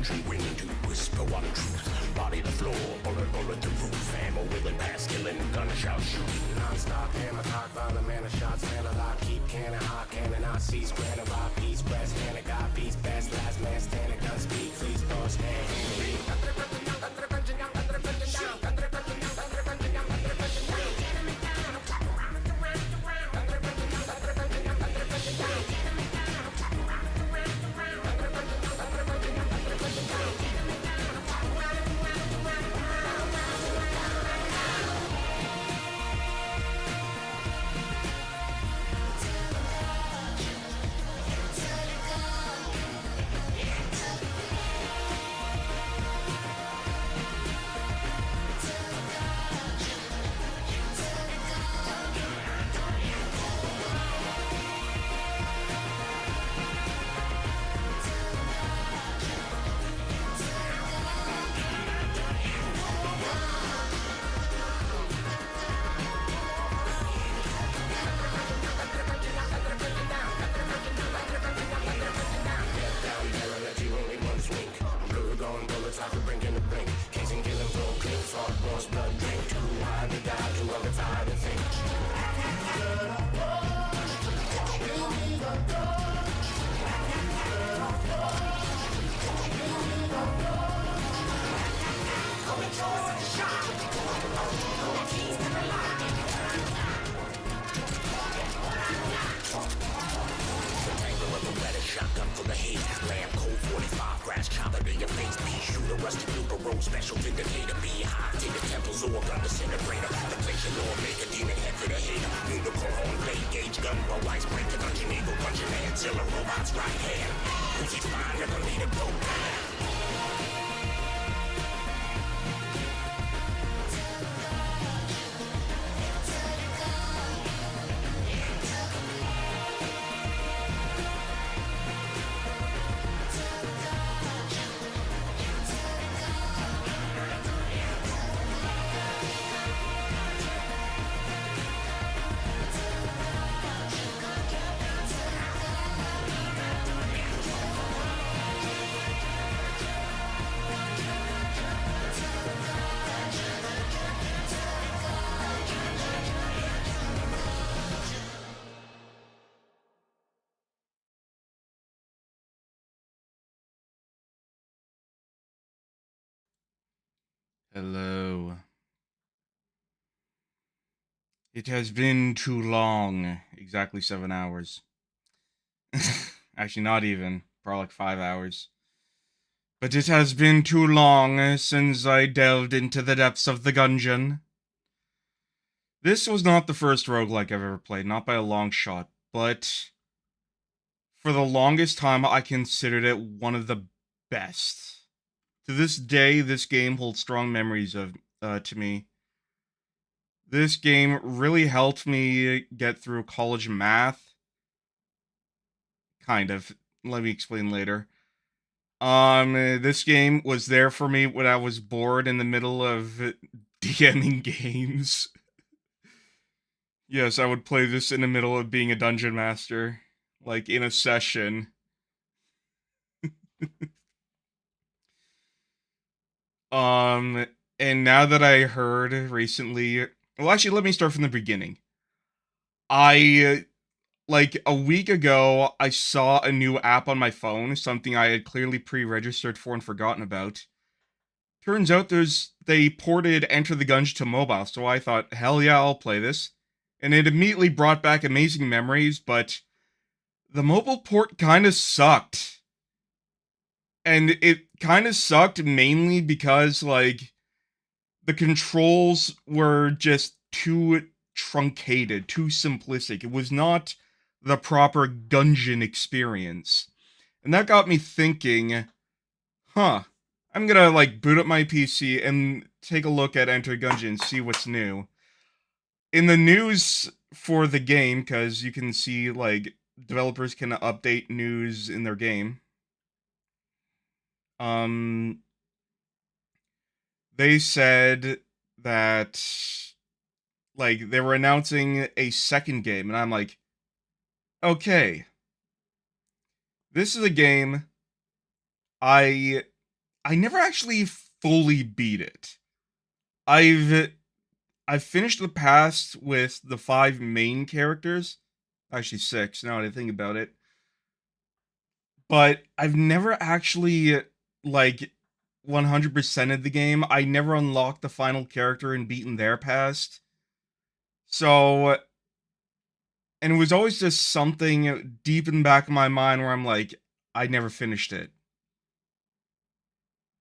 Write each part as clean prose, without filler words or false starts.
dungeon wind to whisper one truth. Body the floor, bullet the roof. Ammo wheeling past, killing, gunshot shooting. Non-stop hammer, cock, violent mana shots, man alive. Keep cannon, hot cannon, I see granite, rock, peace, press, panic, got peace, best, last man standing, gun speed, please, boss, hand, shotgun for the hate. Lamb cold 45, grass chopper in your face. Pea shooter, rusty blooper, roll special vindicator. Be hot, take the temples or gun disintegrator. The place your lord, make a demon head for the hater. Unicorn horn, blade gauge, gun, roll ice, break the dungeon eagle, punching hand, zilla robots right hand. Who's his mind, never need a go. Hello. It has been too long. Exactly 7 hours. Actually, not even. Probably like 5 hours. But it has been too long since I delved into the depths of the Gungeon. This was not the first roguelike I've ever played, not by a long shot, but for the longest time I considered it one of the best. To this day, this game holds strong memories of to me. This game really helped me get through college math. Kind of. Let me explain later. This game was there for me when I was bored in the middle of DMing games. Yes, I would play this in the middle of being a dungeon master. Like, in a session. And now that I heard recently... Well, actually, let me start from the beginning. Like, a week ago, I saw a new app on my phone, something I had clearly pre-registered for and forgotten about. Turns out they ported Enter the Gungeon to mobile, so I thought, hell yeah, I'll play this. And it immediately brought back amazing memories, but the mobile port kinda sucked. And it kinda sucked mainly because, like, the controls were just too truncated, too simplistic. It was not the proper Gungeon experience. And that got me thinking, I'm gonna, like, boot up my PC and take a look at Enter Gungeon and see what's new. In the news for the game, because you can see, like, developers can update news in their game. They said that, like, they were announcing a second game, and I'm like, okay. This is a game I I never actually fully beat it. I've finished the past with the 5 main characters. Actually 6, now that I think about it. But I've never actually, like, 100%ed the game. I never unlocked the final character and beaten their past. So, and it was always just something deep in the back of my mind where I'm like, I never finished it.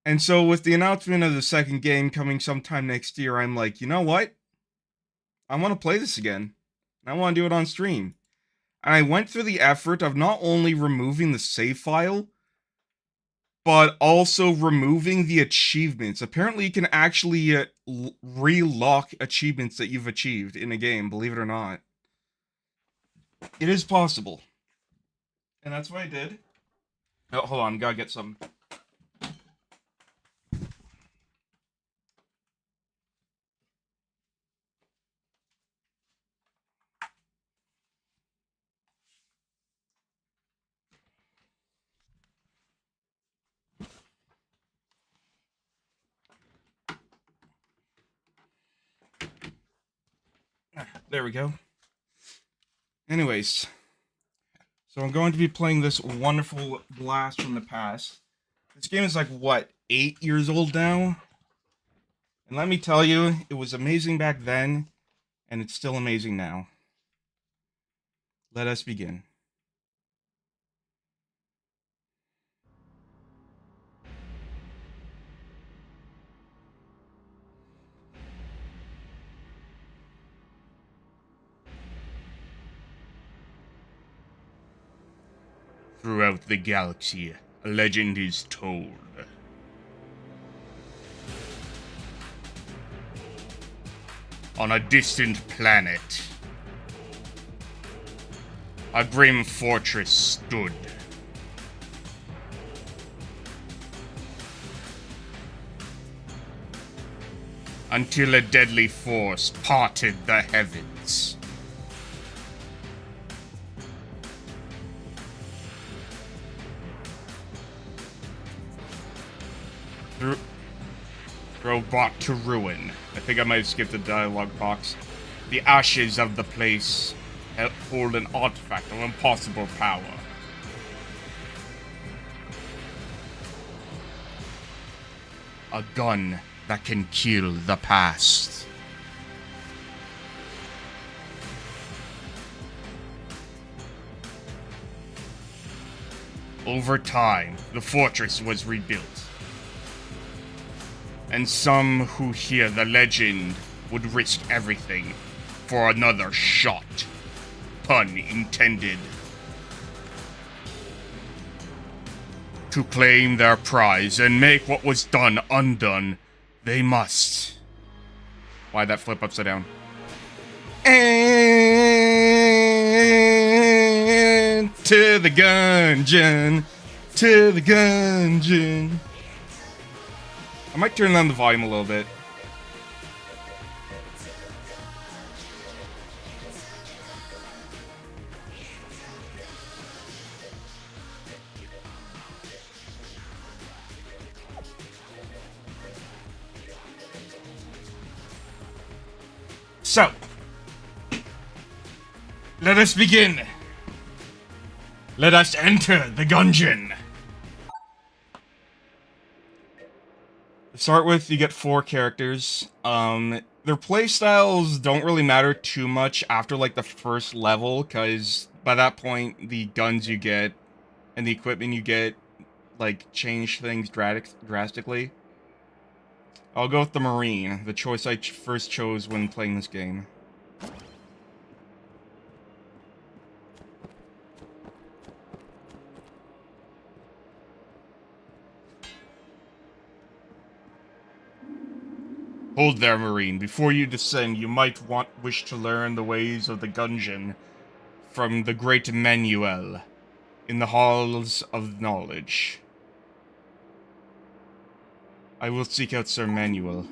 And so with the announcement of the second game coming sometime next year, I'm like, you know what? I want to play this again. I want to do it on stream. And I went through the effort of not only removing the save file, but also removing the achievements. Apparently, you can actually re-lock achievements that you've achieved in a game, believe it or not. It is possible. And that's what I did. Oh, hold on, gotta get some. There we go. Anyways, so I'm going to be playing this wonderful blast from the past. This game is like, what, 8 years old now? And let me tell you, it was amazing back then, and it's still amazing now. Let us begin. Throughout the galaxy, a legend is told. On a distant planet, a grim fortress stood. Until a deadly force parted the heavens. Brought to ruin. I think I might have skipped the dialogue box. The ashes of the place hold an artifact of impossible power. A gun that can kill the past. Over time, the fortress was rebuilt. And some who hear the legend would risk everything for another shot. Pun intended. To claim their prize and make what was done undone, they must. Why'd that flip upside down? And to the Gungeon, to the Gungeon. I might turn down the volume a little bit. So, let us begin. Let us enter the Gungeon. To start with, you get 4 characters. Their playstyles don't really matter too much after, like, the first level, because by that point, the guns you get and the equipment you get, like, change things drastically. I'll go with the Marine, the choice I first chose when playing this game. Hold there, Marine. Before you descend, you might wish to learn the ways of the Gungeon from the great Manuel in the halls of knowledge. I will seek out Sir Manuel.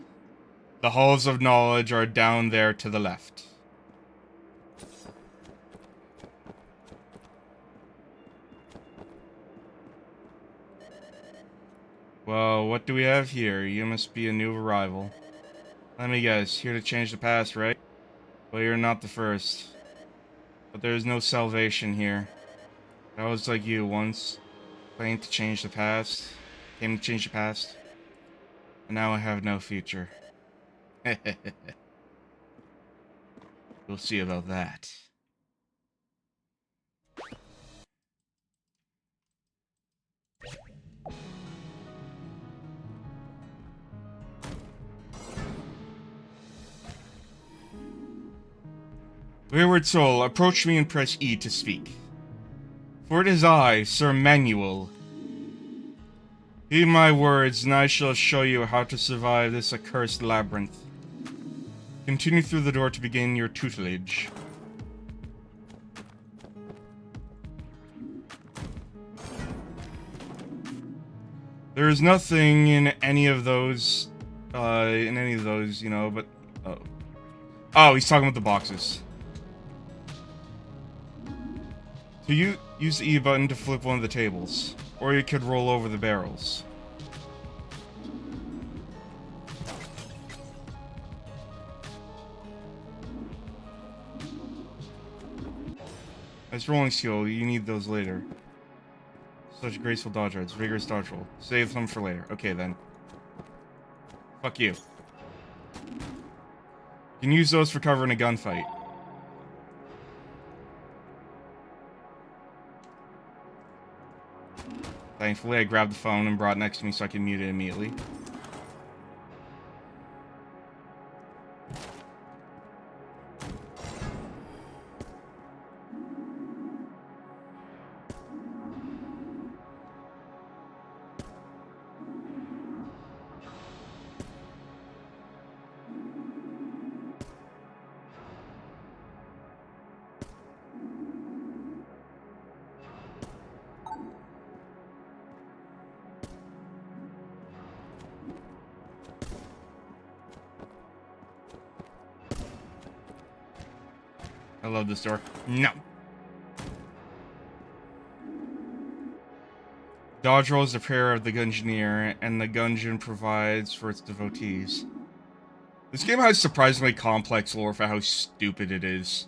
The halls of knowledge are down there to the left. Well, what do we have here? You must be a new arrival. Let me guess, here to change the past, right? Well, you're not the first. But there is no salvation here. I was like you once, claimed to change the past, came to change the past, and now I have no future. We'll see about that. Wayward soul, approach me and press E to speak. For it is I, Sir Manuel. Heed my words, and I shall show you how to survive this accursed labyrinth. Continue through the door to begin your tutelage. There is nothing in any of those, you know, but... Oh, he's talking about the boxes. So you use the E button to flip one of the tables, or you could roll over the barrels. As rolling skill, you need those later. Such graceful dodge arts, vigorous dodge roll. Save them for later. Okay then. Fuck you. You can use those for cover in a gunfight. Thankfully, I grabbed the phone and brought it next to me so I could mute it immediately. I love this door. No. Dodge roll is the prayer of the Gungeoneer, and the Gungeon provides for its devotees. This game has surprisingly complex lore for how stupid it is.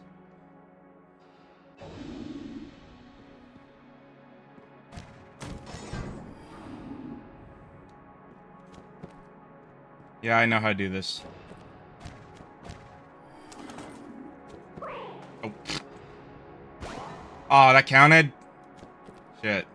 Yeah, I know how to do this. Oh. Oh, that counted? Shit.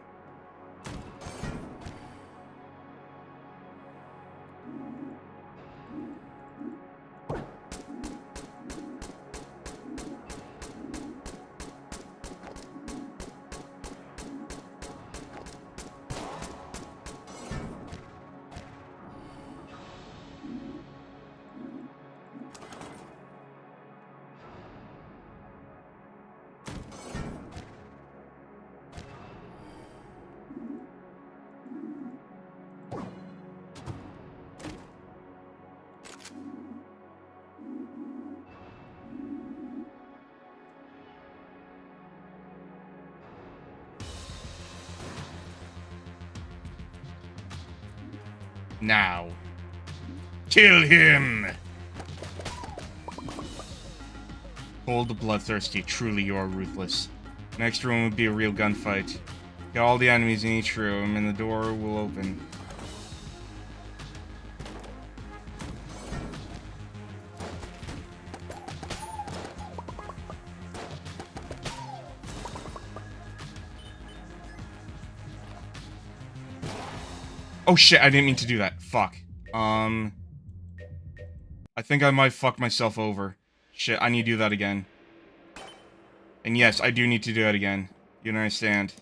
Now. Kill him! Cold bloodthirsty, truly you are ruthless. Next room would be a real gunfight. Get all the enemies in each room, and the door will open. Oh shit, I didn't mean to do that. Fuck. I think I might fuck myself over. Shit, I need to do that again. And yes, I do need to do that again. You understand?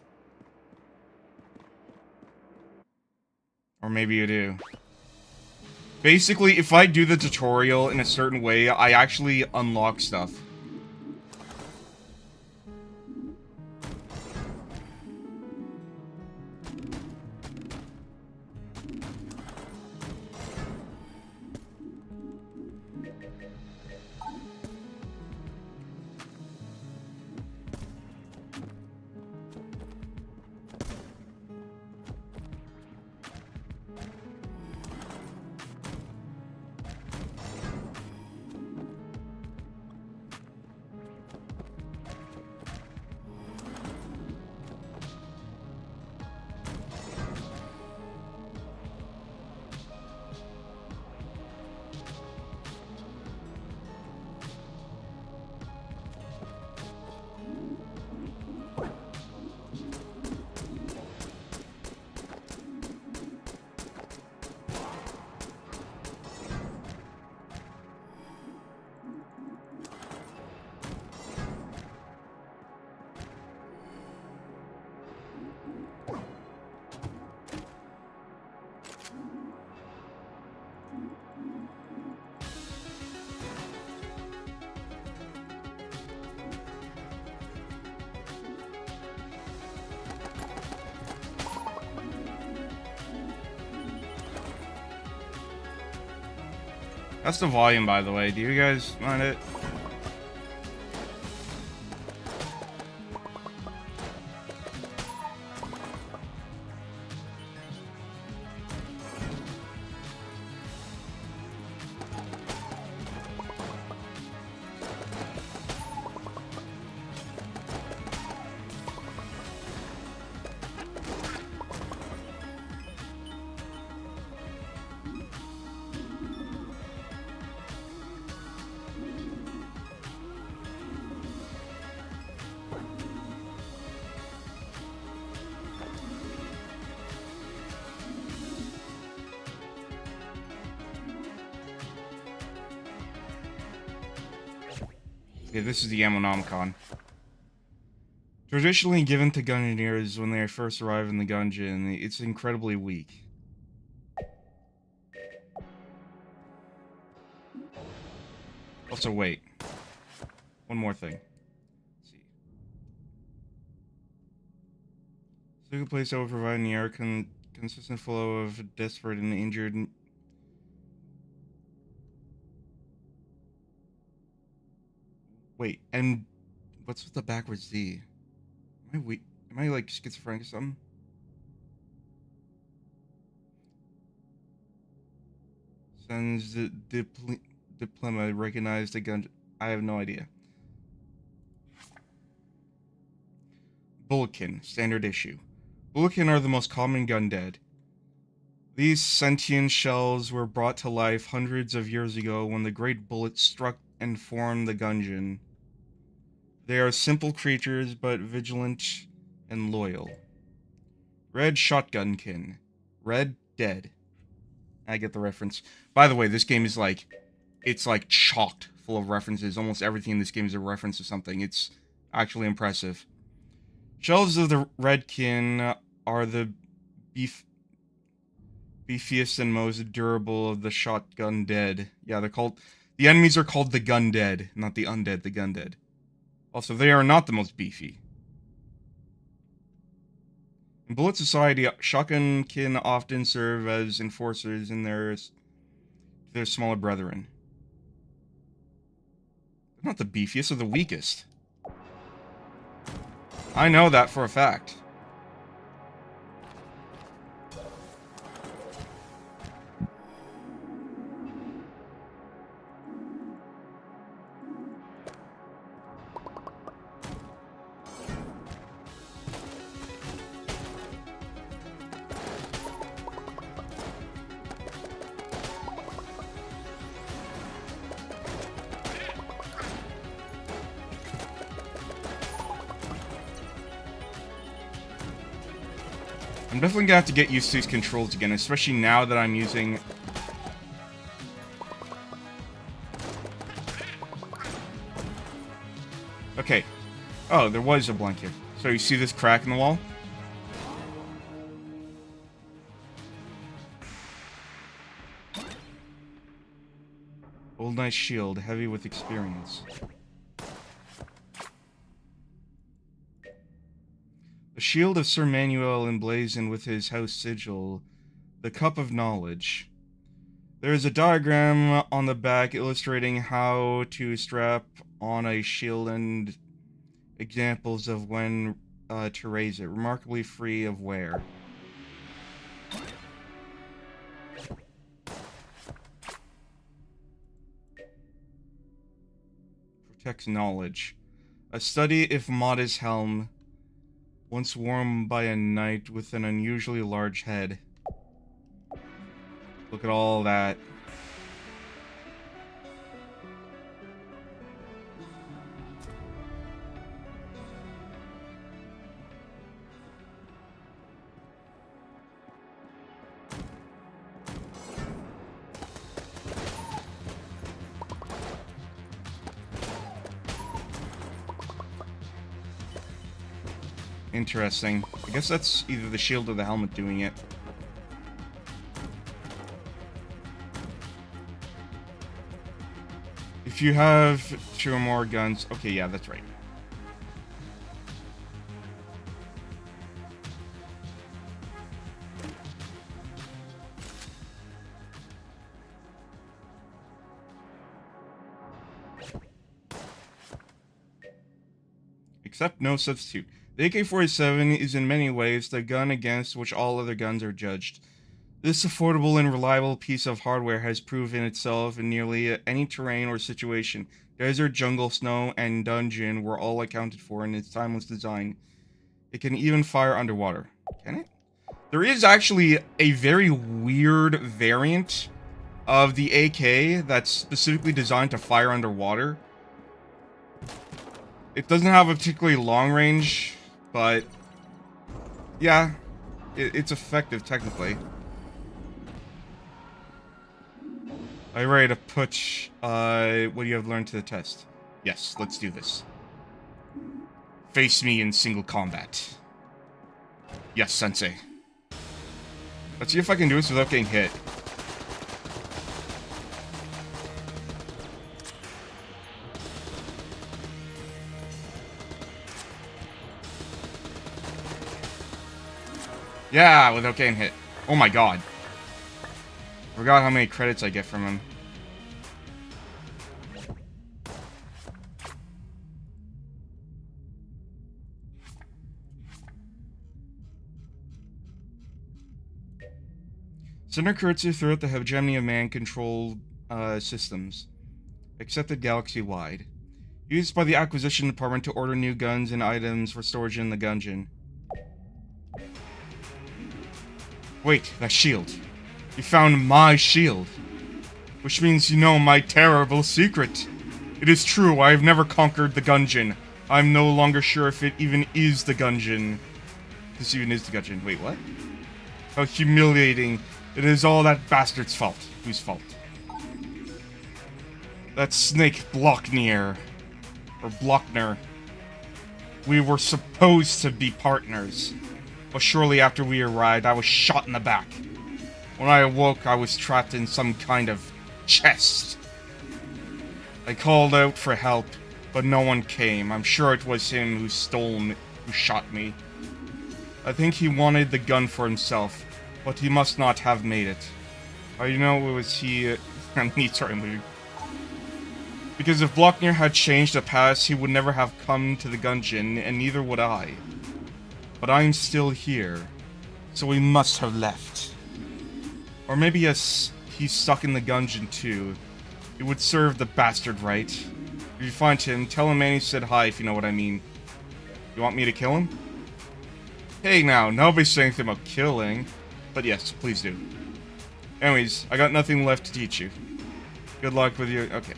Or maybe you do. Basically, if I do the tutorial in a certain way, I actually unlock stuff. That's the volume, by the way. Do you guys mind it? Okay, this is the Ammonomicon. Traditionally given to Gungeoneers when they first arrive in the Gungeon, it's incredibly weak. Also, wait. One more thing. Let's see. Single place that will provide an air consistent flow of desperate and injured. Wait, and what's with the backwards D? Am I weak? Am I like schizophrenic or something? Sends the diploma recognized the gun. I have no idea. Bulletin, standard issue. Bulletin are the most common gun dead. These sentient shells were brought to life hundreds of years ago when the great bullet struck and formed the Gungeon. They are simple creatures, but vigilant and loyal. Red Shotgunkin. Red Dead. I get the reference. By the way, this game is like... It's like chocked full of references. Almost everything in this game is a reference to something. It's actually impressive. Shells of the Redkin are the beefiest and most durable of the shotgun dead. Yeah, they're called... The enemies are called the gun dead, not the undead, the gun dead. Also, they are not the most beefy. In Bullet Society, shotgunkin often serve as enforcers in their smaller brethren. They're not the beefiest, they're the weakest. I know that for a fact. I'm definitely gonna have to get used to these controls again, especially now that I'm using... Okay. Oh, there was a blanket. So you see this crack in the wall? Old Knight's shield, heavy with experience. The shield of Sir Manuel emblazoned with his house sigil, the cup of knowledge. There is a diagram on the back illustrating how to strap on a shield and examples of when to raise it, remarkably free of wear. Protects knowledge. A study if modest helm, once worn by a knight with an unusually large head. Look at all that. Interesting. I guess that's either the shield or the helmet doing it. If you have 2 or more guns... Okay, yeah, that's right. except no substitute. The AK-47 is in many ways the gun against which all other guns are judged. This affordable and reliable piece of hardware has proven itself in nearly any terrain or situation. Desert, jungle, snow, and dungeon were all accounted for in its timeless design. It can even fire underwater. Can it? There is actually a very weird variant of the AK that's specifically designed to fire underwater. It doesn't have a particularly long range, but yeah, it's effective technically. Are you ready to put what you have learned to the test? Yes, let's do this. Face me in single combat. Yes, sensei. Let's see if I can do this without getting hit. Yeah, without getting hit. Oh my god. Forgot how many credits I get from him. Center currency throughout the hegemony of man-controlled systems, accepted galaxy-wide. Used by the acquisition department to order new guns and items for storage in the Gungeon. Wait, that shield. You found my shield. Which means you know my terrible secret. It is true, I have never conquered the Gungeon. I'm no longer sure if it even is the Gungeon. This even is the Gungeon. Wait, what? How humiliating. It is all that bastard's fault. Whose fault? That snake Blocknir. Or Blockner. We were supposed to be partners. But shortly after we arrived, I was shot in the back. When I awoke, I was trapped in some kind of chest. I called out for help, but no one came. I'm sure it was him who shot me. I think he wanted the gun for himself, but he must not have made it. You know, it was he... sorry, moving. Because if Blocknir had changed the past, he would never have come to the Gungeon, and neither would I. But I'm still here, so we must have left. Or maybe he's stuck in the Gungeon too. It would serve the bastard right. If you find him, tell him Manny said hi, if you know what I mean. You want me to kill him? Hey now, nobody's saying anything about killing. But yes, please do. Anyways, I got nothing left to teach you. Good luck with you. Okay.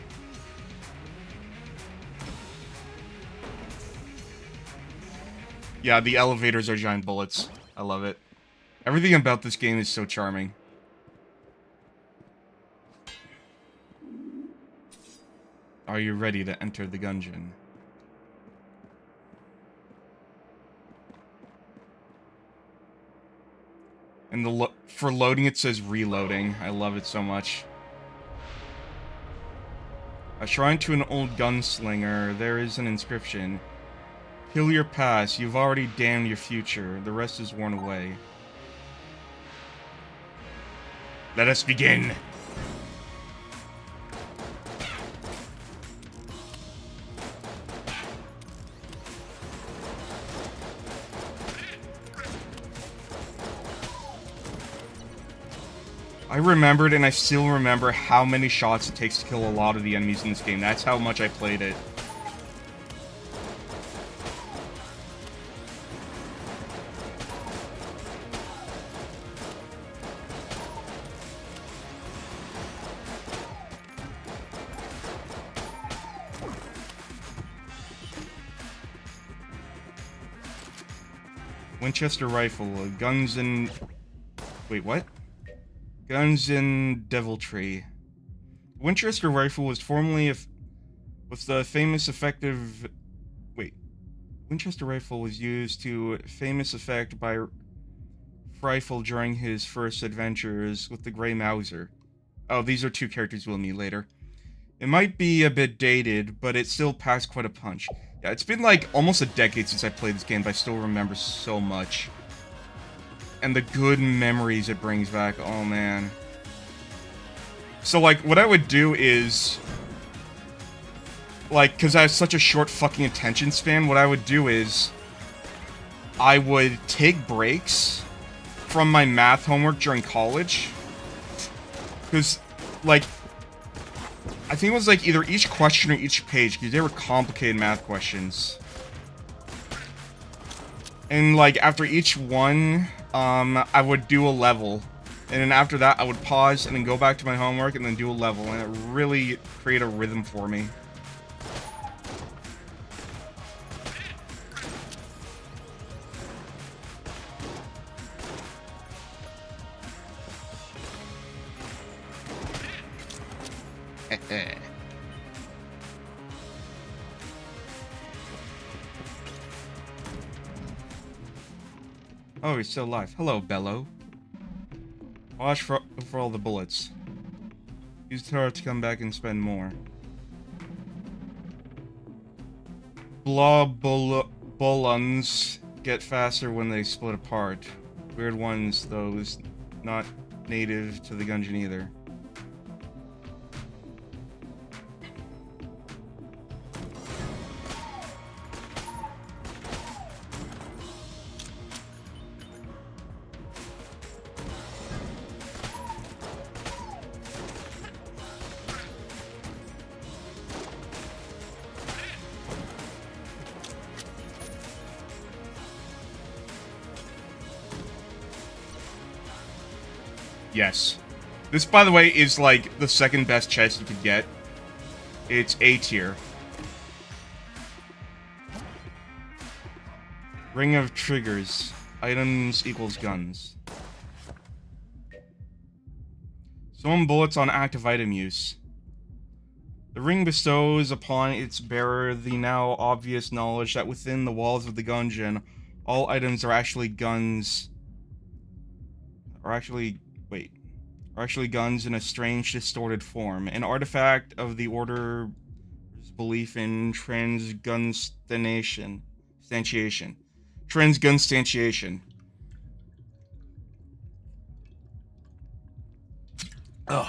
Yeah, the elevators are giant bullets. I love it. Everything about this game is so charming. Are you ready to enter the Gungeon? And for loading it says reloading. I love it so much. A shrine to an old gunslinger. There is an inscription. Kill your past. You've already damned your future. The rest is worn away. Let us begin. I remembered, and I still remember how many shots it takes to kill a lot of the enemies in this game. That's how much I played it. Winchester rifle, guns and... Wait, what? Guns and deviltry. Winchester rifle was formerly with the famous effective... Wait. Winchester rifle was used to famous effect by Rifle during his first adventures with the Grey Mauser. Oh, these are two characters we'll meet later. It might be a bit dated, but it still packs quite a punch. Yeah, it's been like almost a decade since I played this game, but I still remember so much. And the good memories it brings back, oh man. So like, what I would do is... like, because I have such a short fucking attention span, what I would do is I would take breaks from my math homework during college. Because, like, I think it was, like, either each question or each page, because they were complicated math questions. And, like, after each one, I would do a level. And then after that, I would pause and then go back to my homework and then do a level. And it really created a rhythm for me. Oh, he's still alive. Hello, Bello. Watch for all the bullets. Use her to come back and spend more. Blobullons get faster when they split apart. Weird ones, those not native to the Gungeon either. Yes. This, by the way, is, like, the second best chest you could get. It's A tier. Ring of triggers. Items equals guns. Summon bullets on active item use. The ring bestows upon its bearer the now obvious knowledge that within the walls of the Gungeon, all items are actually guns. Are actually guns in a strange, distorted form. An artifact of the Order's belief in transgunstantiation. Transgunstantiation. Ugh.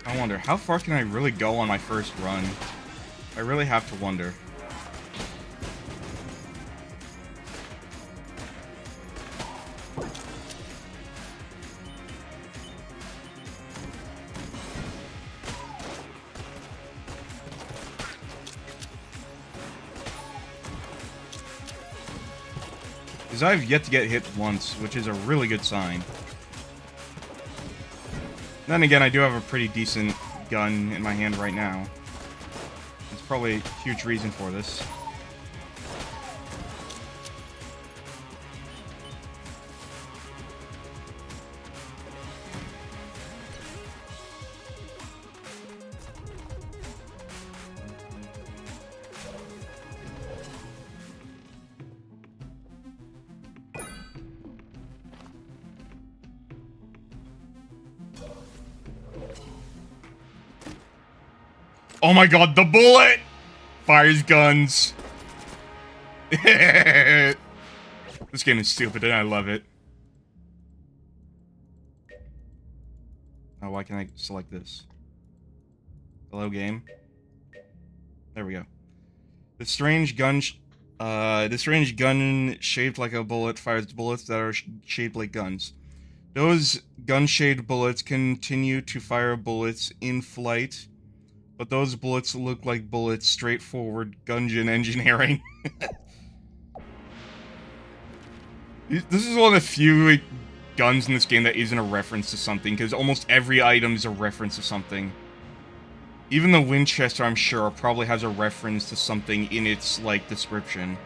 I wonder, how far can I really go on my first run? I really have to wonder. Because I've yet to get hit once, which is a really good sign. Then again, I do have a pretty decent gun in my hand right now. There's probably a huge reason for this. Oh my god, the bullet! Fires guns. This game is stupid and I love it. Oh, why can't I select this? Hello, game. There we go. The strange gun shaped like a bullet fires bullets that are shaped like guns. Those gun-shaped bullets continue to fire bullets in flight. But those bullets look like bullets. Straightforward Gungeon engineering. This is one of the few like, guns in this game that isn't a reference to something, because almost every item is a reference to something. Even the Winchester, I'm sure, probably has a reference to something in its, like, description.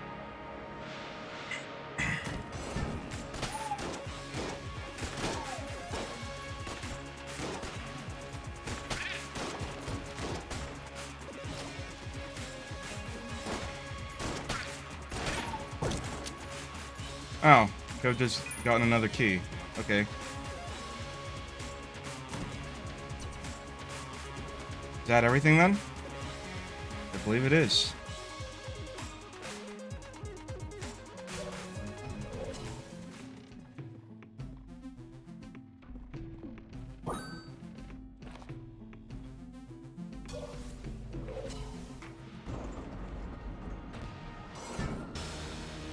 Oh, could have just gotten another key. Okay. Is that everything then? I believe it is.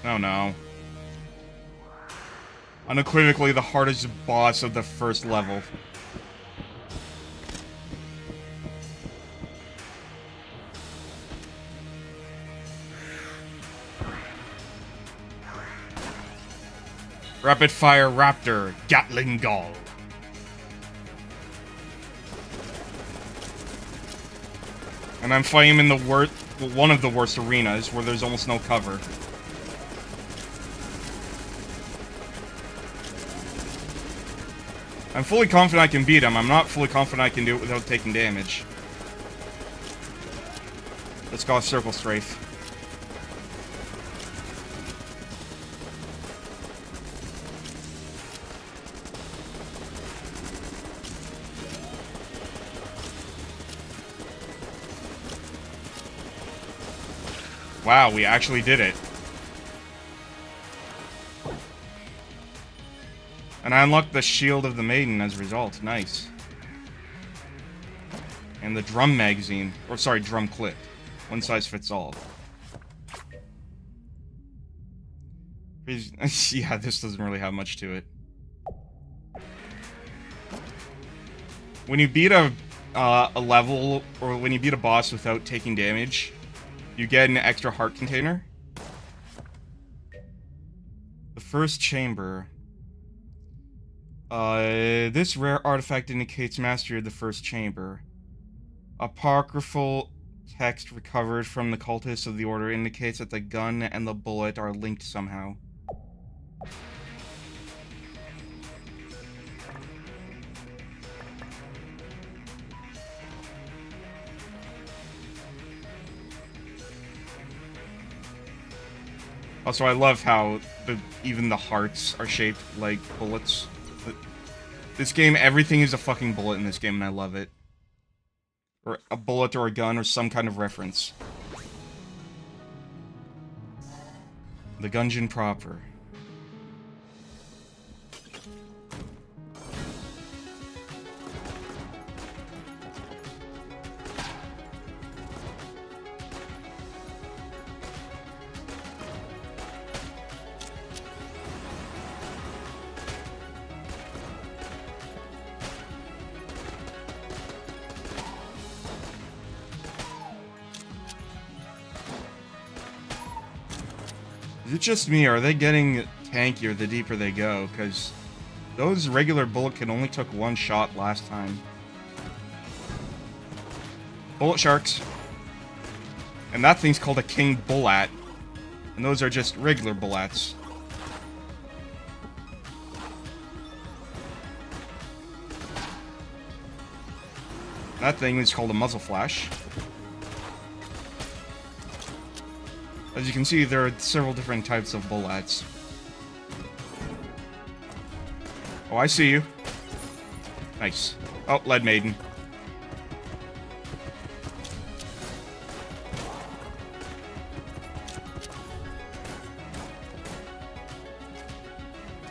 Oh no. Unequivocally the hardest boss of the first level. Rapid Fire Raptor, Gatling Gall. And I'm fighting him in the one of the worst arenas, where there's almost no cover. I'm fully confident I can beat him. I'm not fully confident I can do it without taking damage. Let's go Circle Strafe. Wow, we actually did it. And I unlocked the Shield of the Maiden as a result. Nice. And the drum magazine. Or sorry, drum clip. One size fits all. Yeah, this doesn't really have much to it. When you beat a level, or when you beat a boss without taking damage, you get an extra heart container. The first chamber. This rare artifact indicates mastery of the first chamber. Apocryphal text recovered from the cultists of the order indicates that the gun and the bullet are linked somehow. Also, I love how even the hearts are shaped like bullets. This game, everything is a fucking bullet in this game, and I love it. Or a bullet or a gun or some kind of reference. The Gungeon proper. Is it just me, or are they getting tankier the deeper they go? Because those regular bullet can only took one shot last time. Bullet sharks. And that thing's called a king bullet. And those are just regular bullets. That thing is called a muzzle flash. As you can see, there are several different types of bullets. Oh, I see you. Nice. Oh, Lead Maiden.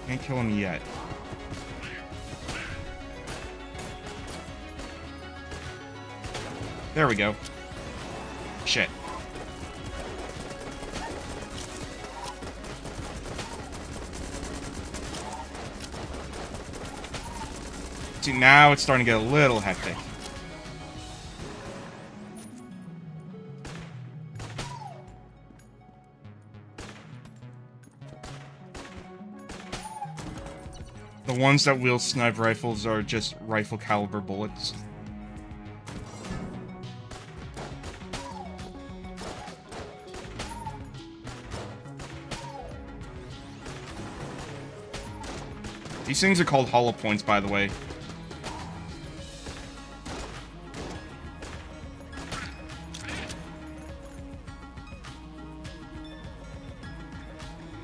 Can't kill him yet. There we go. Shit. See, now it's starting to get a little hectic. The ones that wield sniper rifles are just rifle caliber bullets. These things are called hollow points, by the way.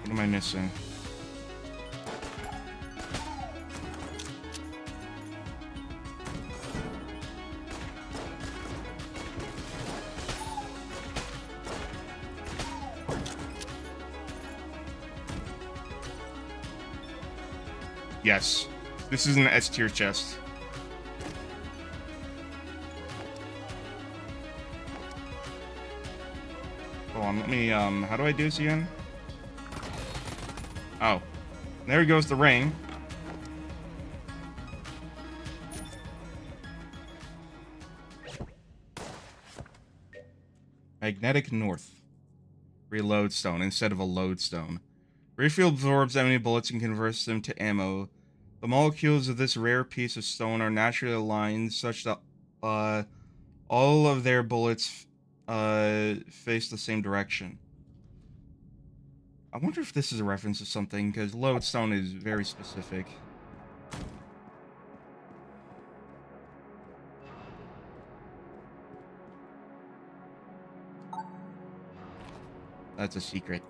What am I missing? Yes. This is an S tier chest. Hold on, let me, how do I do this again? Oh. There goes the ring. Magnetic North. Reload stone instead of a lodestone. Refuel absorbs enemy bullets and converts them to ammo. The molecules of this rare piece of stone are naturally aligned such that all of their bullets face the same direction. I wonder if this is a reference to something, because lodestone is very specific. That's a secret.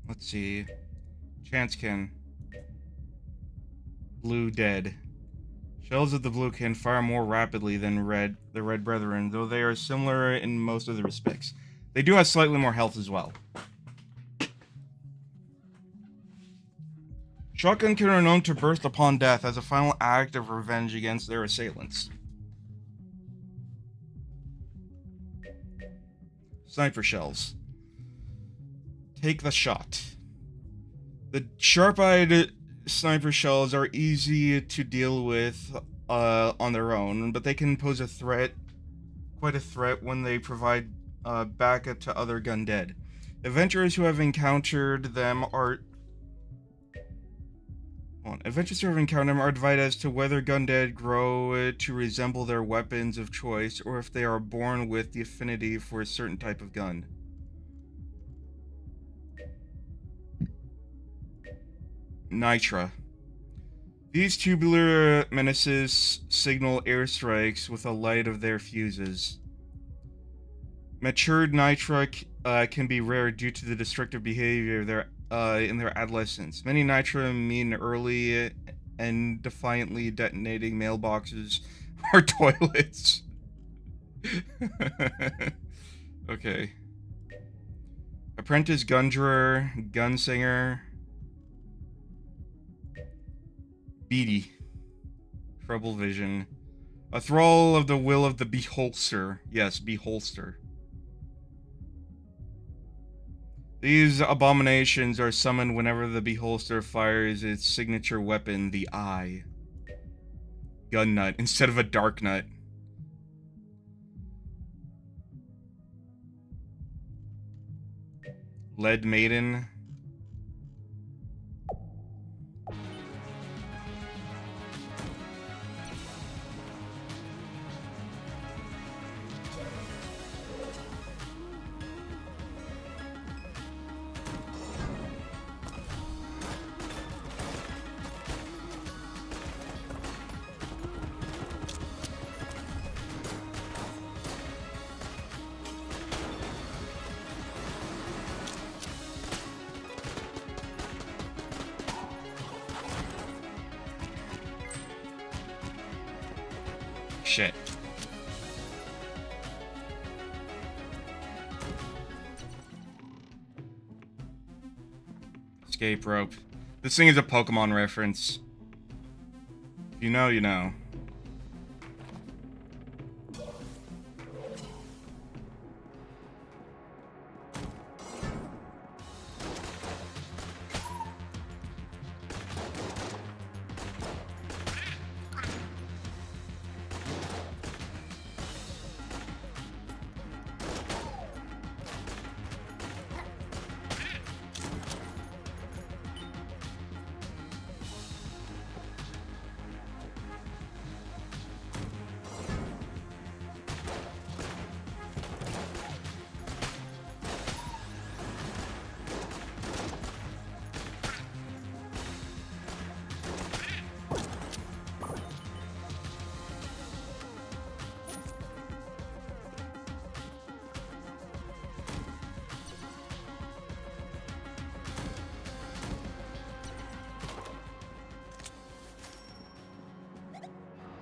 Let's see. Chancekin. Blue dead. Shells of the blue can fire more rapidly than the red brethren, though they are similar in most of the respects. They do have slightly more health as well. Shotgun killer are known to burst upon death as a final act of revenge against their assailants. Sniper shells. Take the shot. The sharp-eyed sniper shells are easy to deal with on their own, but they can pose quite a threat when they provide backup to other gundead. Adventurers who have encountered them are divided as to whether gundead grow to resemble their weapons of choice, or if they are born with the affinity for a certain type of gun. Nitra. These tubular menaces signal airstrikes with the light of their fuses. Matured Nitra can be rare due to the destructive behavior in their adolescence. Many Nitra mean early and defiantly detonating mailboxes or toilets. Okay. Apprentice Gungeon, Gunsinger. Beady. Trouble vision. A thrall of the will of the beholster. Yes, beholster. These abominations are summoned whenever the beholster fires its signature weapon, the eye. Gun nut instead of a dark nut. Lead maiden. Shit. Escape rope. This thing is a Pokemon reference. If you know, you know.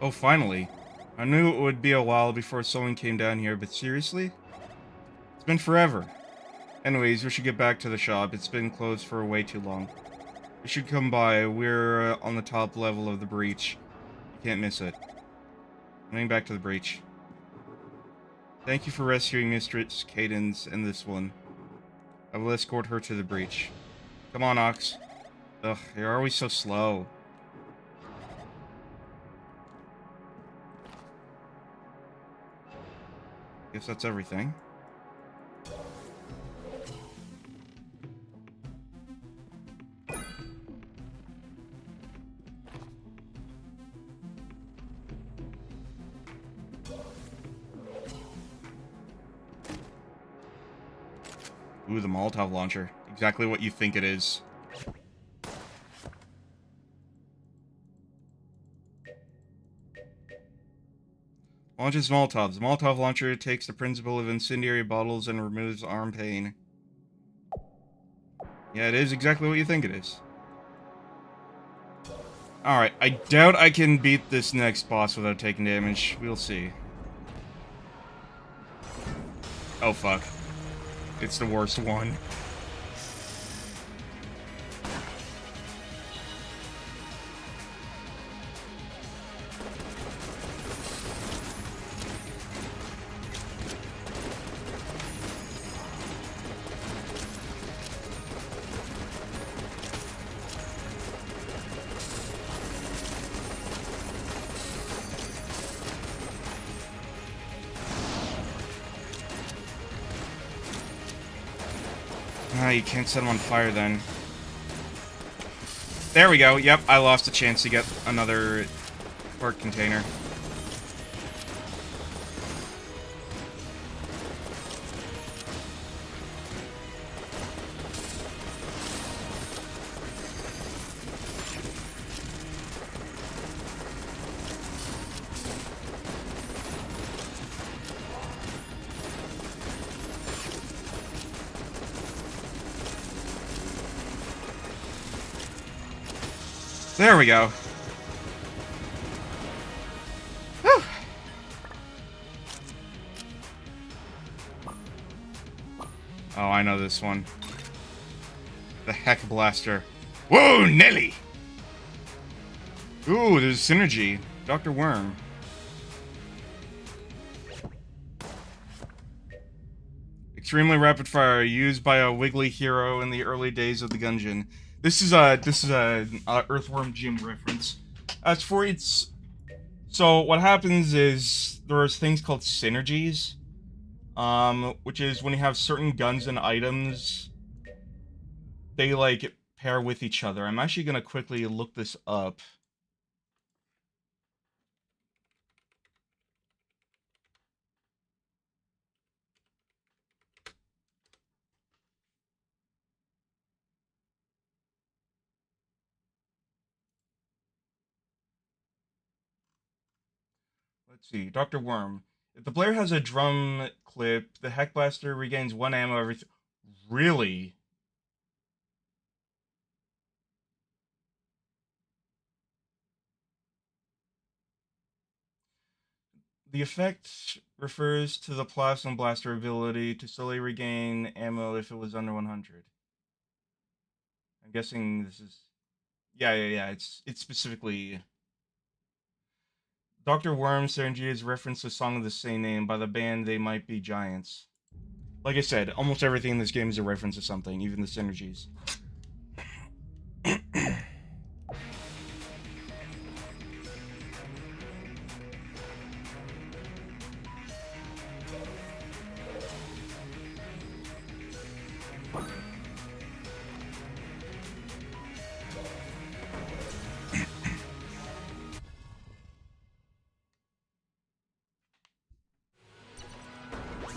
Oh, finally. I knew it would be a while before someone came down here, but seriously? It's been forever. Anyways, we should get back to the shop. It's been closed for way too long. We should come by. We're on the top level of the breach. You can't miss it. Running back to the breach. Thank you for rescuing Mistress Cadence and this one. I will escort her to the breach. Come on, Ox. Ugh, you're always so slow. Guess that's everything. Ooh, the Molotov launcher. Exactly what you think it is. Launches Molotovs. The Molotov launcher takes the principle of incendiary bottles and removes arm pain. Yeah, it is exactly what you think it is. Alright, I doubt I can beat this next boss without taking damage. We'll see. Oh, fuck. It's the worst one. Ah, you can't set them on fire then. There we go. Yep, I lost a chance to get another pork container. There we go. Whew. Oh, I know this one. The Heck Blaster. Whoa, Nelly! Ooh, there's synergy. Dr. Worm. Extremely rapid fire, used by a wiggly hero in the early days of the Gungeon. This is a Earthworm Jim reference. As for its, so what happens is there's things called synergies, which is when you have certain guns and items, they like pair with each other. I'm actually gonna quickly look this up. Let's see, Dr. Worm. If the player has a drum clip, the Heck Blaster regains 1 ammo every. Really? The effect refers to the Plasma Blaster ability to slowly regain ammo if it was under 100. I'm guessing this is. Yeah. It's specifically. Dr. Worm's synergy is referenced to a song of the same name by the band They Might Be Giants. Like I said, almost everything in this game is a reference to something, even the synergies.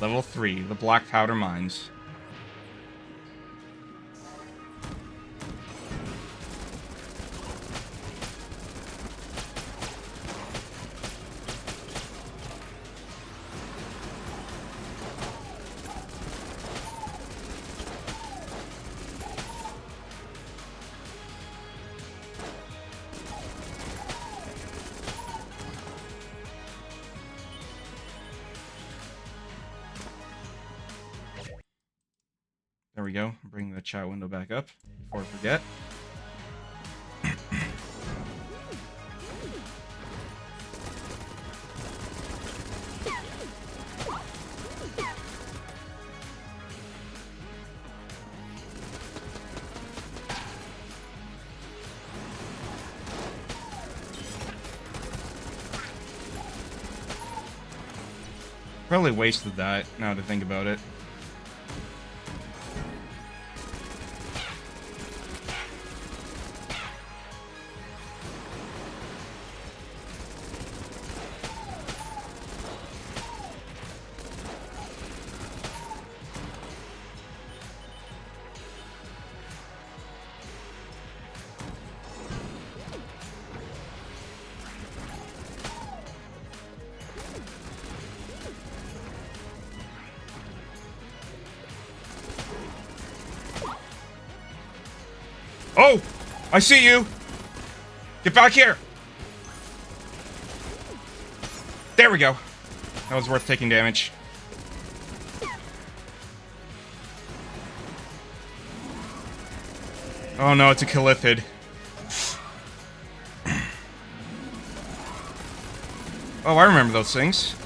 Level 3, the Black Powder Mines. There we go. Bring the chat window back up before I forget. Probably wasted that, now to think about it. Oh! I see you! Get back here! There we go. That was worth taking damage. Oh no, it's a Callithid. Oh, I remember those things.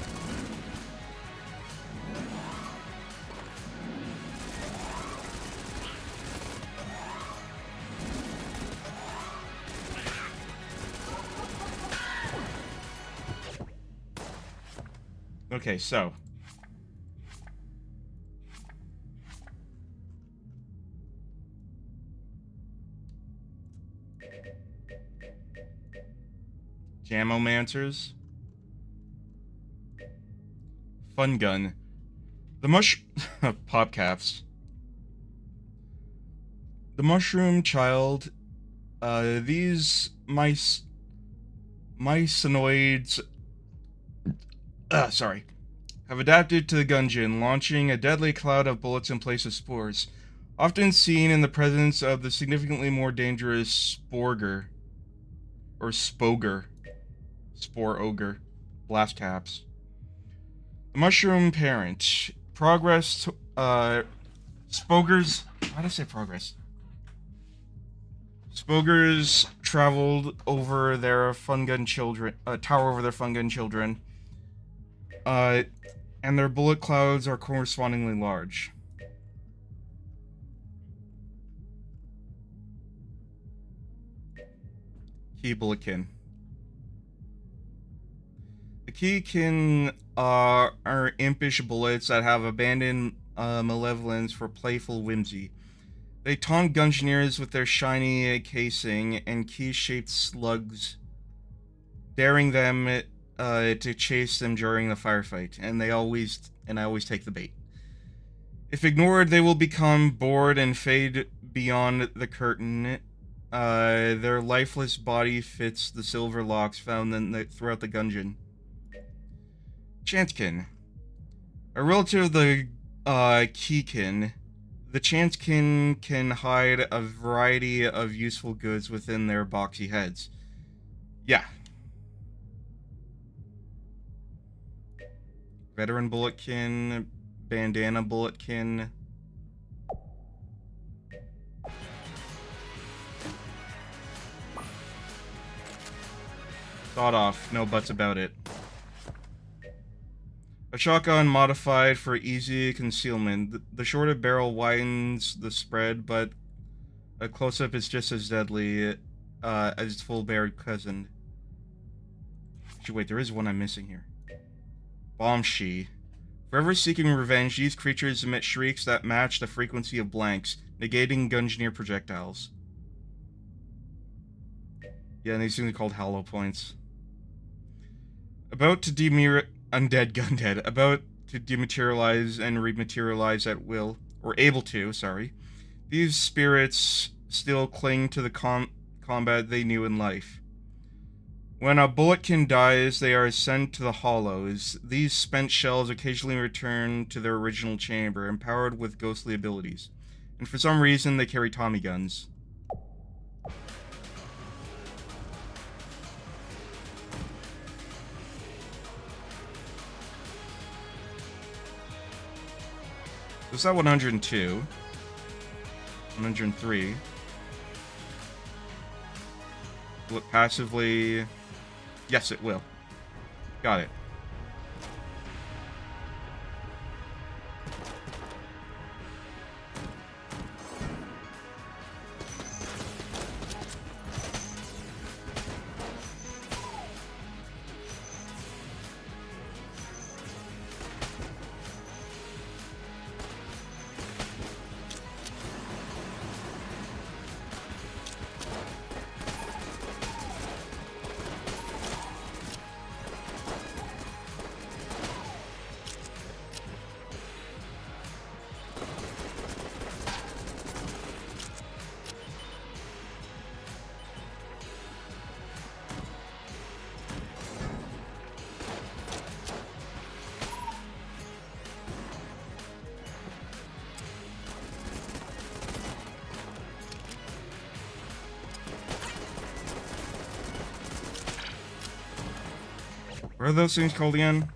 Okay, so. Jamomancers. Fun gun. The Popcaps. The Mushroom Child. These mycenoids. Sorry. Have adapted to the Gungeon, launching a deadly cloud of bullets in place of spores, often seen in the presence of the significantly more dangerous Sporger, or Spoger, Spore Ogre, Blast Caps. The Mushroom Parent. Progress, Spogers, how do I say progress? Spogers traveled over their fun gun children, tower over their fun gun children. and their bullet clouds are correspondingly large. Key bulletkin. The keykin are impish bullets that have abandoned malevolence for playful whimsy. They taunt Gungeoneers with their shiny casing and key-shaped slugs, daring them to chase them during the firefight, and I always take the bait. If ignored, they will become bored and fade beyond the curtain. Their lifeless body fits the silver locks found throughout the Gungeon. Chancekin. A relative of the Keykin, the Chancekin can hide a variety of useful goods within their boxy heads. Yeah. Veteran Bulletkin, Bandana Bulletkin. Thought off, no buts about it. A shotgun modified for easy concealment. The shorter barrel widens the spread, but a close-up is just as deadly as its full-barreled cousin. Actually, wait, there is one I'm missing here. Bombshi. Forever seeking revenge, these creatures emit shrieks that match the frequency of blanks, negating Gungeoneer projectiles. Yeah, and these things are called hollow points. About to undead Gundead, about to dematerialize and rematerialize at will, or able to, sorry. These spirits still cling to the combat they knew in life. When a bulletkin dies, they are sent to the hollows. These spent shells occasionally return to their original chamber, empowered with ghostly abilities. And for some reason, they carry Tommy guns. Is that 102? 103. Will it passively... Yes, it will. Got it. What are those things called again?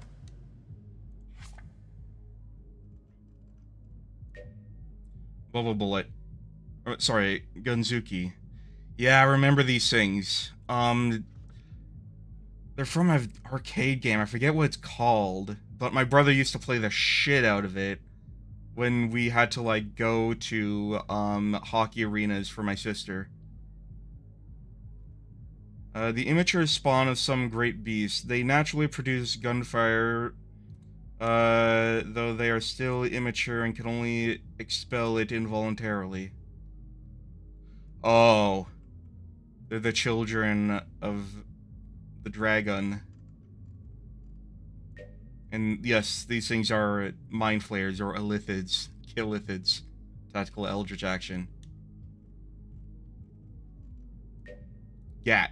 Bubble Bullet. Oh, sorry, Gunzuki. Yeah, I remember these things. They're from an arcade game. I forget what it's called, but my brother used to play the shit out of it when we had to, like, go to, hockey arenas for my sister. The immature spawn of some great beast. They naturally produce gunfire, though they are still immature and can only expel it involuntarily. Oh. They're the children of the dragon. And yes, these things are mind flayers or illithids. Killithids. Tactical eldritch action. Gat.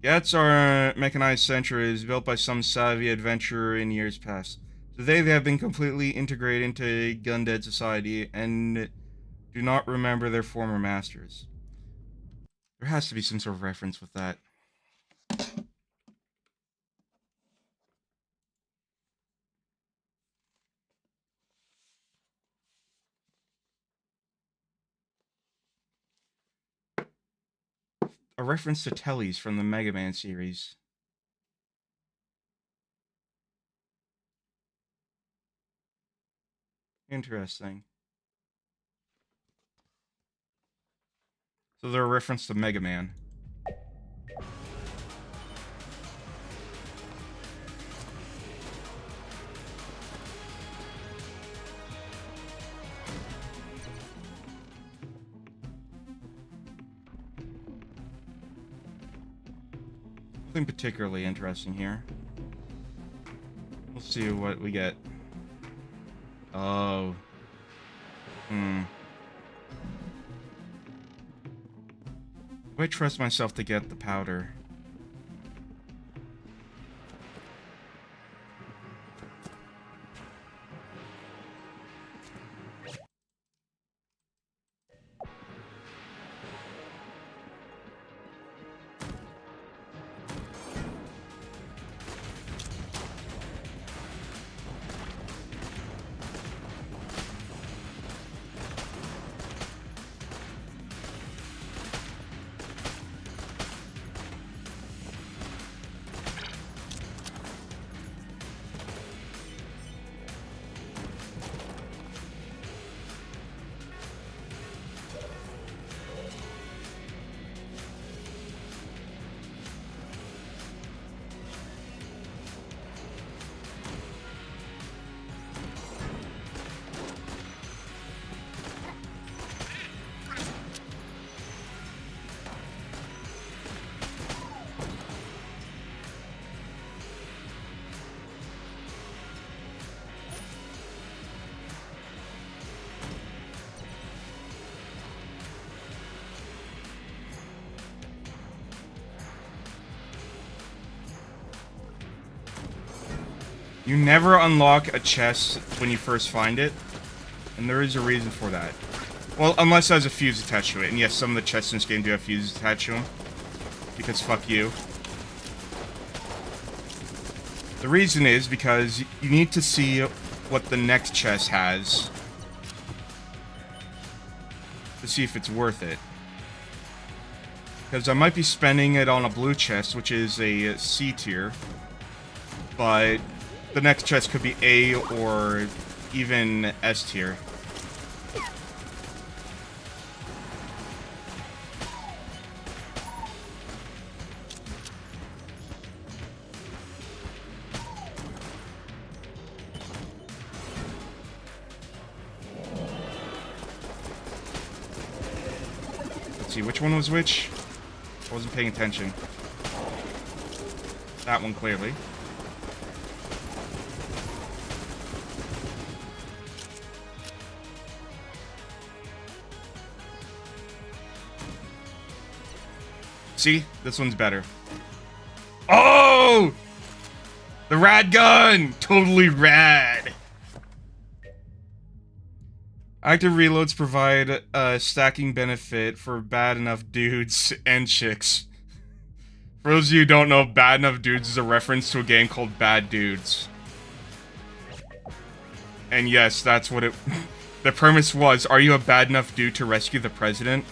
Gats are mechanized sentries built by some savvy adventurer in years past. Today they have been completely integrated into Gundead society and do not remember their former masters. There has to be some sort of reference with that. A reference to Tellies from the Mega Man series. Interesting. So they're a reference to Mega Man. Nothing particularly interesting here. We'll see what we get. Oh. Do I trust myself to get the powder? You never unlock a chest when you first find it, and there is a reason for that. Well, unless it has a fuse attached to it, and yes, some of the chests in this game do have fuses attached to them, because fuck you. The reason is because you need to see what the next chest has to see if it's worth it. Because I might be spending it on a blue chest, which is a C tier, but the next chest could be A or even S tier. Let's see, which one was which? I wasn't paying attention. That one, clearly. See? This one's better. Oh! The rad gun! Totally rad! Active reloads provide a stacking benefit for bad enough dudes and chicks. For those of you who don't know, Bad Enough Dudes is a reference to a game called Bad Dudes. And yes, that's what it... The premise was, are you a bad enough dude to rescue the president?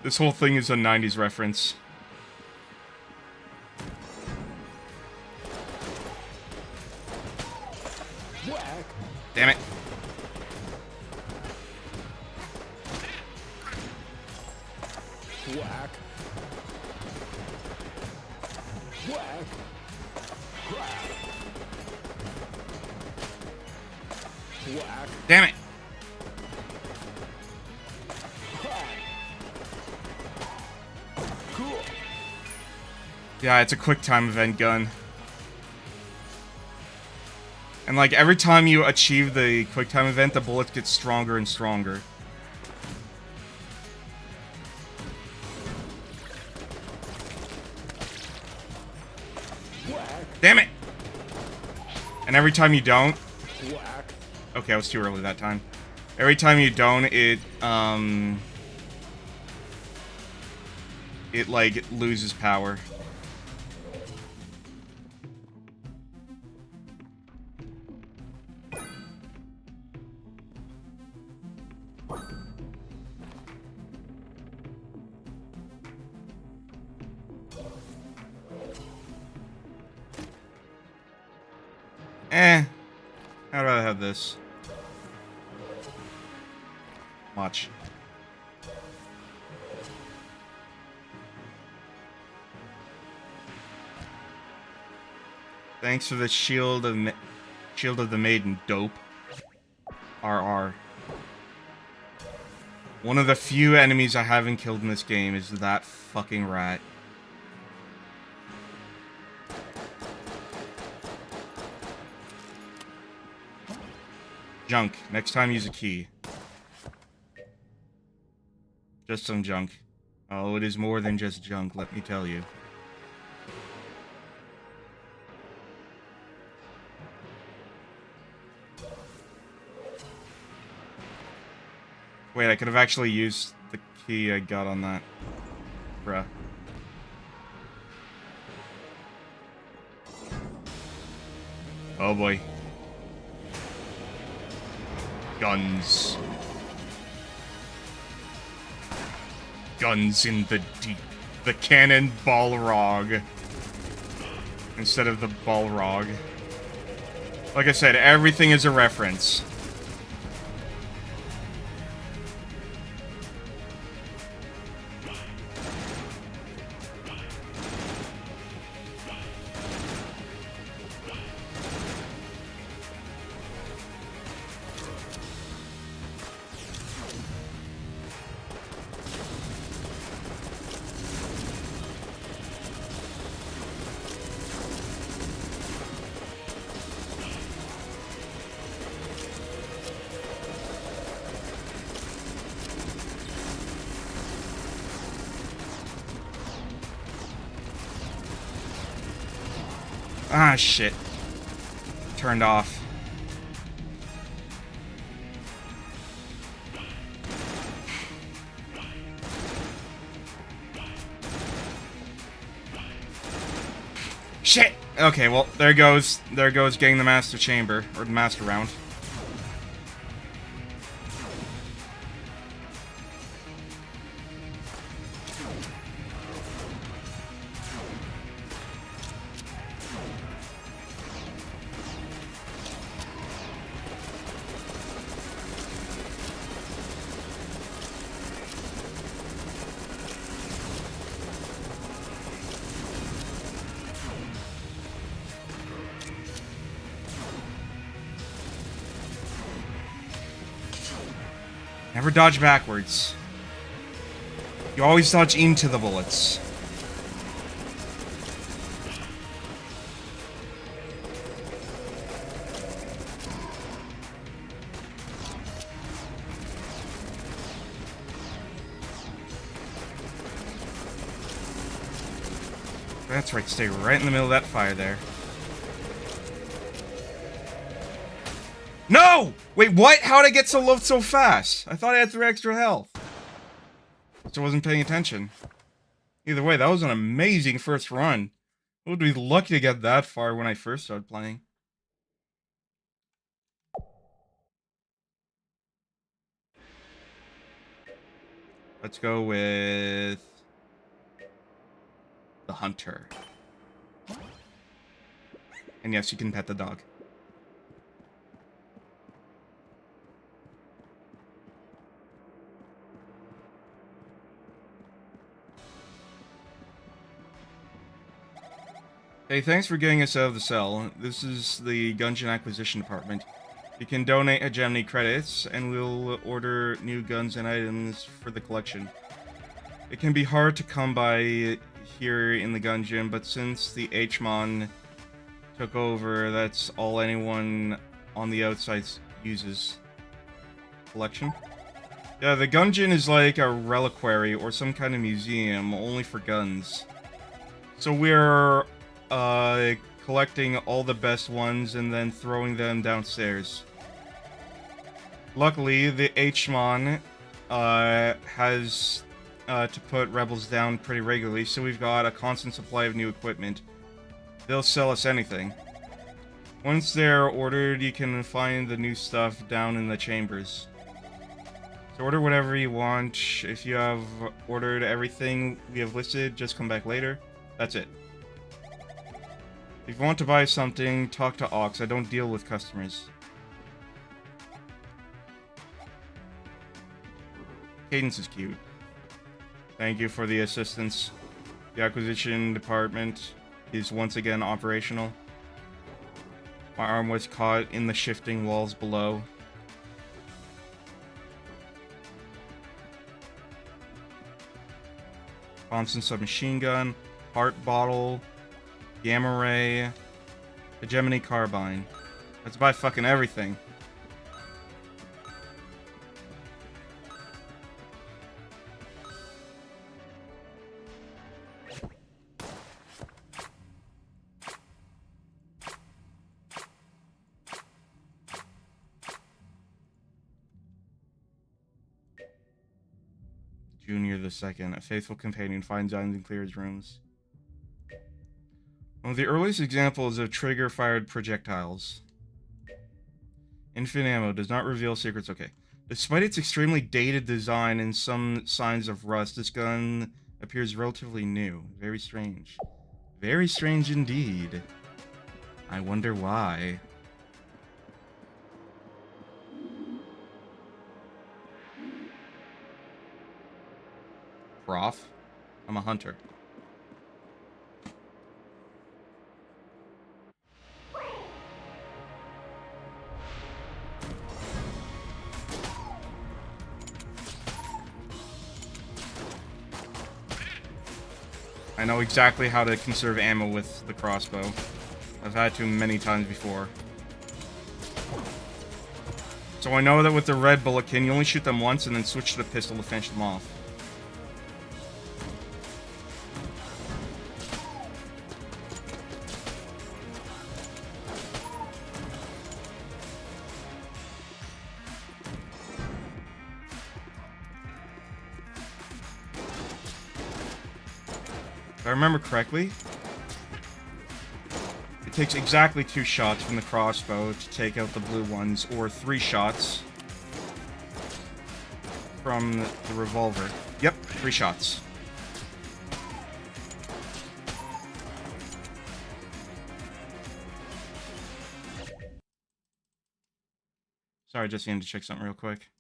This whole thing is a 90s reference. Damn it. Whack. Whack. Whack. Damn it. Cool. Yeah, it's a quick time event gun. And like every time you achieve the quick time event, the bullets get stronger and stronger. Whack. Damn it! And every time you don't... Whack. Okay, I was too early that time. Every time you don't, it like loses power. I'd rather have this. Watch. Thanks for the shield of the maiden, dope. RR. One of the few enemies I haven't killed in this game is that fucking rat. Junk. Next time use a key. Just some junk. Oh, it is more than just junk, let me tell you. Wait, I could have actually used the key I got on that. Bruh. Oh boy. Guns. Guns in the deep. The cannon Balrog. Instead of the Balrog. Like I said, everything is a reference. Ah, shit. Turned off. Shit! Okay, well, there goes getting the Master Chamber, or the Master Round. Never dodge backwards. You always dodge into the bullets. That's right, stay right in the middle of that fire there. No! Wait, what? How'd I get so low so fast? I thought I had 3 extra health. So I wasn't paying attention. Either way, that was an amazing first run. I would be lucky to get that far when I first started playing. Let's go with the hunter. And yes, you can pet the dog. Hey, thanks for getting us out of the cell. This is the Gungeon Acquisition Department. You can donate a Gemini credits, and we'll order new guns and items for the collection. It can be hard to come by here in the Gungeon, but since the Hmon took over, that's all anyone on the outside uses. Collection? Yeah, the Gungeon is like a reliquary or some kind of museum, only for guns. So we're collecting all the best ones and then throwing them downstairs. Luckily, the Hmon has to put rebels down pretty regularly, so we've got a constant supply of new equipment. They'll sell us anything. Once they're ordered, you can find the new stuff down in the chambers. So order whatever you want. If you have ordered everything we have listed, just come back later. That's it. If you want to buy something, talk to Ox. I don't deal with customers. Cadence is cute. Thank you for the assistance. The acquisition department is once again operational. My arm was caught in the shifting walls below. Thompson submachine gun, heart bottle, gamma ray, hegemony carbine. Let's buy fucking everything. Junior the Second, a faithful companion, finds items and clears rooms. One of the earliest examples of trigger-fired projectiles. Infinite ammo does not reveal secrets. Okay. Despite its extremely dated design and some signs of rust, this gun appears relatively new. Very strange. Very strange indeed. I wonder why. Prof? I'm a hunter. I know exactly how to conserve ammo with the crossbow. I've had to many times before. So I know that with the red bullet can you only shoot them once and then switch to the pistol to finish them off. If I remember correctly, it takes exactly 2 shots from the crossbow to take out the blue ones, or 3 shots from the revolver. Yep, 3 shots. Sorry, just needed to check something real quick.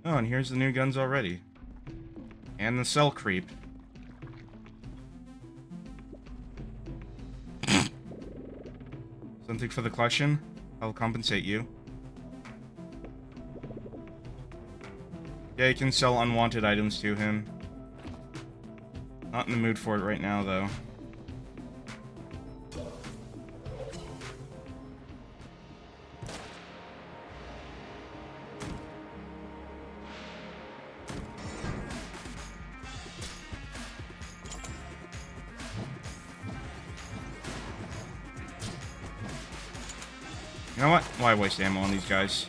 Oh, and here's the new guns already. And the cell creep. Something for the collection? I'll compensate you. Yeah, you can sell unwanted items to him. Not in the mood for it right now, though. You know what? Why waste ammo on these guys?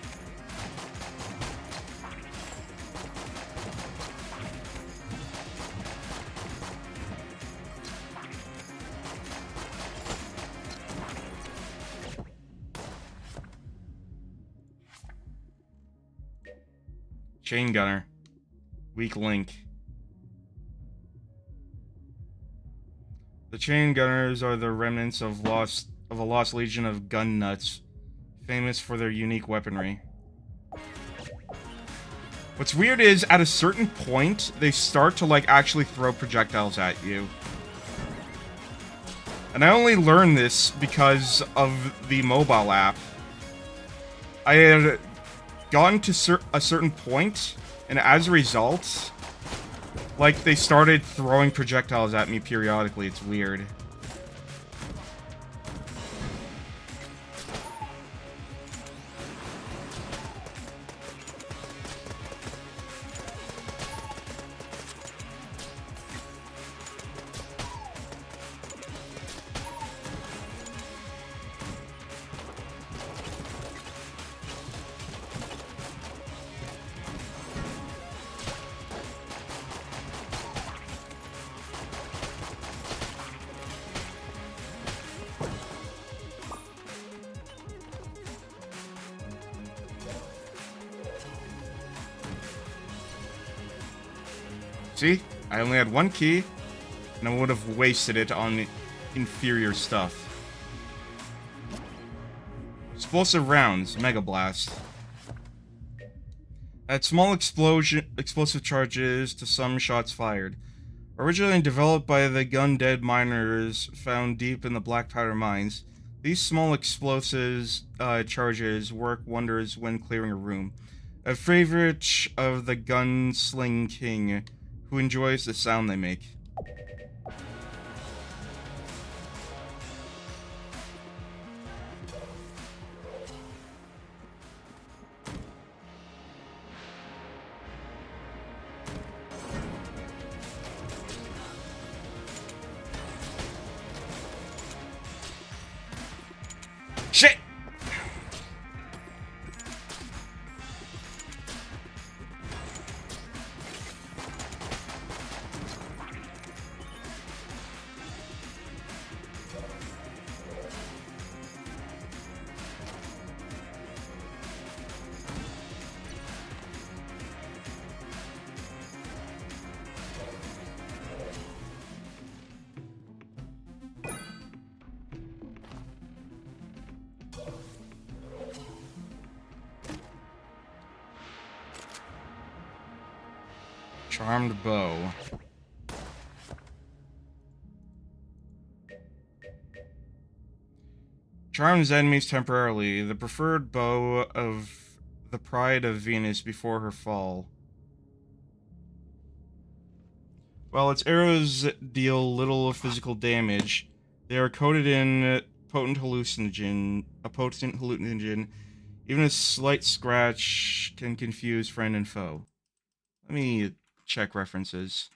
Chain gunner. Weak link. The chain gunners are the remnants of a lost legion of gun nuts, famous for their unique weaponry. What's weird is, at a certain point, they start to, like, actually throw projectiles at you. And I only learned this because of the mobile app. I had gotten to a certain point, and as a result, Like, they started throwing projectiles at me periodically. It's weird. See? I only had one key, and I would have wasted it on inferior stuff. Explosive rounds, Mega Blast. Add small explosive charges to some shots fired. Originally developed by the gun-dead miners found deep in the black powder mines, these small explosives charges work wonders when clearing a room. A favorite of the gunsling king, who enjoys the sound they make. Shit! Charmed bow. Charms enemies temporarily. The preferred bow of the pride of Venus before her fall. While its arrows deal little physical damage, they are coated in a potent hallucinogen. Even a slight scratch can confuse friend and foe. Let me check references.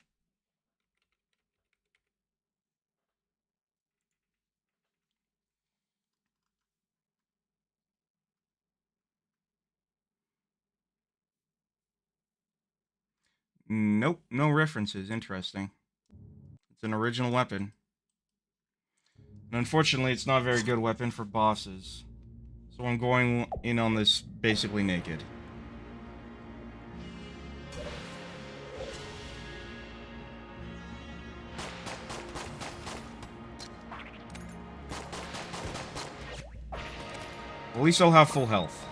Nope, no references. Interesting. It's an original weapon. And unfortunately, it's not a very good weapon for bosses. So I'm going in on this basically naked. At least I'll have full health.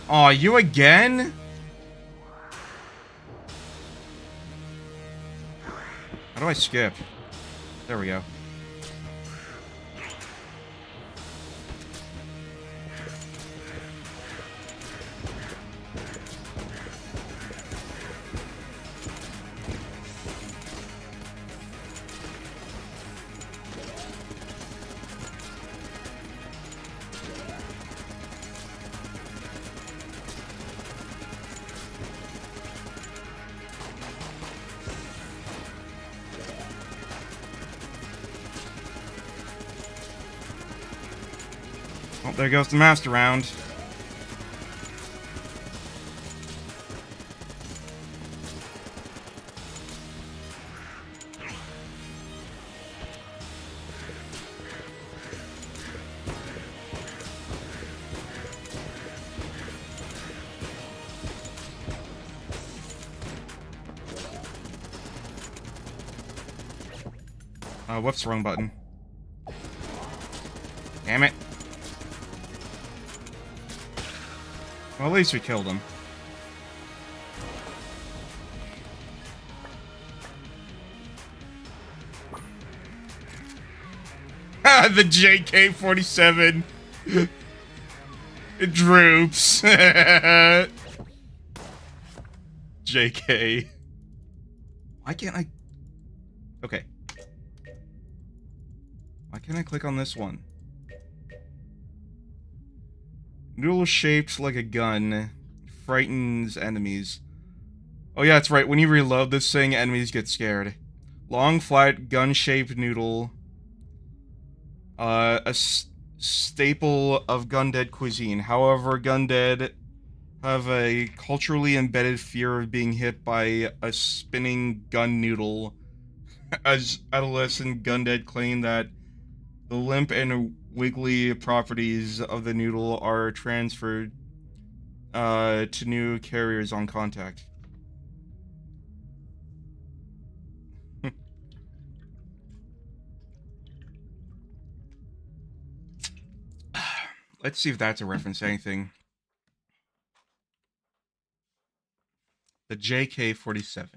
Aw, you again? How do I skip? There we go. Oh, there goes the master round. Whoops, wrong button. Damn it. Well, at least we killed him. The JK-47. It droops. JK. Why can't I? Okay. Why can't I click on this one? Noodle shaped like a gun. Frightens enemies. Oh yeah, that's right. When you reload this thing, enemies get scared. Long, flat, gun-shaped noodle. Staple of Gundead cuisine. However, Gundead have a culturally embedded fear of being hit by a spinning gun noodle. As adolescent Gundead claim that the limp and wiggly properties of the noodle are transferred to new carriers on contact. Let's see if that's a reference to anything. The JK-47.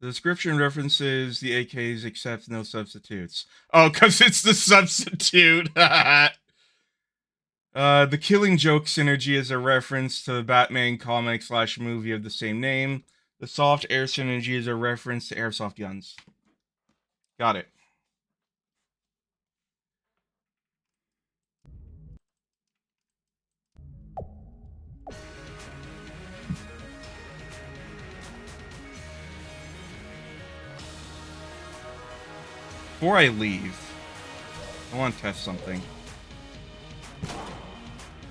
The description references the AKs except no substitutes. Oh, because it's the substitute! The Killing Joke synergy is a reference to the Batman comic/movie of the same name. The Soft Air synergy is a reference to airsoft guns. Got it. Before I leave, I want to test something.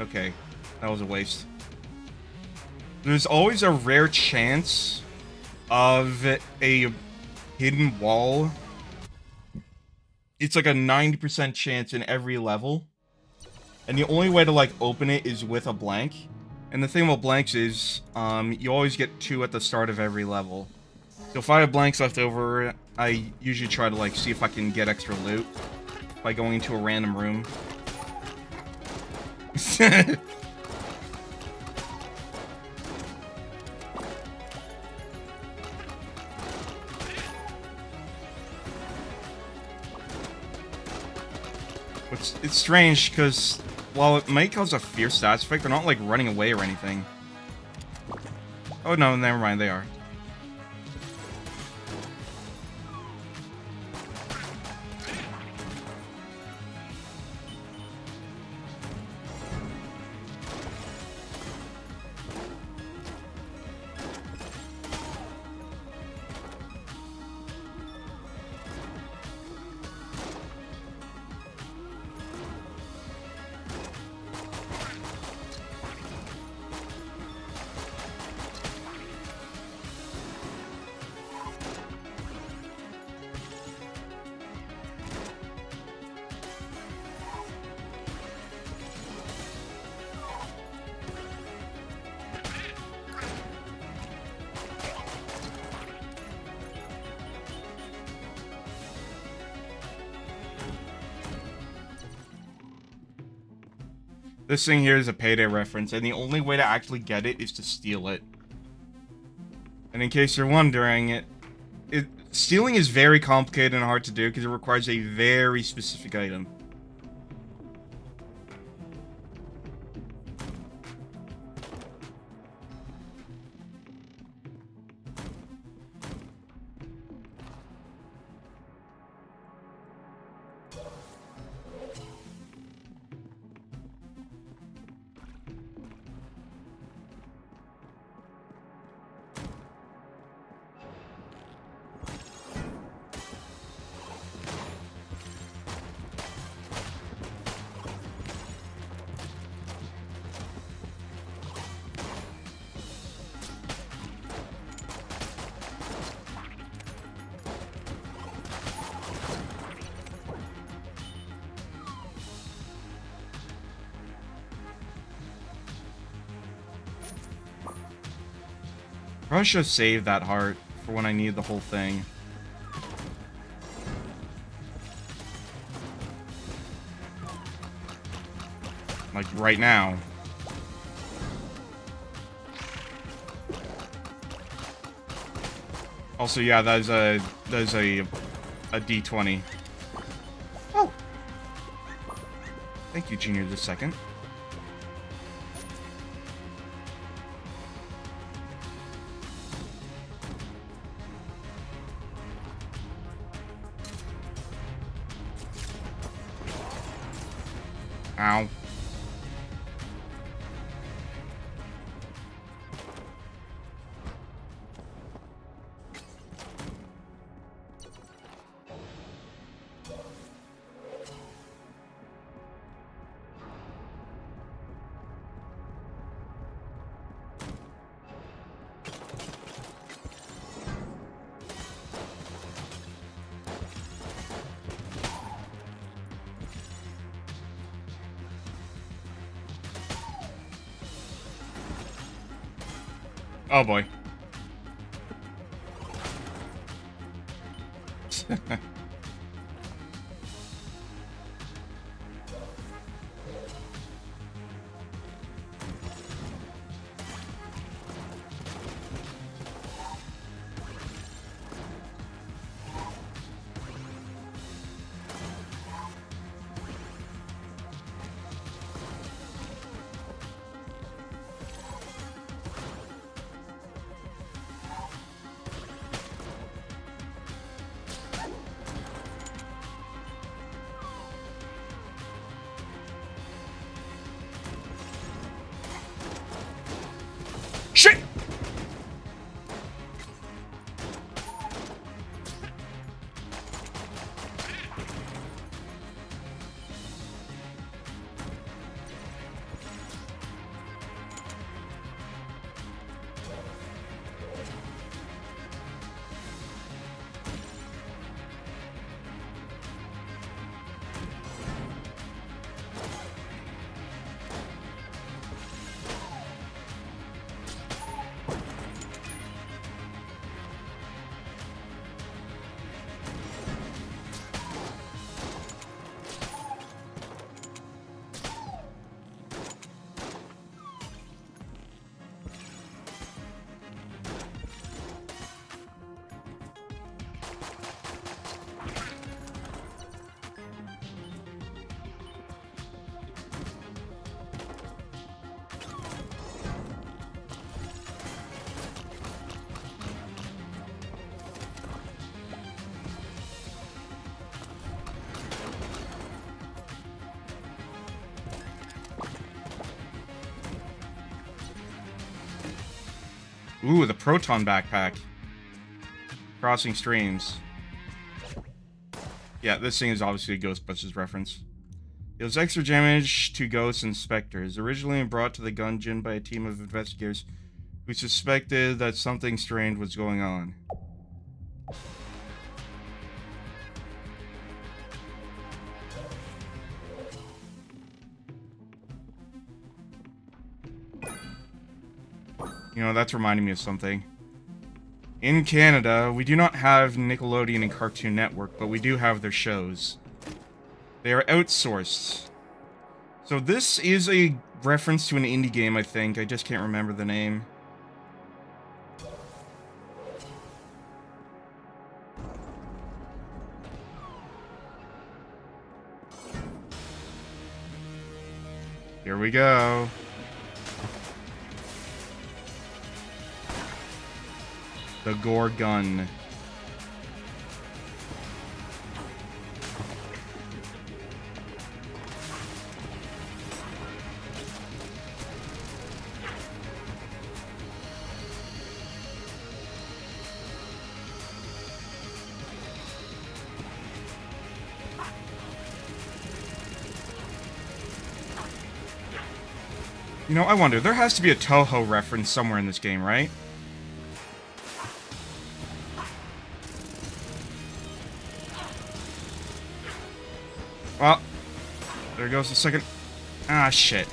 Okay, that was a waste. There's always a rare chance of a hidden wall. It's like a 90% chance in every level. And the only way to, like, open it is with a blank. And the thing about blanks is, you always get 2 at the start of every level. So if I have blanks left over, I usually try to, like, see if I can get extra loot by going into a random room. It's strange, because while it might cause a fear stats effect, they're not, like, running away or anything. Oh, no, never mind, they are. This thing here is a Payday reference, and the only way to actually get it is to steal it. And in case you're wondering, stealing is very complicated and hard to do because it requires a very specific item. Probably should have saved that heart for when I need the whole thing. Like right now. Also, yeah, that is a a D20. Oh! Thank you, Junior, the second. Ow. Oh boy. Shit! Ooh, the proton backpack. Crossing streams. Yeah, this thing is obviously a Ghostbusters reference. Deals extra damage to ghosts and specters. Originally brought to the Gungeon by a team of investigators who suspected that something strange was going on. You know, that's reminding me of something. In Canada, we do not have Nickelodeon and Cartoon Network, but we do have their shows. They are outsourced. So this is a reference to an indie game, I think. I just can't remember the name. Here we go. The Gore Gun. You know, I wonder, there has to be a Toho reference somewhere in this game, right? Well, there goes the second. Ah, shit.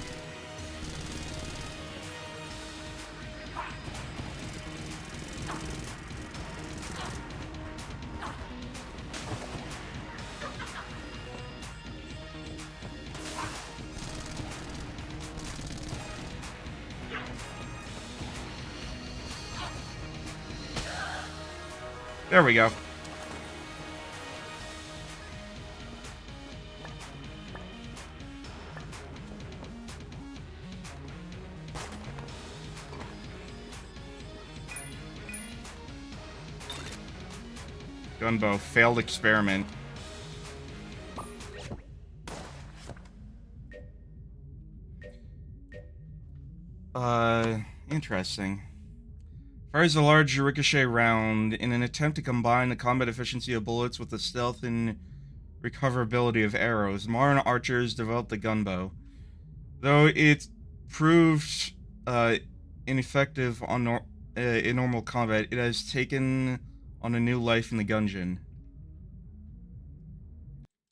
There we go. Gunbow, failed experiment. Interesting. Fires a large ricochet round in an attempt to combine the combat efficiency of bullets with the stealth and recoverability of arrows. Modern archers developed the gunbow. Though it proved ineffective in normal combat, it has taken on a new life in the Gungeon.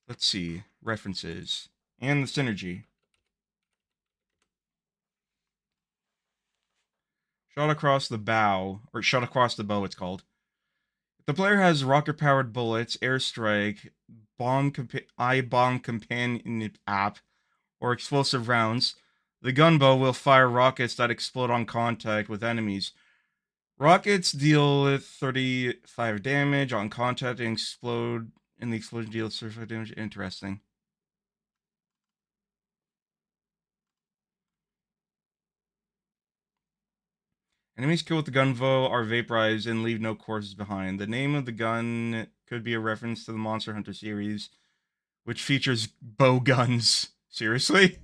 Let's see. References. And the synergy. Shot across the bow, or shot across the bow, it's called. If the player has rocket-powered bullets, airstrike, I-bomb companion app, or explosive rounds, the gunbow will fire rockets that explode on contact with enemies. Rockets deal 35 damage on contact and explode, and the explosion deals 35 damage. Interesting. Enemies killed with the gunbow are vaporized and leave no corpses behind. The name of the gun could be a reference to the Monster Hunter series, which features bow guns. Seriously?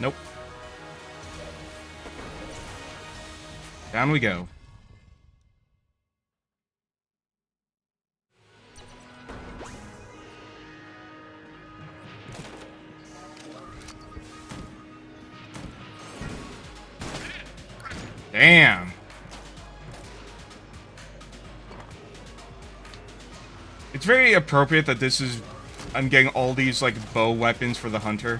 Nope. Down we go. Damn. It's very appropriate that this is... I'm getting all these, like, bow weapons for the hunter.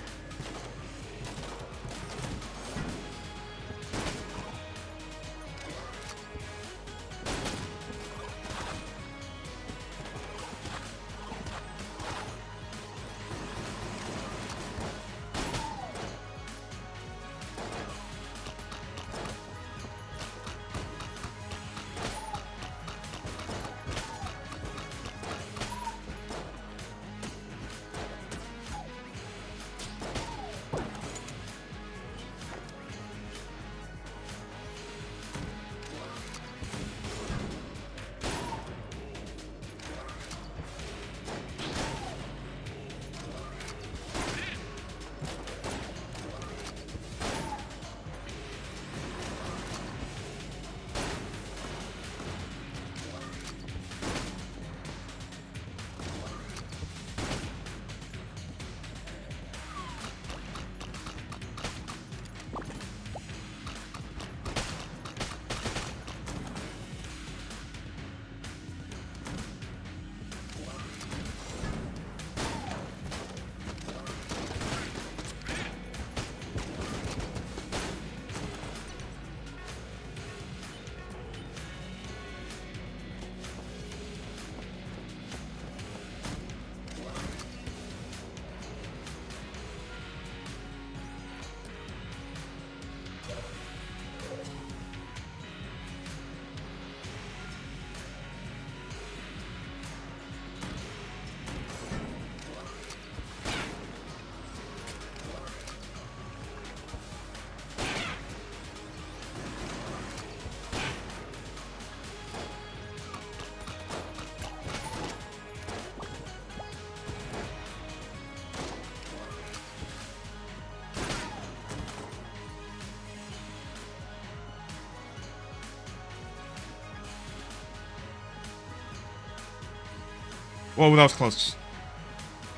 Whoa, that was close.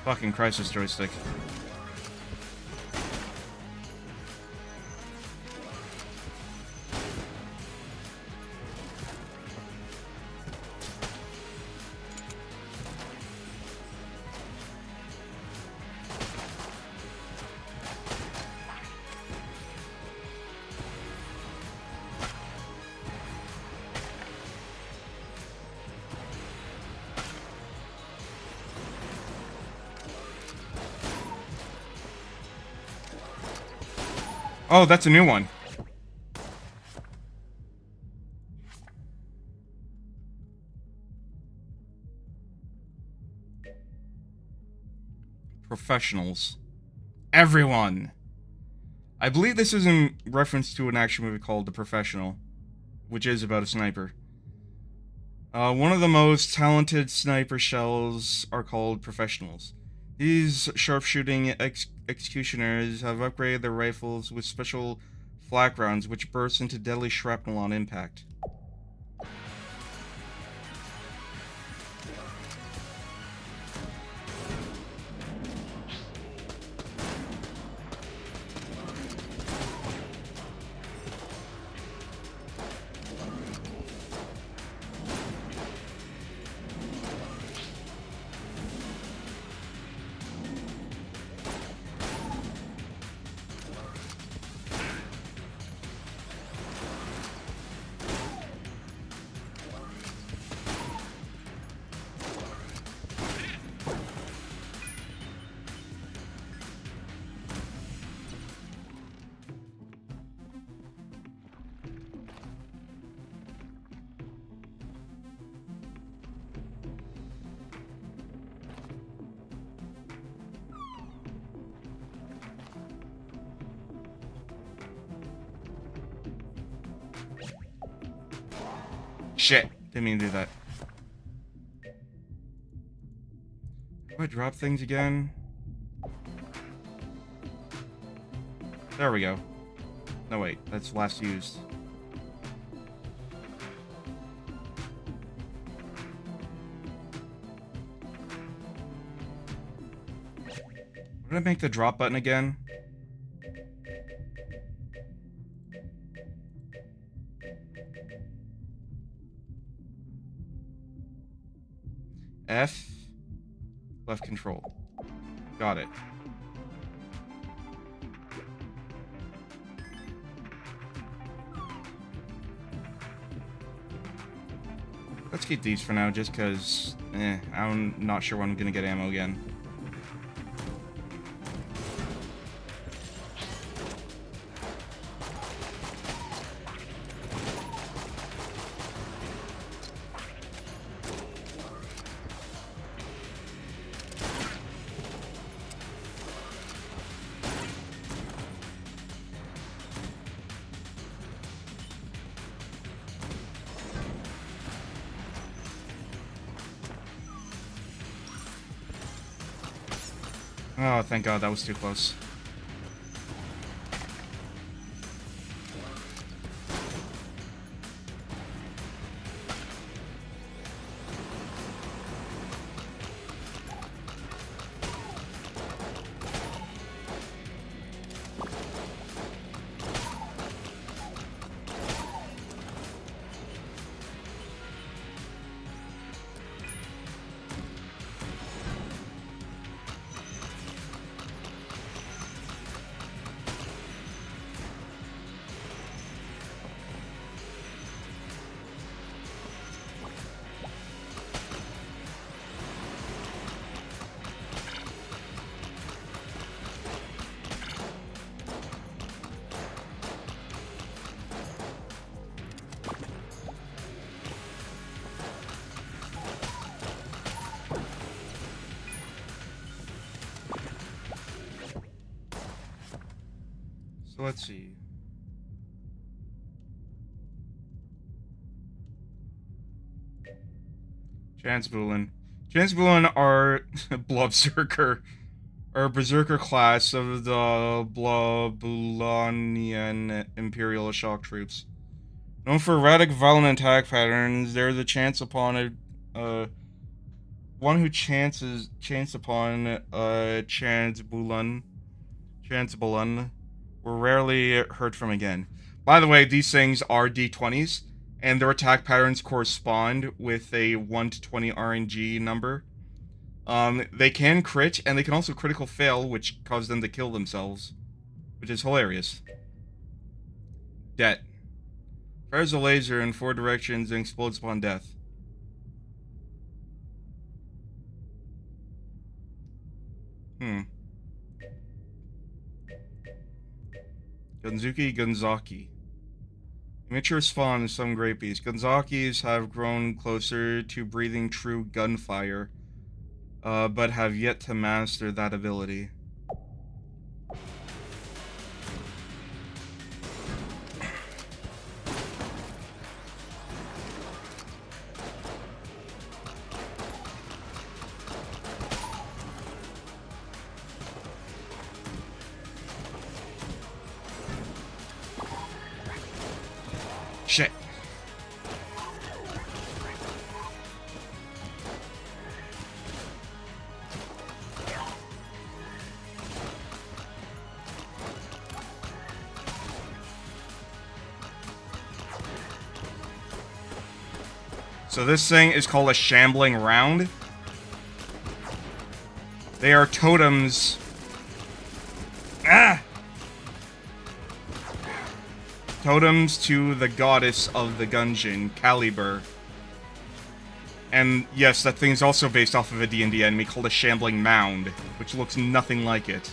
Fucking crisis joystick. Oh, that's a new one. Professionals. Everyone. I believe this is in reference to an action movie called The Professional, which is about a sniper. One of the most talented sniper shells are called professionals. These sharpshooting executioners have upgraded their rifles with special flak rounds which burst into deadly shrapnel on impact. Shit, didn't mean to do that. How do I drop things again? There we go. No, wait, that's last used. Did I make the drop button again? F, left control. Got it. Let's keep these for now, just because, I'm not sure when I'm gonna get ammo again. Oh, thank God, that was too close. So let's see. Jansbulin. Jansbulin are Blobzerker, or Berserker class of the Blobulonian Imperial Shock Troops. Known for erratic, violent attack patterns, there's a chance upon one who chance upon Chansbulin were rarely heard from again. By the way, these things are D20s, and their attack patterns correspond with a 1 to 20 RNG number. They can crit, and they can also critical fail, which causes them to kill themselves, which is hilarious. Det. Fires a laser in 4 directions and explodes upon death. Gunzuki Gunzaki. Immature spawn some great beasts. Gunzakis have grown closer to breathing true gunfire, but have yet to master that ability. Shit. So this thing is called a shambling round. They are totems. Ah! Totems to the goddess of the Gungeon, Caliber. And yes, that thing's also based off of a D&D enemy called a Shambling Mound, which looks nothing like it.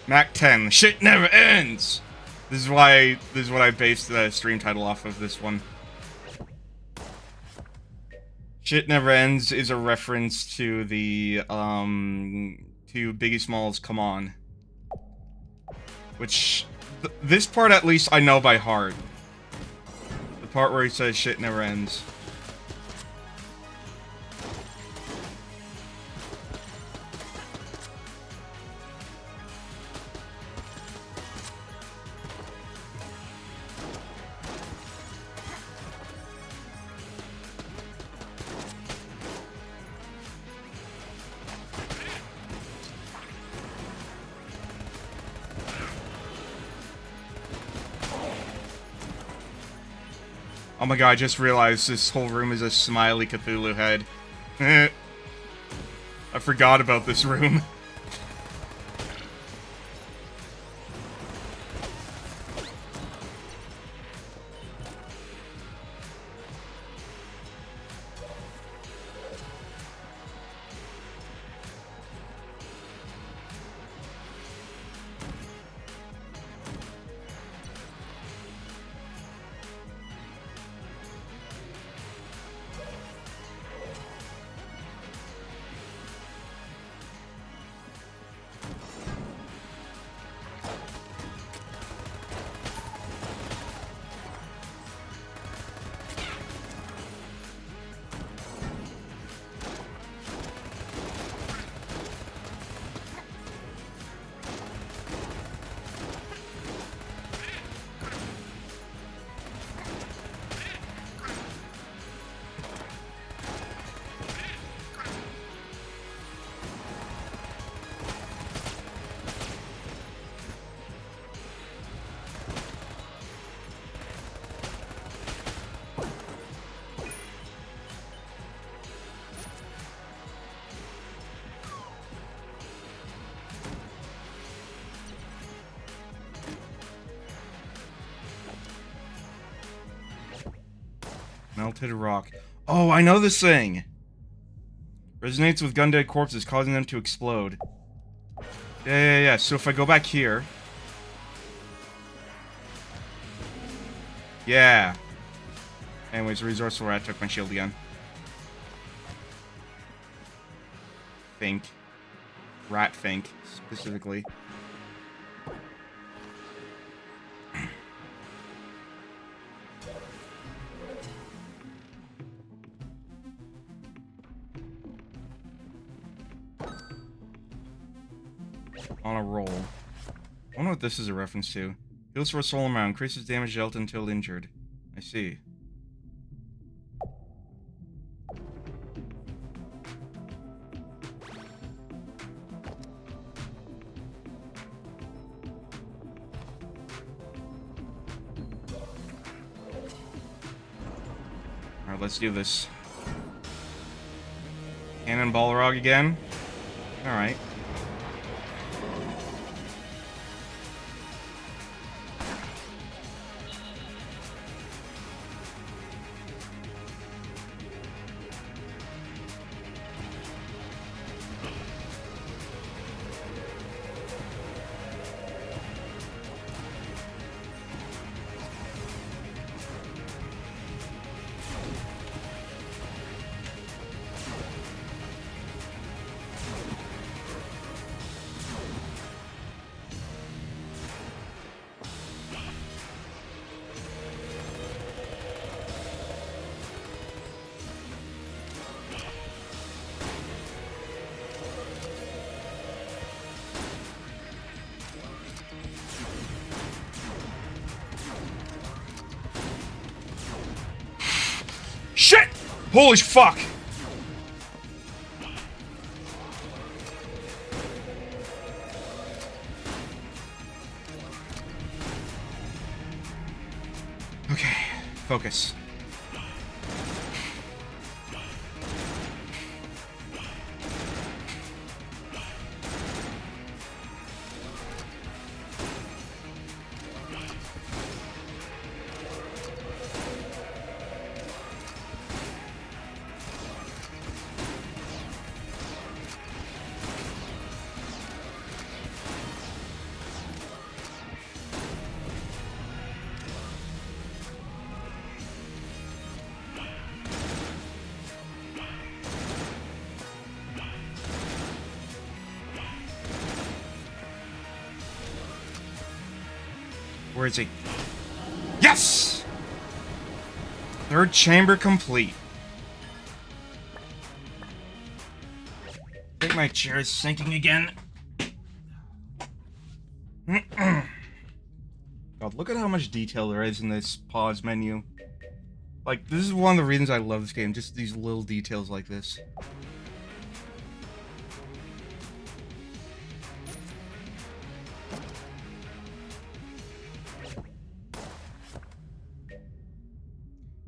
Mac 10. Shit never ends! This is what I based the stream title off of this one. Shit Never Ends is a reference to the, to Biggie Smalls' Come On. Which, this part at least I know by heart. The part where he says shit never ends. Oh my god, I just realized this whole room is a smiley Cthulhu head. I forgot about this room. Melted rock. Oh, I know this thing! Resonates with gun-dead corpses, causing them to explode. Yeah. So if I go back here... Yeah. Anyways, resourceful rat took my shield again. Fink. Rat Fink, specifically. On a roll. I wonder what this is a reference to. Heals for a soul amount, increases damage dealt until injured. I see. Alright, let's do this. Cannon Balrog again. Alright. Holy fuck! Okay, focus. Where is he? Yes! Third chamber complete. I think my chair is sinking again. God, look at how much detail there is in this pause menu. Like, this is one of the reasons I love this game, just these little details like this.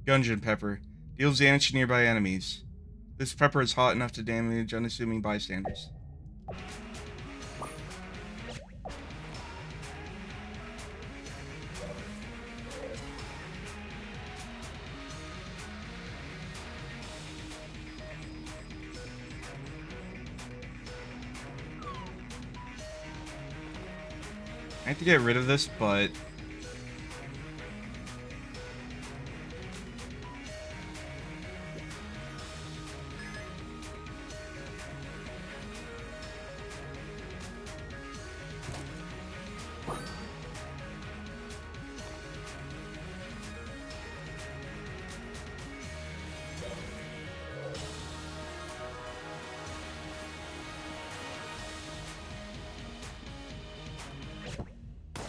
Gungeon pepper. Deals damage to nearby enemies. This pepper is hot enough to damage unassuming bystanders. I have to get rid of this, but...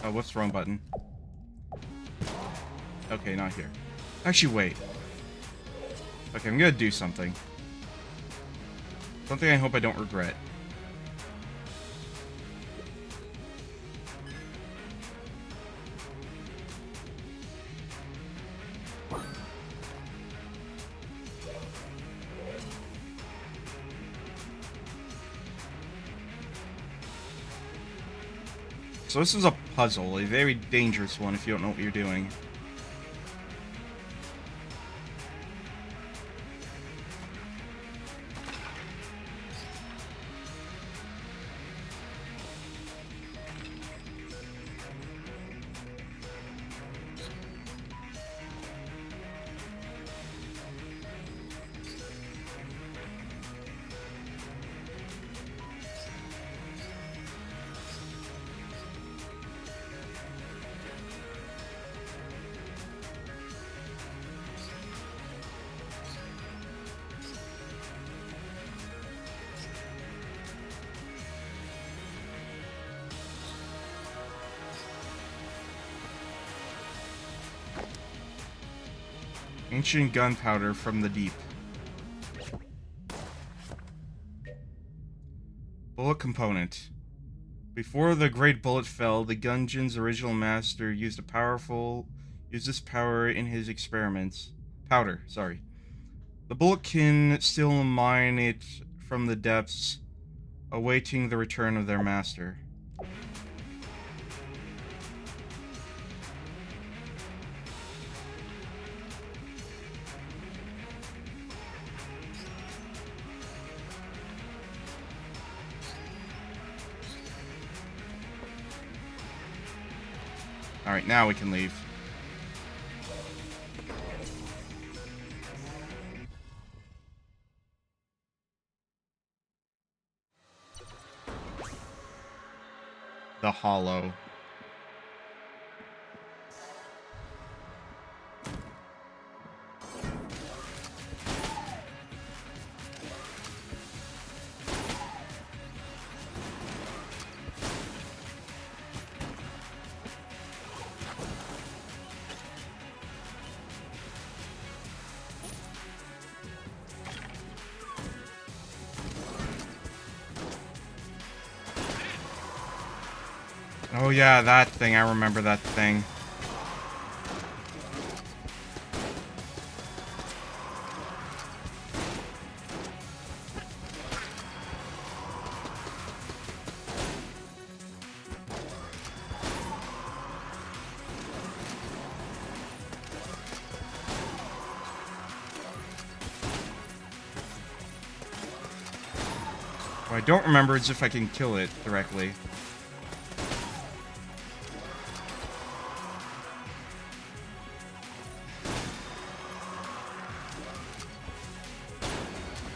Oh, what's the wrong button? Okay, not here. Actually, wait. Okay, I'm gonna do something. Something I hope I don't regret. So this is a puzzle, a very dangerous one if you don't know what you're doing. Ancient gunpowder from the deep. Bullet component. Before the great bullet fell, the Gungeon's original master used this power in his experiments. Powder, sorry. The bullet can still mine it from the depths, awaiting the return of their master. Alright, now we can leave. The Hollow. Oh yeah, that thing. I remember that thing. What I don't remember is if I can kill it directly.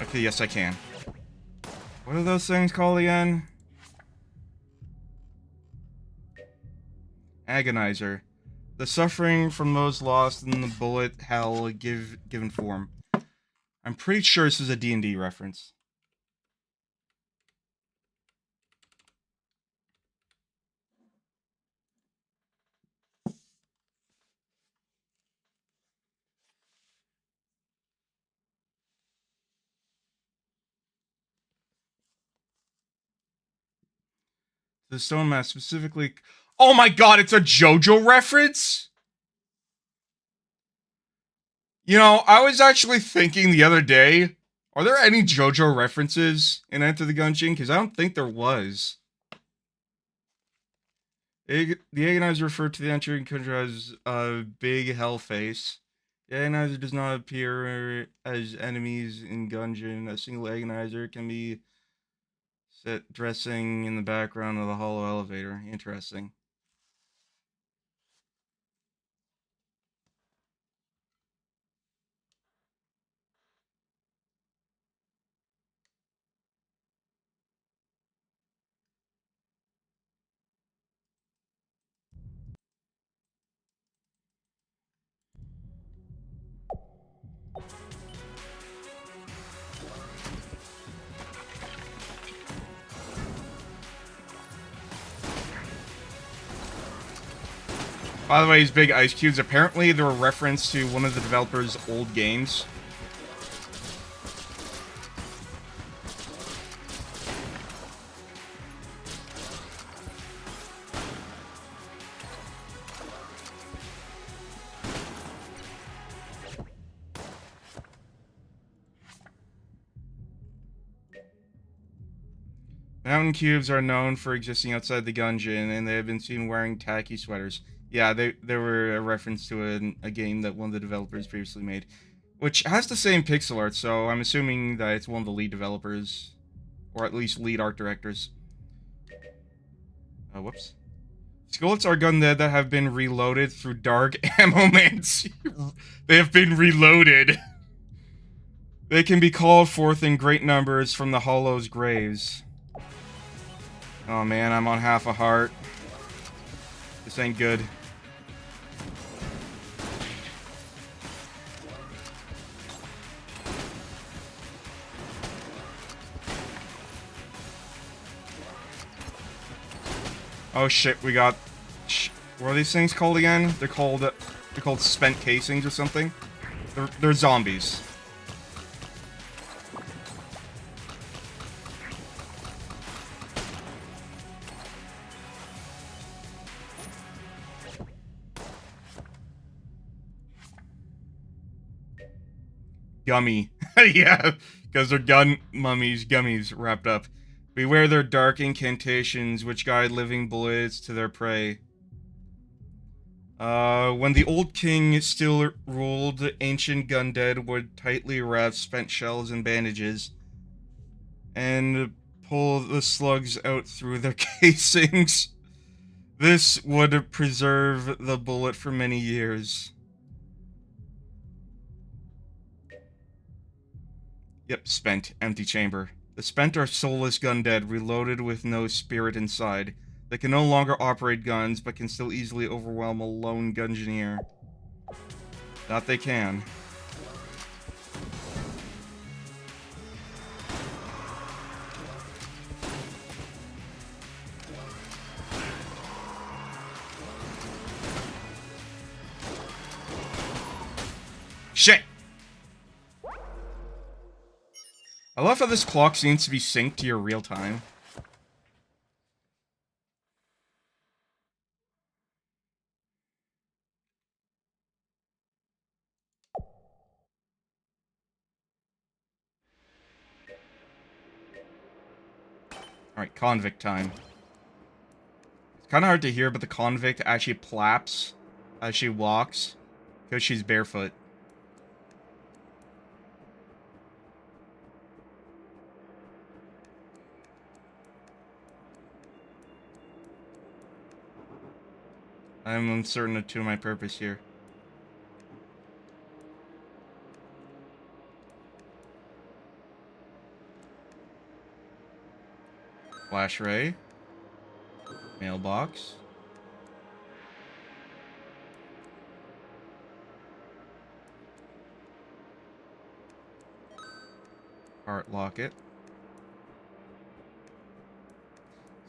Okay, yes I can. What are those things called again? Agonizer. The suffering from those lost in the bullet hell given form. I'm pretty sure this is a D&D reference. The stone mask specifically... Oh my god, it's a JoJo reference? You know, I was actually thinking the other day, are there any JoJo references in Enter the Gungeon? Because I don't think there was. The Agonizer referred to the entering country as a big hell face. The Agonizer does not appear as enemies in Gungeon. A single Agonizer can be set dressing in the background of the hollow elevator. Interesting. By the way, these big ice cubes, apparently they're a reference to one of the developers' old games. Mountain cubes are known for existing outside the Gungeon, and they have been seen wearing tacky sweaters. Yeah, they were a reference to a game that one of the developers previously made, which has the same pixel art, so I'm assuming that it's one of the lead developers, or at least lead art directors. Whoops. Skullets are gundead that have been reloaded through dark ammomancy. They have been reloaded. They can be called forth in great numbers from the Hollow's graves. Oh man, I'm on half a heart. This ain't good. Oh shit, we got... What are these things called again? They're called spent casings or something. They're zombies. Gummy. Yeah, because they're gummies wrapped up. Beware their dark incantations, which guide living bullets to their prey. When the old king still ruled, ancient gundead would tightly wrap spent shells in bandages and pull the slugs out through their casings. This would preserve the bullet for many years. Yep, spent. Empty chamber. The spent are soulless gundead, reloaded with no spirit inside. They can no longer operate guns, but can still easily overwhelm a lone gungeoneer. That they can. Shit! I love how this clock seems to be synced to your real time. Alright, convict time. It's kind of hard to hear, but the convict actually plaps as she walks because she's barefoot. I'm uncertain to my purpose here. Flash ray. Mailbox. Heart locket.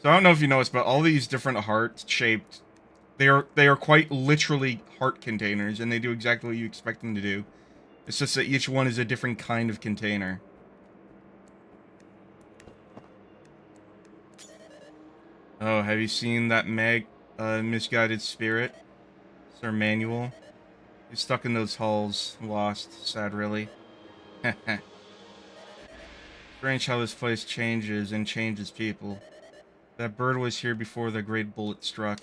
So I don't know if you noticed, but all these different heart-shaped, they are quite literally heart containers, and they do exactly what you expect them to do. It's just that each one is a different kind of container. Oh, have you seen that misguided spirit? Sir Manuel? He's stuck in those halls, lost, sad really. Strange how this place changes and changes people. That bird was here before the great bullet struck.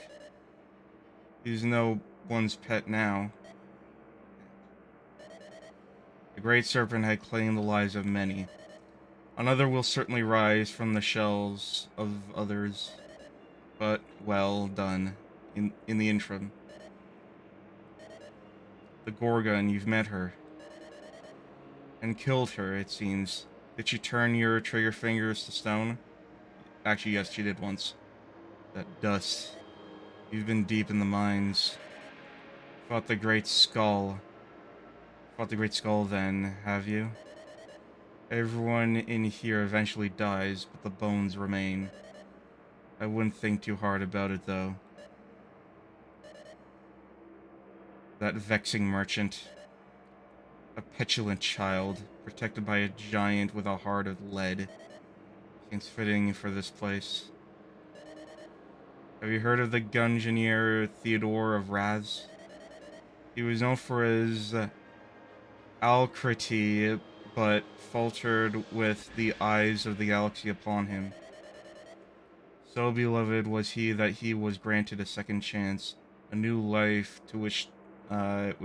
He's no one's pet now. The great serpent had claimed the lives of many. Another will certainly rise from the shells of others. But well done in the interim. The Gorgon, you've met her. And killed her, it seems. Did she turn your trigger fingers to stone? Actually, yes, she did once. That dust. You've been deep in the mines. Fought the Great Skull. Fought the Great Skull then, have you? Everyone in here eventually dies, but the bones remain. I wouldn't think too hard about it, though. That vexing merchant. A petulant child, protected by a giant with a heart of lead. Seems fitting for this place. Have you heard of the Gungeoneer Theodore of Raz? He was known for his alacrity, but faltered with the eyes of the galaxy upon him. So beloved was he that he was granted a second chance, a new life to which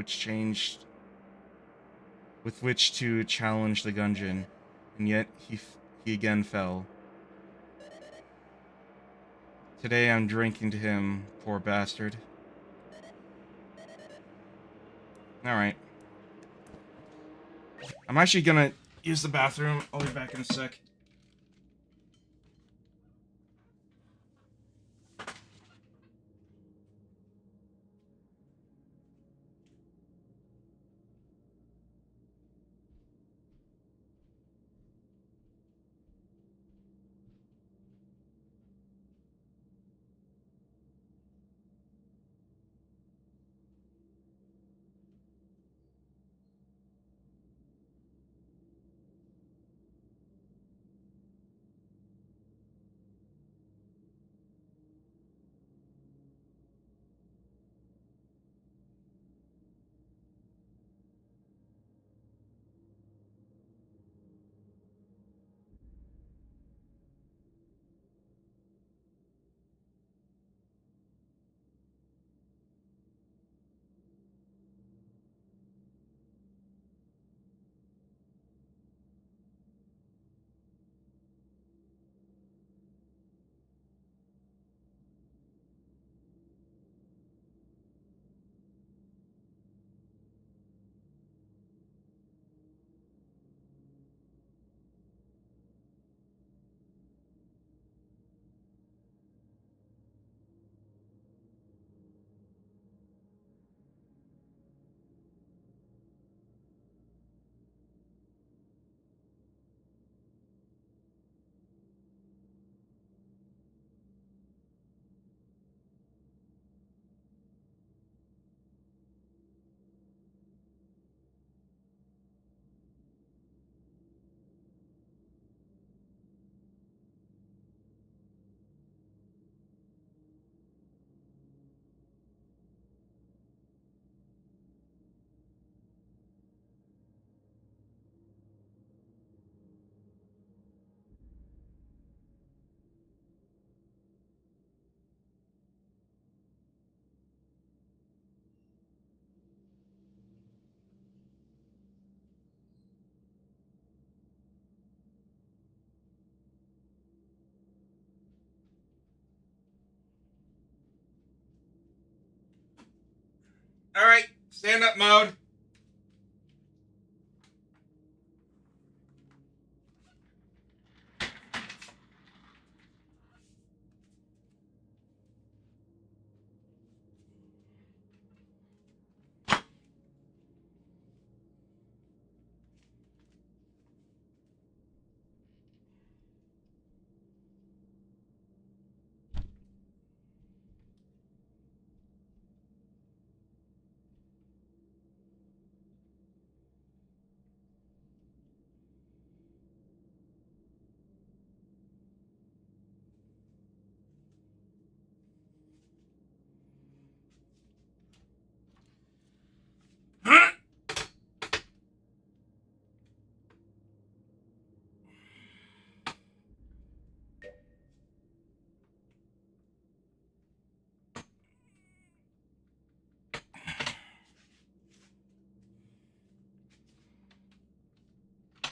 changed, with which to challenge the Gungeon, and yet he again fell. Today I'm drinking to him, poor bastard. Alright. I'm actually gonna use the bathroom. I'll be back in a sec. Alright, stand up mode.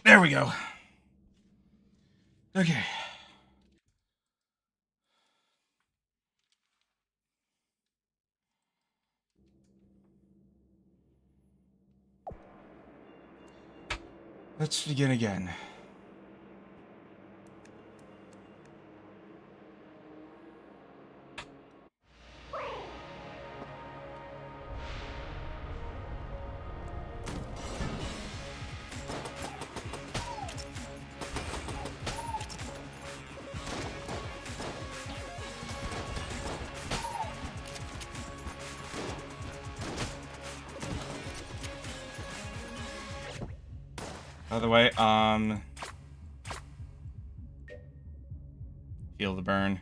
There we go. Okay. Let's begin again. By the way, feel the burn.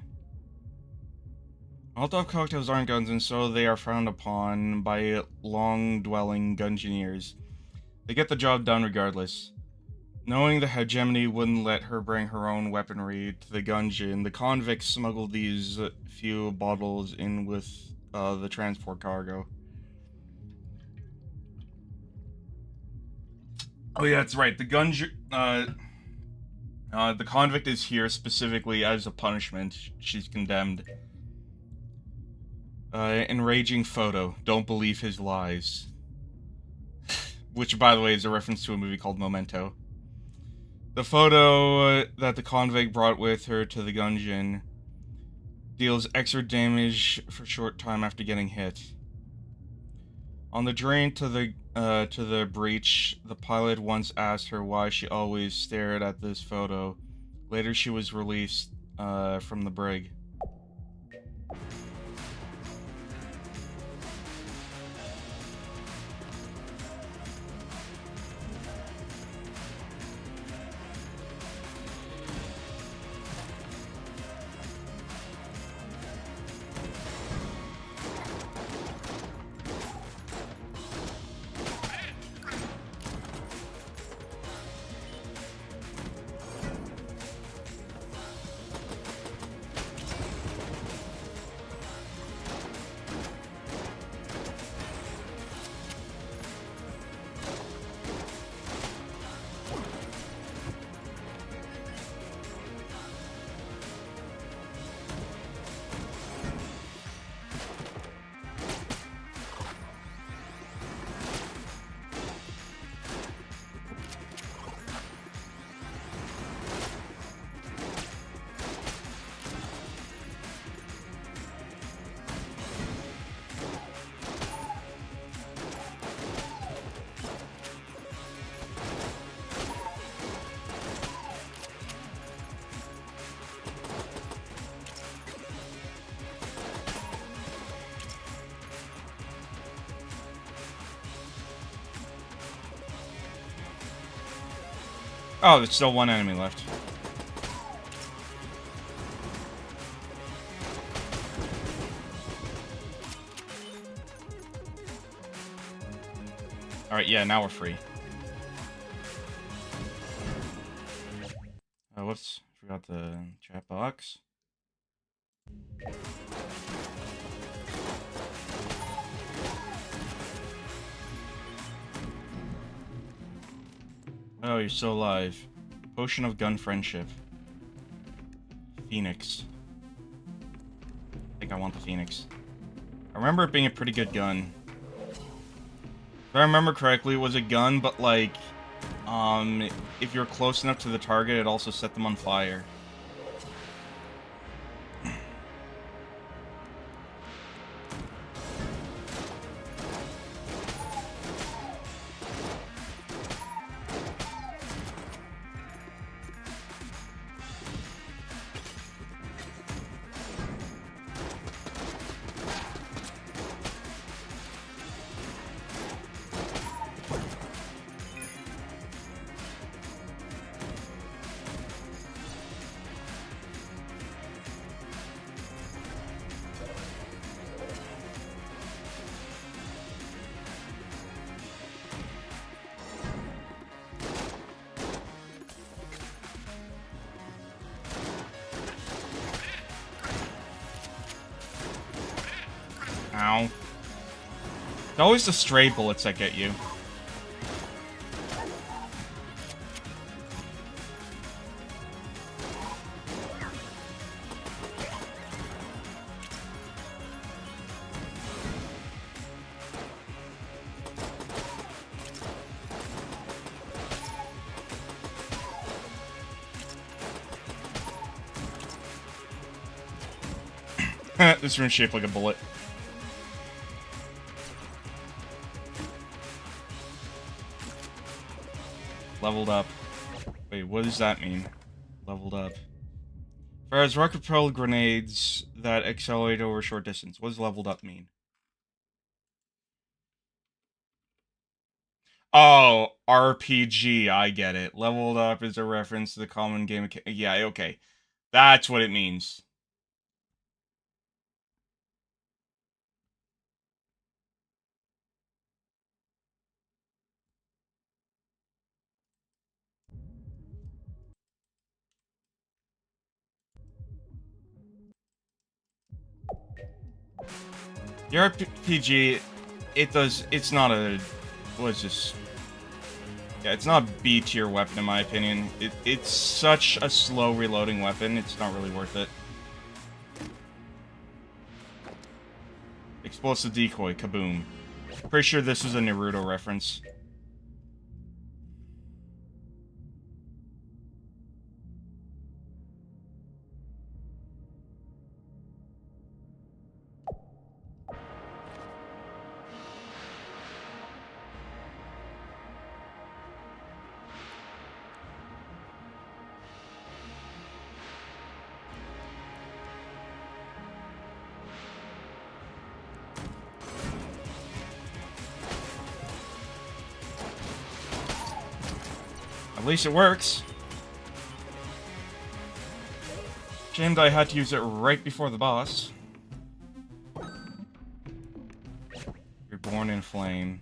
Molotov cocktails aren't guns, and so they are frowned upon by long-dwelling Gungeoneers. They get the job done regardless. Knowing the hegemony wouldn't let her bring her own weaponry to the Gungeon, the convicts smuggled these few bottles in with the transport cargo. Oh yeah, that's right. The the convict is here specifically as a punishment. She's condemned. Enraging photo. Don't believe his lies. Which, by the way, is a reference to a movie called Memento. The photo that the convict brought with her to the Gungeon deals extra damage for a short time after getting hit. On the drain to the breach, the pilot once asked her why she always stared at this photo. Later, she was released from the brig. Oh, there's still one enemy left. Alright, yeah, now we're free. Oh, whoops. Forgot the chat box. Oh, you're still alive. Potion of gun friendship. Phoenix. I think I want the Phoenix. I remember it being a pretty good gun. If I remember correctly, it was a gun, but like, if you're close enough to the target, it also set them on fire. Ow. It's always the stray bullets that get you. This room's shaped like a bullet. Leveled up. Wait, what does that mean? Leveled up. Fires rocket-propelled grenades that accelerate over a short distance. What does leveled up mean? Oh, RPG, I get it. Leveled up is a reference to the common game. Yeah, okay. That's what it means. Your RPG, it's not a, what's this? Yeah, it's not a B tier weapon in my opinion. It's such a slow reloading weapon, it's not really worth it. Explosive decoy, kaboom. Pretty sure this is a Naruto reference. At least it works. Shame that I had to use it right before the boss. You're born in flame.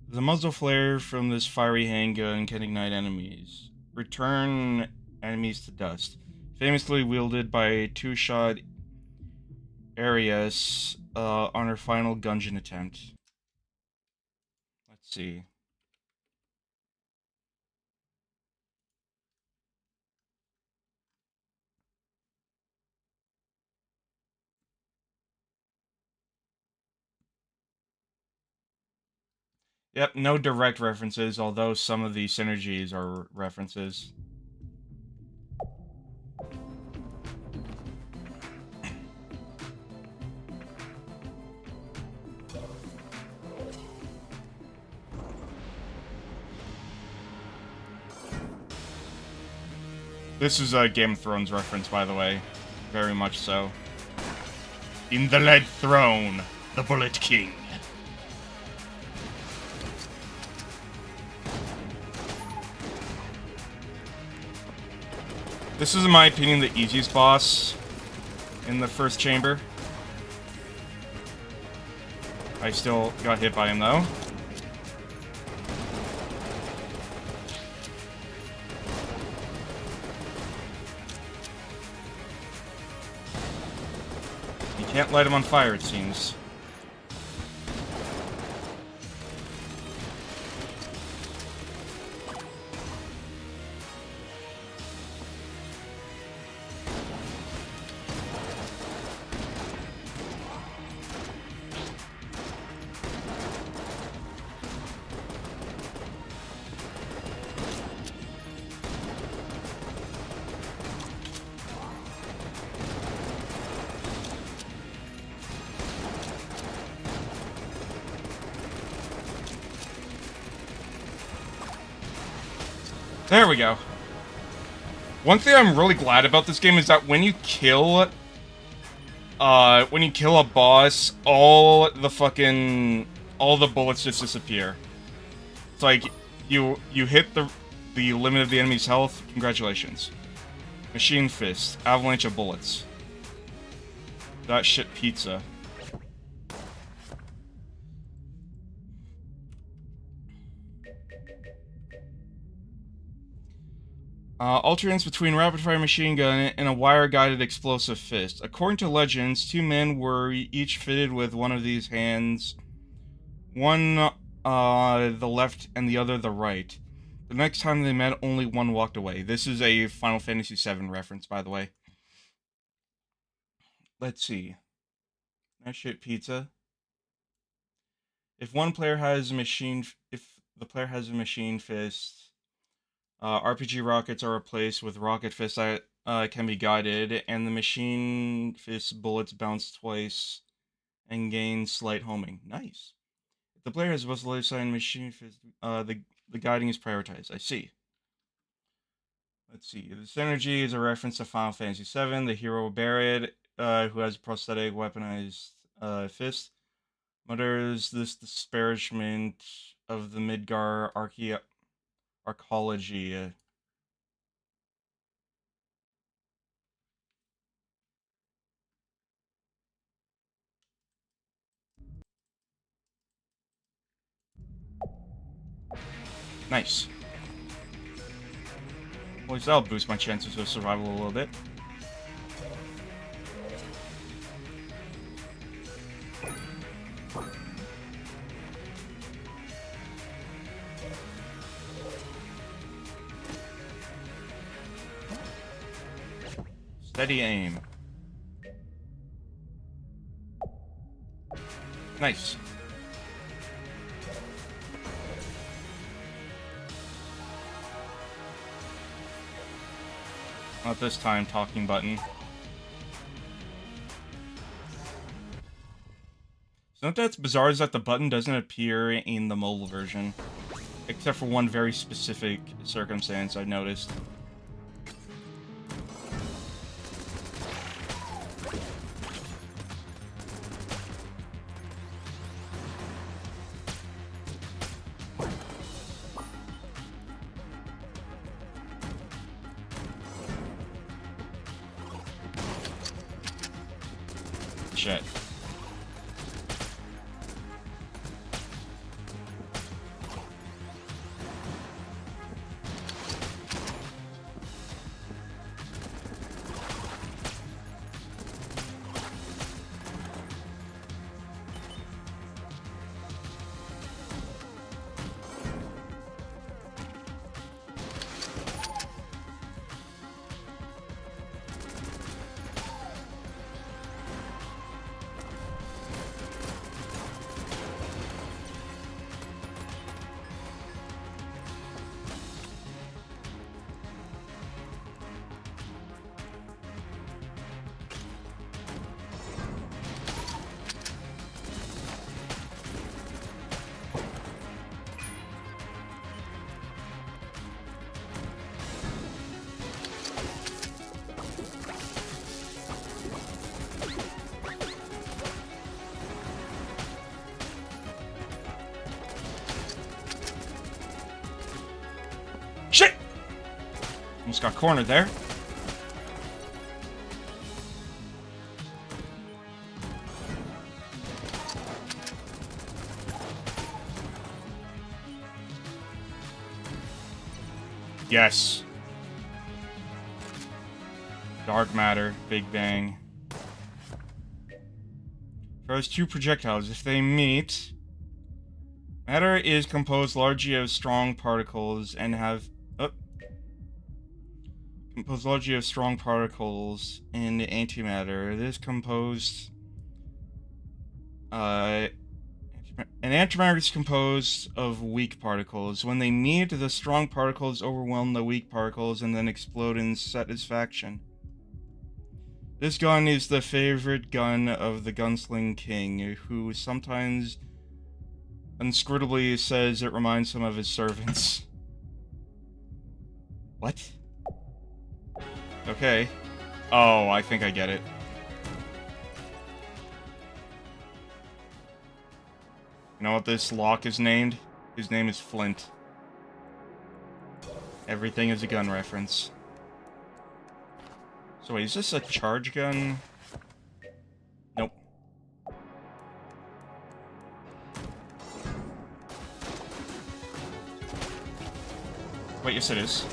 The muzzle flare from this fiery handgun can ignite enemies. Return enemies to dust. Famously wielded by two-shot Arias on her final Gungeon attempt. Let's see. Yep, no direct references, although some of the synergies are references. This is a Game of Thrones reference, by the way. Very much so. In the lead throne, the Bullet King. This is, in my opinion, the easiest boss in the first chamber. I still got hit by him, though. You can't light him on fire, it seems. There we go. One thing I'm really glad about this game is that when you kill a boss, all the bullets just disappear. It's like you hit the limit of the enemy's health. Congratulations. Machine Fist, avalanche of bullets. That shit pizza. Alternates between rapid-fire machine gun and a wire-guided explosive fist. According to legends, two men were each fitted with one of these hands. One the left and the other the right. The next time they met, only one walked away. This is a Final Fantasy VII reference, by the way. Let's see. That shit pizza. If the player has a machine fist, RPG rockets are replaced with rocket fists that can be guided, and the machine fist bullets bounce twice and gain slight homing. Nice. If the player has both the left side and machine fist, the guiding is prioritized. I see. Let's see. The synergy is a reference to Final Fantasy VII. The hero Barret, who has a prosthetic weaponized fist, mutters this disparagement of the Midgar archaeology. Nice. At least that'll boost my chances of survival a little bit. Steady aim. Nice. Not this time, talking button. Something that's bizarre is that the button doesn't appear in the mobile version. Except for one very specific circumstance I've noticed. Shit. Shit! Almost got cornered there. Yes. Dark matter, Big Bang. Throws two projectiles. If they meet, matter is composed largely of strong particles and in antimatter. It is composed. An antimatter is composed of weak particles. When they meet, the strong particles overwhelm the weak particles and then explode in satisfaction. This gun is the favorite gun of the Gunsling King, who sometimes unscrutably says it reminds him of his servants. What? Okay. Oh, I think I get it. You know what this lock is named? His name is Flint. Everything is a gun reference. So wait, is this a charge gun? Nope. Wait, yes it is.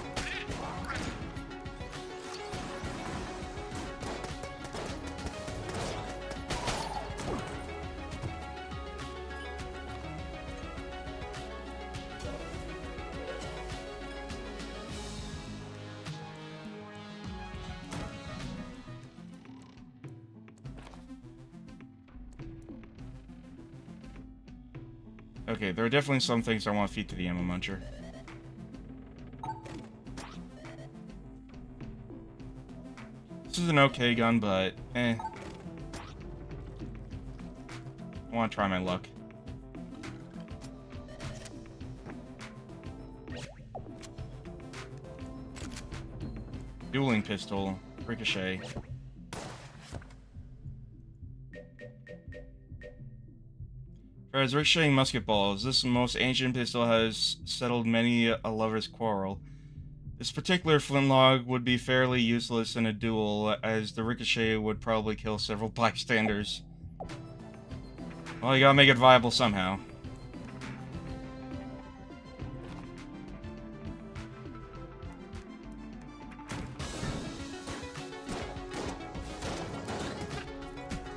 Okay, there are definitely some things I want to feed to the ammo muncher. This is an okay gun, but eh. I want to try my luck. Dueling pistol, ricochet. As ricocheting musket balls, this most ancient pistol has settled many a lover's quarrel. This particular flintlock would be fairly useless in a duel, as the ricochet would probably kill several bystanders. Well, you gotta make it viable somehow.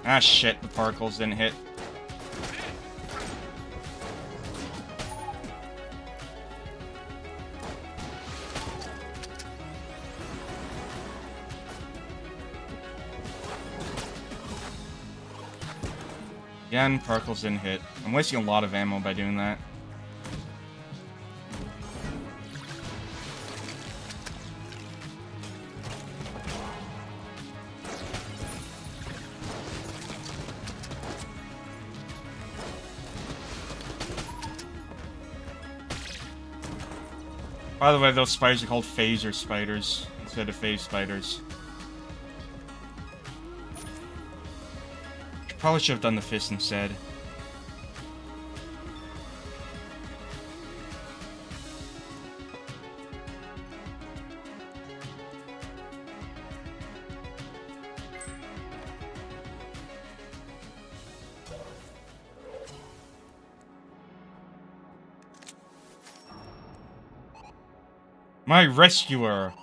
Ah shit, the particles didn't hit. Again, particles didn't hit. I'm wasting a lot of ammo by doing that. By the way, those spiders are called phaser spiders instead of phase spiders. Probably should have done the fist instead. My rescuer!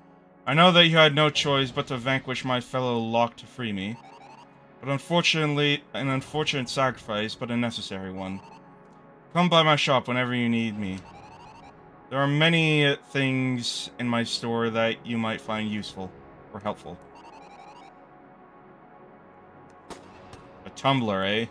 I know that you had no choice but to vanquish my fellow lock to free me. But unfortunately, an unfortunate sacrifice, but a necessary one. Come by my shop whenever you need me. There are many things in my store that you might find useful or helpful. A tumbler, eh?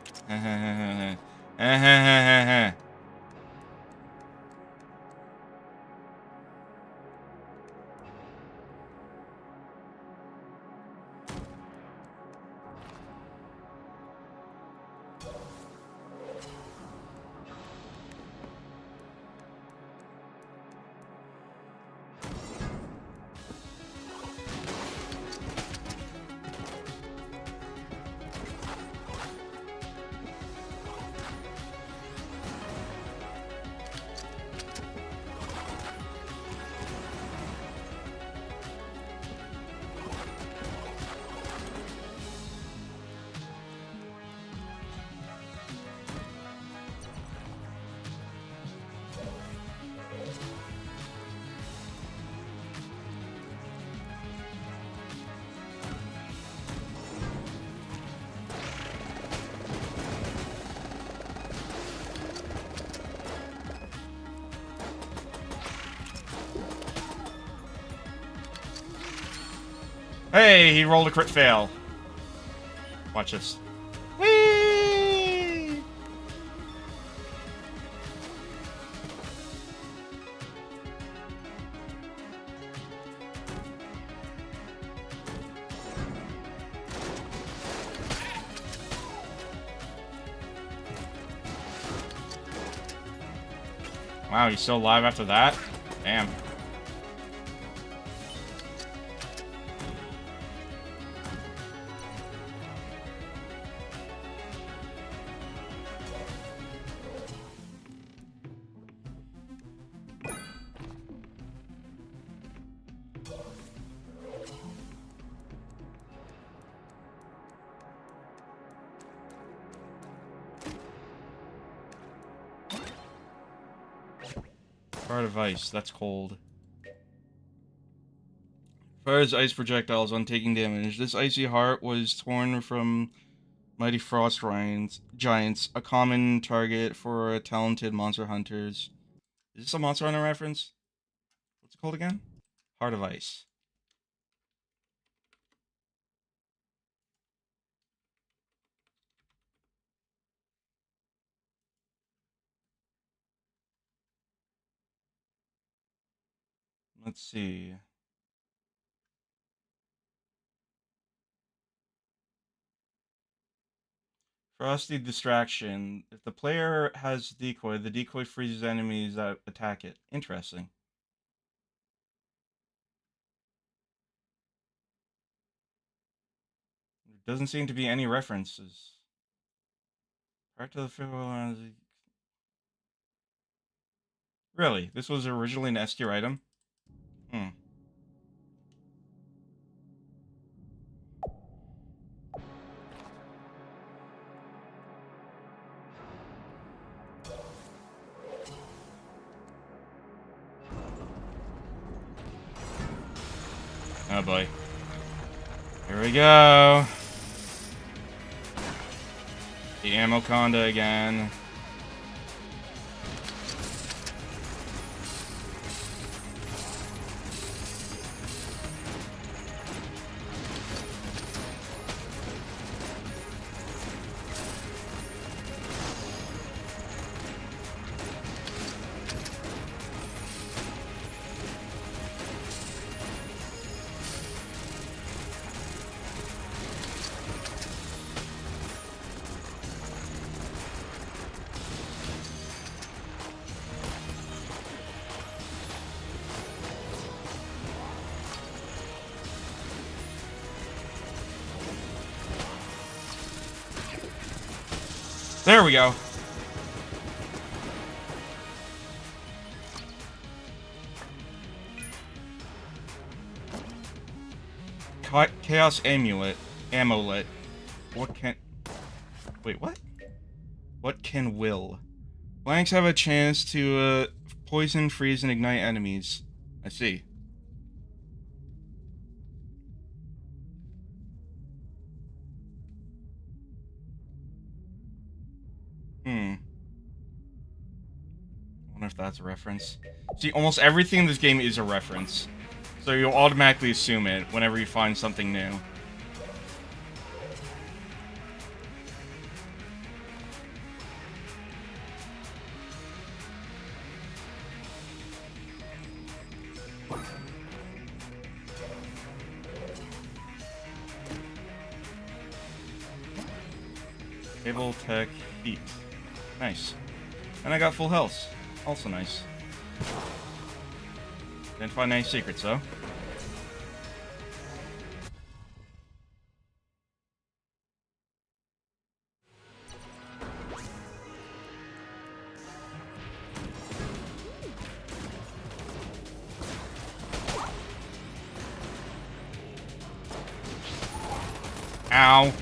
Hey, he rolled a crit fail. Watch this. Whee! Wow, he's still alive after that? Damn. Heart of ice. That's cold. Fires ice projectiles on taking damage. This icy heart was torn from mighty frost giants, a common target for talented monster hunters. Is this a Monster Hunter reference? What's it called again? Heart of ice. Let's see. Frosty distraction. If the player has decoy, the decoy freezes enemies that attack it. Interesting. There doesn't seem to be any references. Prior to the fifth. Really? This was originally an S tier item? Hmm. Oh boy. Here we go. The Ammo Conda again. There we go. Chaos Amulet. Amulet. What can... Wait, what? What can will? Blanks have a chance to poison, freeze, and ignite enemies. I see. I wonder if that's a reference. See, almost everything in this game is a reference. So you'll automatically assume it whenever you find something new. Cable Tech Heat. Nice. And I got full health. Also nice. Didn't find any secrets, though. Ow.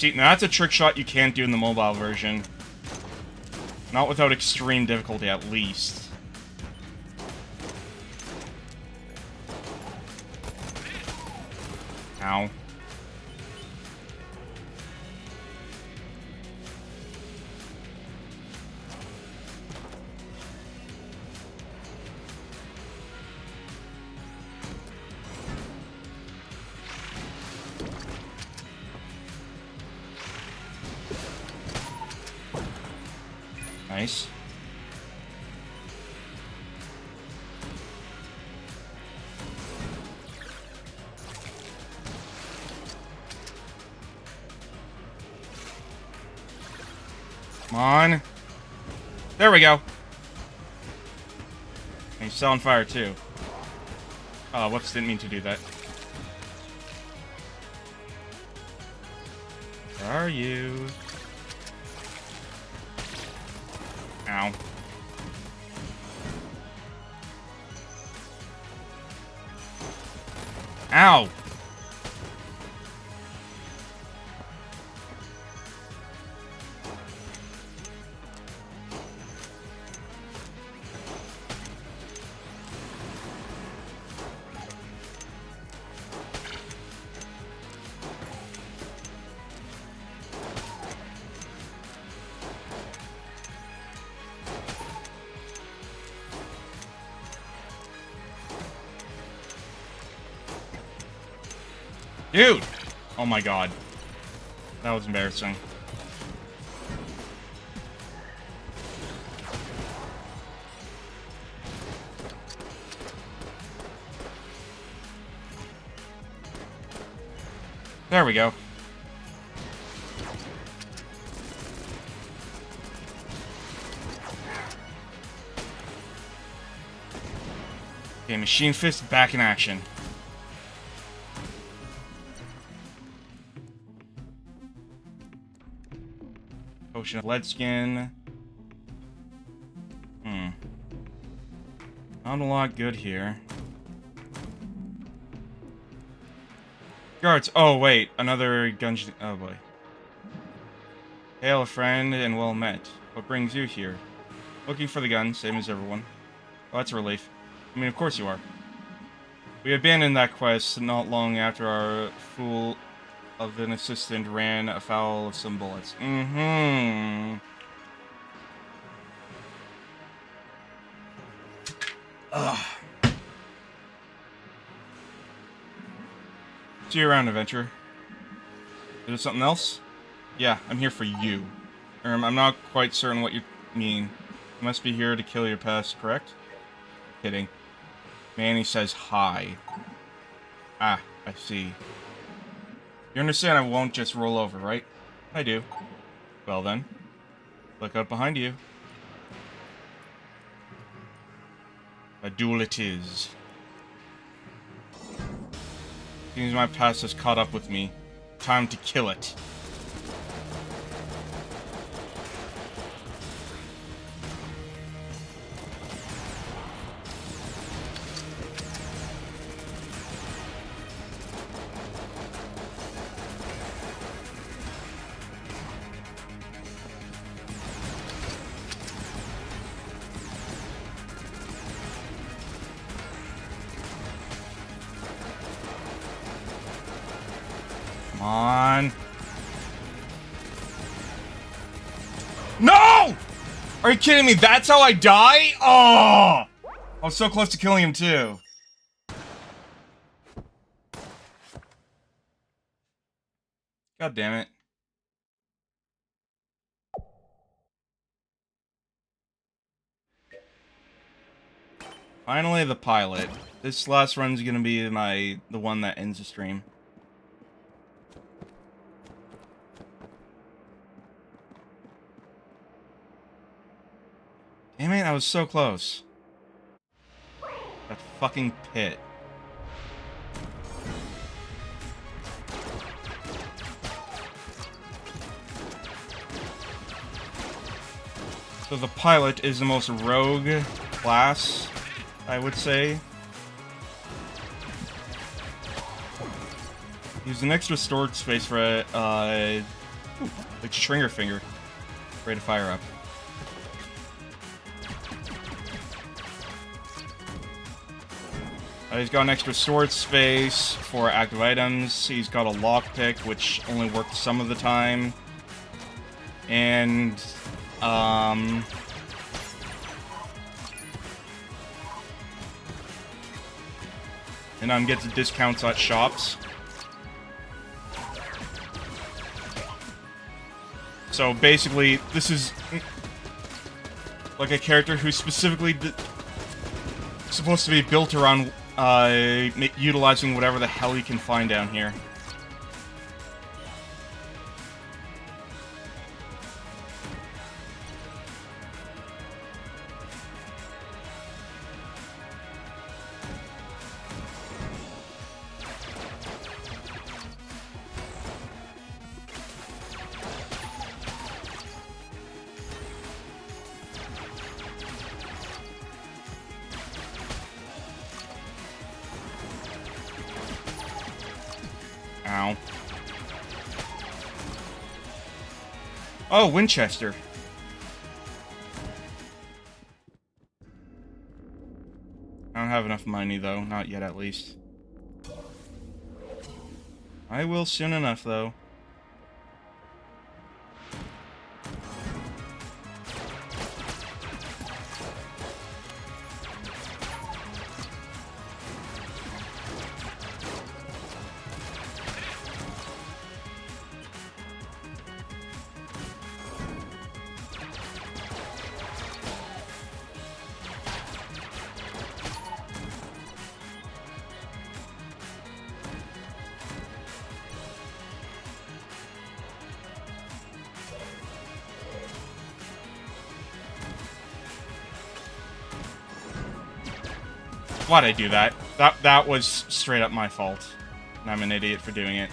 See, now that's a trick shot you can't do in the mobile version. Not without extreme difficulty, at least. Ow. Nice. Come on. There we go. And he's still on fire, too. Oh, whoops, didn't mean to do that. Where are you? Ow. Ow! Dude! Oh my god. That was embarrassing. There we go. Okay, Machine Fist back in action. Potion of lead skin. Not a lot good here. Guards. Oh, wait. Another Gungeon. Oh, boy. Hail, friend, and well met. What brings you here? Looking for the gun, same as everyone. Oh, that's a relief. I mean, of course you are. We abandoned that quest not long after our fool of an assistant ran afoul of some bullets. Ugh. See you around, adventurer. Is there something else? Yeah, I'm here for you. I'm not quite certain what you mean. You must be here to kill your pest, correct? Kidding. Manny says hi. Ah, I see. You understand I won't just roll over, right? I do. Well then, look out behind you. A duel it is. Seems my past has caught up with me. Time to kill it. Come on. No! Are you kidding me? That's how I die? Oh! I was so close to killing him too. God damn it. Finally, the pilot. This last run's gonna be the one that ends the stream. Damn it, I was so close. That fucking pit. So the pilot is the most rogue class, I would say. Use an extra storage space for a, like Stringer Finger. Ready to fire up. He's got an extra storage space for active items. He's got a lockpick, which only works some of the time. And, gets discounts at shops. So basically, this is like a character who's specifically supposed to be built around utilizing whatever the hell you can find down here. Ow. Oh, Winchester. I don't have enough money, though. Not yet, at least. I will soon enough, though. Why'd I do that? That was straight up my fault. And I'm an idiot for doing it.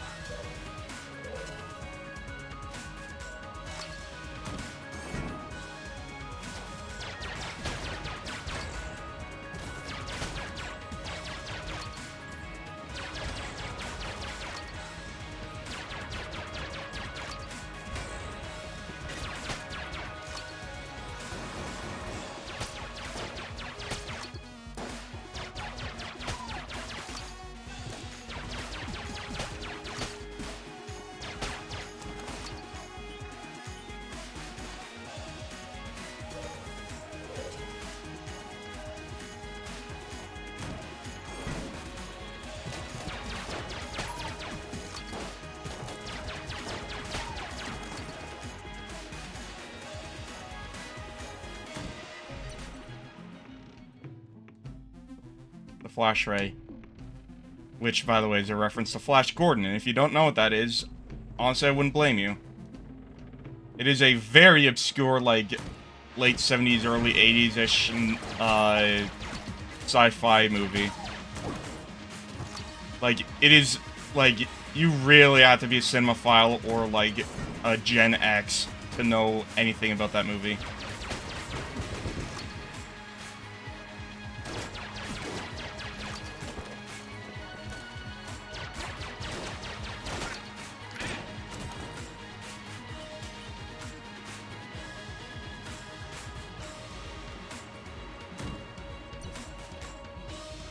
Flash Ray. Which, by the way, is a reference to Flash Gordon, and if you don't know what that is, honestly, I wouldn't blame you. It is a very obscure, like, late 70s, early 80s-ish, sci-fi movie. Like, it is, like, you really have to be a cinemaphile or, like, a Gen X to know anything about that movie.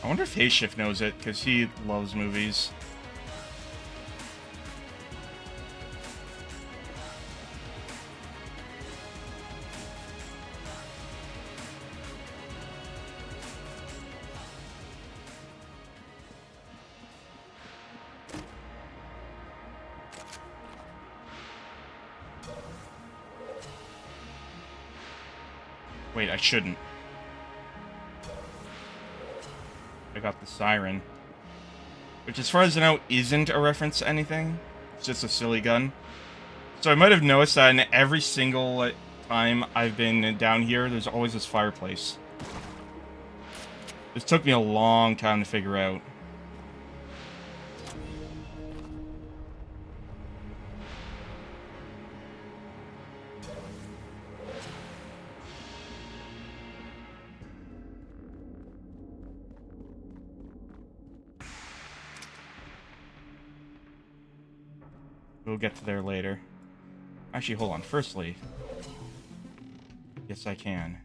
I wonder if Hayshift knows it, because he loves movies. Wait, I shouldn't. I got the siren. Which, as far as I know, isn't a reference to anything. It's just a silly gun. So I might have noticed that in every single time I've been down here, there's always this fireplace. This took me a long time to figure out. We'll get to there later. Actually, hold on. Firstly, yes, I can.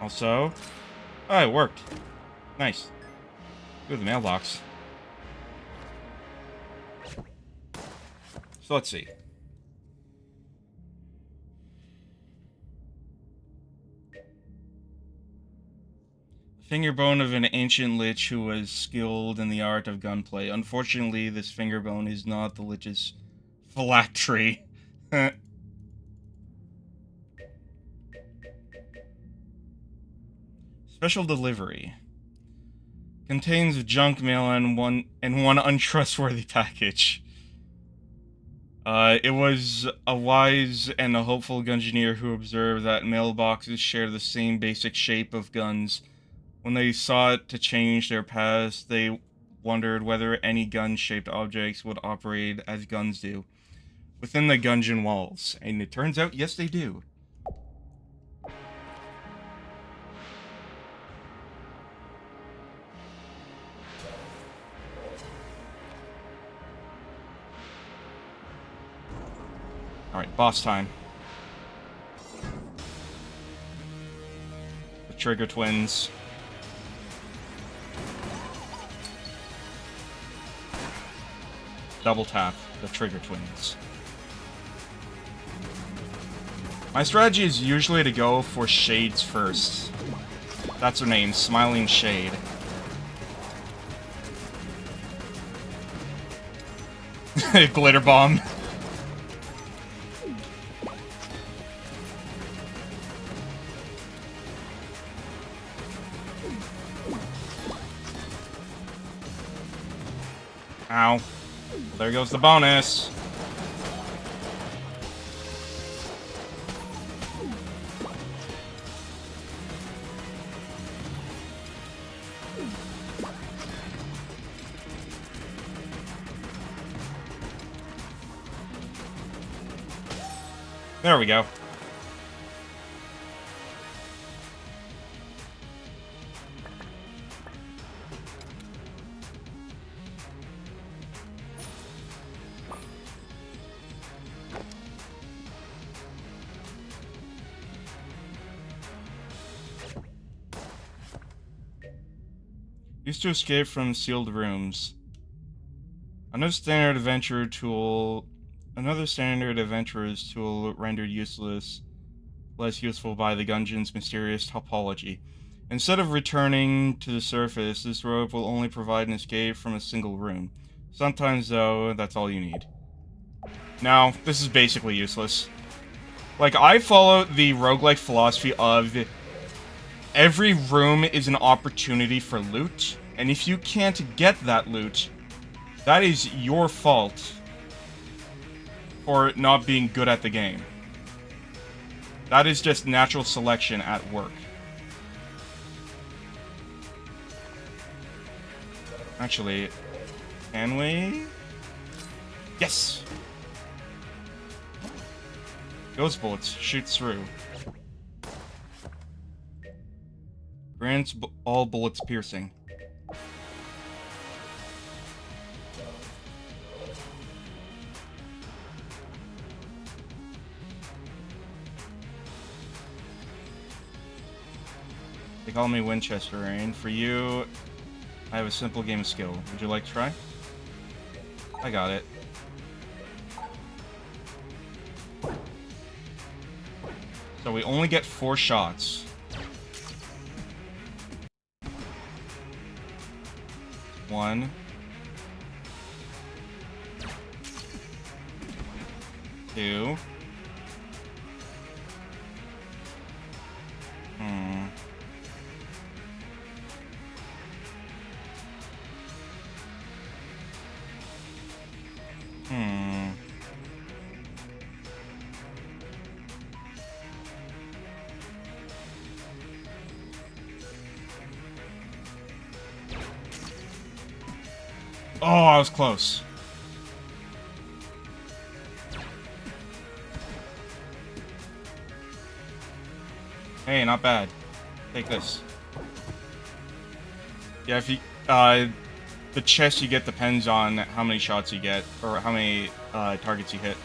Also, oh, it worked. Nice. Go to the mailbox. So let's see. Fingerbone of an ancient lich who was skilled in the art of gunplay. Unfortunately, this fingerbone is not the lich's phylactery. Special delivery. Contains junk mail and one untrustworthy package. It was a wise and a hopeful Gungeoneer who observed that mailboxes share the same basic shape of guns. When they sought to change their paths, they wondered whether any gun-shaped objects would operate as guns do. within the Gungeon walls. And it turns out, yes, they do. Alright, boss time. The Trigger Twins. Double tap the Trigger Twins. My strategy is usually to go for Shades first. That's her name, Smiling Shade. Glitter Bomb. Ow. There goes the bonus. There we go. Used to escape from sealed rooms. Another standard adventurer's tool rendered useless, less useful by the Gungeon's mysterious topology. Instead of returning to the surface, this rope will only provide an escape from a single room. Sometimes, though, that's all you need. Now, this is basically useless. Like, I follow the roguelike philosophy of every room is an opportunity for loot, and if you can't get that loot, that is your fault for not being good at the game. That is just natural selection at work. Actually, can we? Yes! Ghost bullets shoots through. Grants all bullets piercing. They call me Winchester, and for you, I have a simple game of skill. Would you like to try? I got it. So we only get 4 shots. 1. 2. Oh, I was close. Hey, not bad. Take this. Yeah, if you, the chest you get depends on how many shots you get, or how many, targets you hit.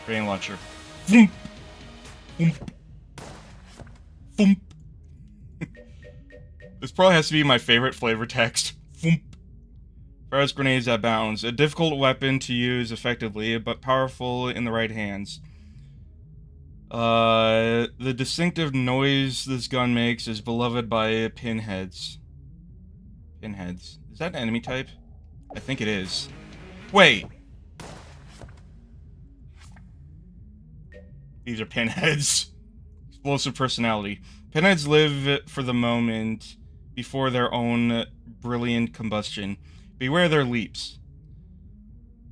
Grenade launcher. Vroom! Vroom! Vroom! This probably has to be my favorite flavor text. Vroom! Fires grenades at bounds. A difficult weapon to use effectively, but powerful in the right hands. The distinctive noise this gun makes is beloved by pinheads. Pinheads. Is that an enemy type? I think it is. Wait! These are pinheads. Explosive personality. Pinheads live for the moment before their own brilliant combustion. Beware their leaps.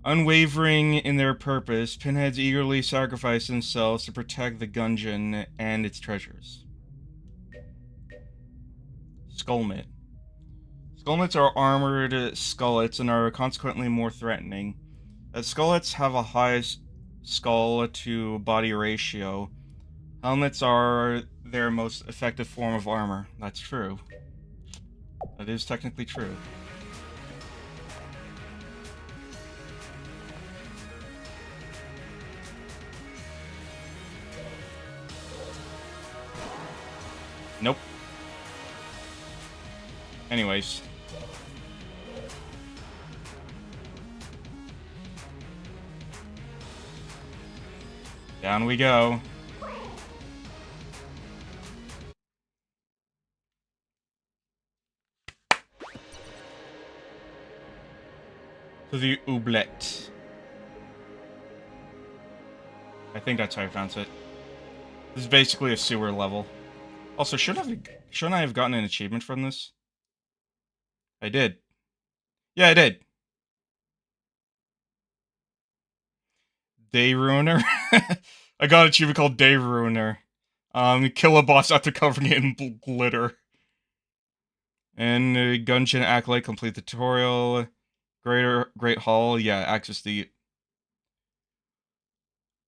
Unwavering in their purpose, pinheads eagerly sacrifice themselves to protect the Gungeon and its treasures. Skullmet. Skullmets are armored skullets and are consequently more threatening. As skullets have a high skull to body ratio. Helmets are their most effective form of armor. That's true. That is technically true. Nope. Anyways. Down we go. To the oublet. I think that's how I pronounce it. This is basically a sewer level. Also, shouldn't I have gotten an achievement from this? I did. Yeah, I did. Day Ruiner? I got an achievement called Day Ruiner. Kill a boss after covering it in glitter. And Gungeon Acolyte, complete the tutorial. Great Hall, yeah, access the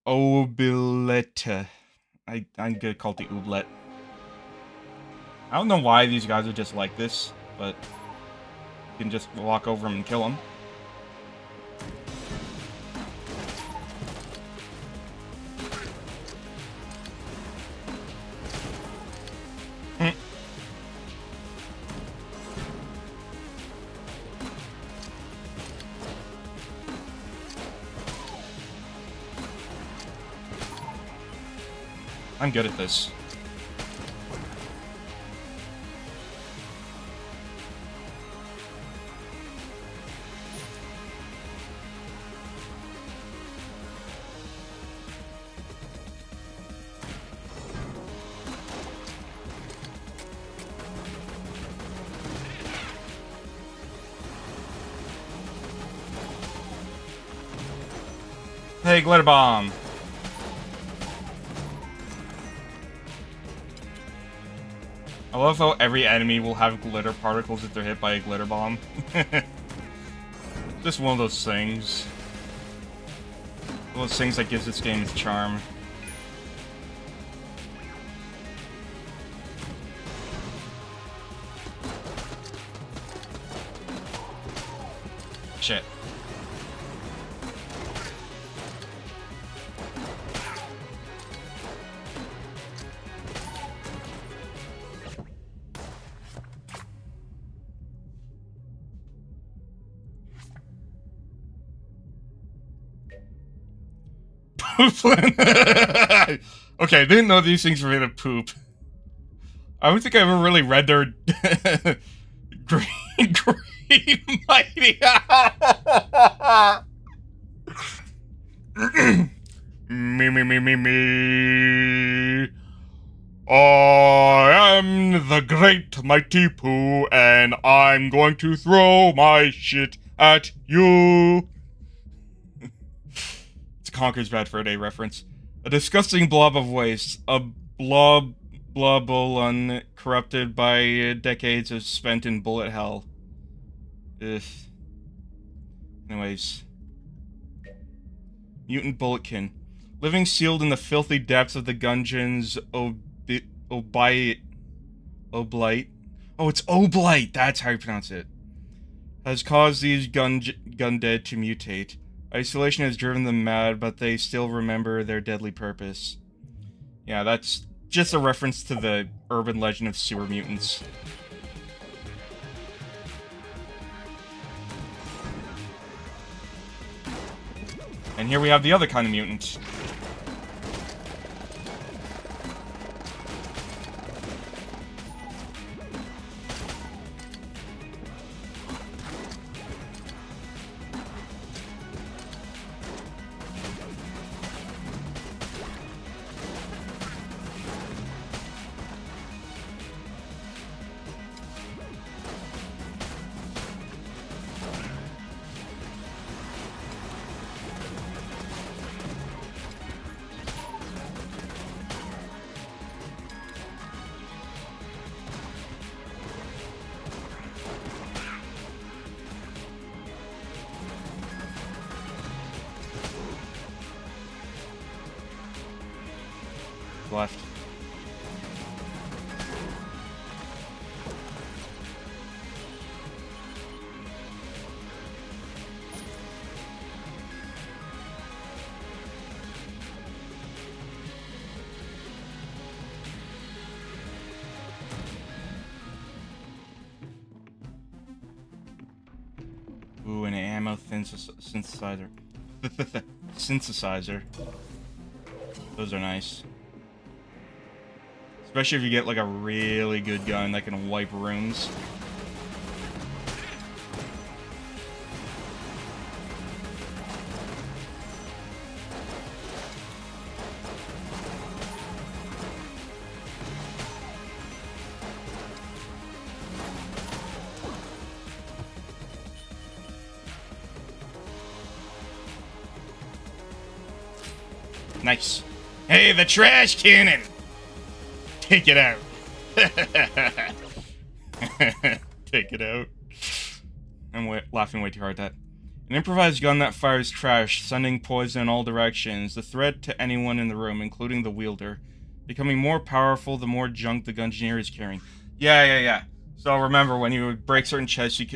Oublet. I'm gonna call it the Oublet. I don't know why these guys are just like this, but you can just walk over them and kill them. I'm good at this. Hey, glitter bomb. I love how every enemy will have glitter particles if they're hit by a glitter bomb. Just one of those things. One of those things that gives this game its charm. Shit. Okay, I didn't know these things were made of poop. I don't think I ever really read their green mighty. Me. I am the great mighty Pooh, and I'm going to throw my shit at you. It's a Conker's Bad Fur Day reference. A disgusting blob of waste. A blobulon corrupted by decades of spent in bullet hell. Ugh. Anyways. Mutant Bulletkin. Living sealed in the filthy depths of the Gungeon's Oblight. Oh, it's Oblight! That's how you pronounce it. Has caused these Gundead to mutate. Isolation has driven them mad, but they still remember their deadly purpose. Yeah, that's just a reference to the urban legend of sewer mutants. And here we have the other kind of mutant. left. Ooh, an ammo synthesizer. Synthesizer. Those are nice. Especially if you get like a really good gun that can wipe rooms. Nice. Hey, the trash cannon! Take it out. Take it out. I'm laughing way too hard at that. An improvised gun that fires trash, sending poison in all directions. The threat to anyone in the room, including the wielder. Becoming more powerful the more junk the Gungeoneer is carrying. Yeah. So remember, when you break certain chests, you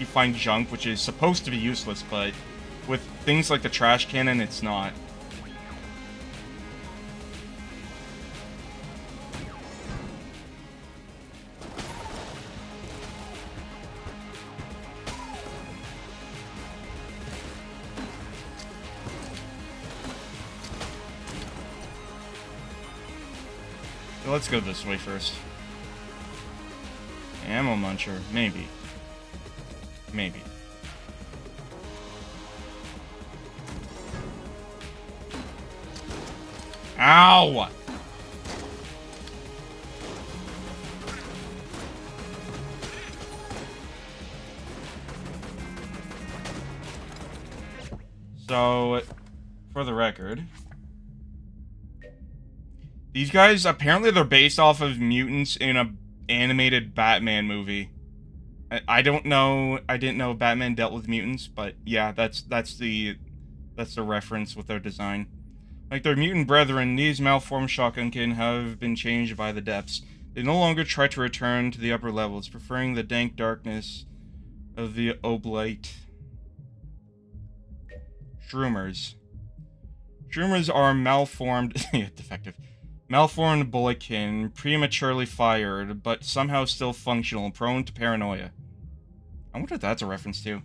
find junk, which is supposed to be useless, but with things like the trash cannon, it's not. So let's go this way first. Ammo muncher, maybe. Maybe. Ow! So, for the record, these guys, apparently they're based off of mutants in a animated Batman movie. I don't know, I didn't know Batman dealt with mutants, but yeah, that's the reference with their design. Like their mutant brethren, these malformed shotgunkin have been changed by the depths. They no longer try to return to the upper levels, preferring the dank darkness of the oblate. Shroomers. Shroomers are malformed, defective. Malformed bulletkin, prematurely fired, but somehow still functional and prone to paranoia. I wonder if that's a reference to. Let's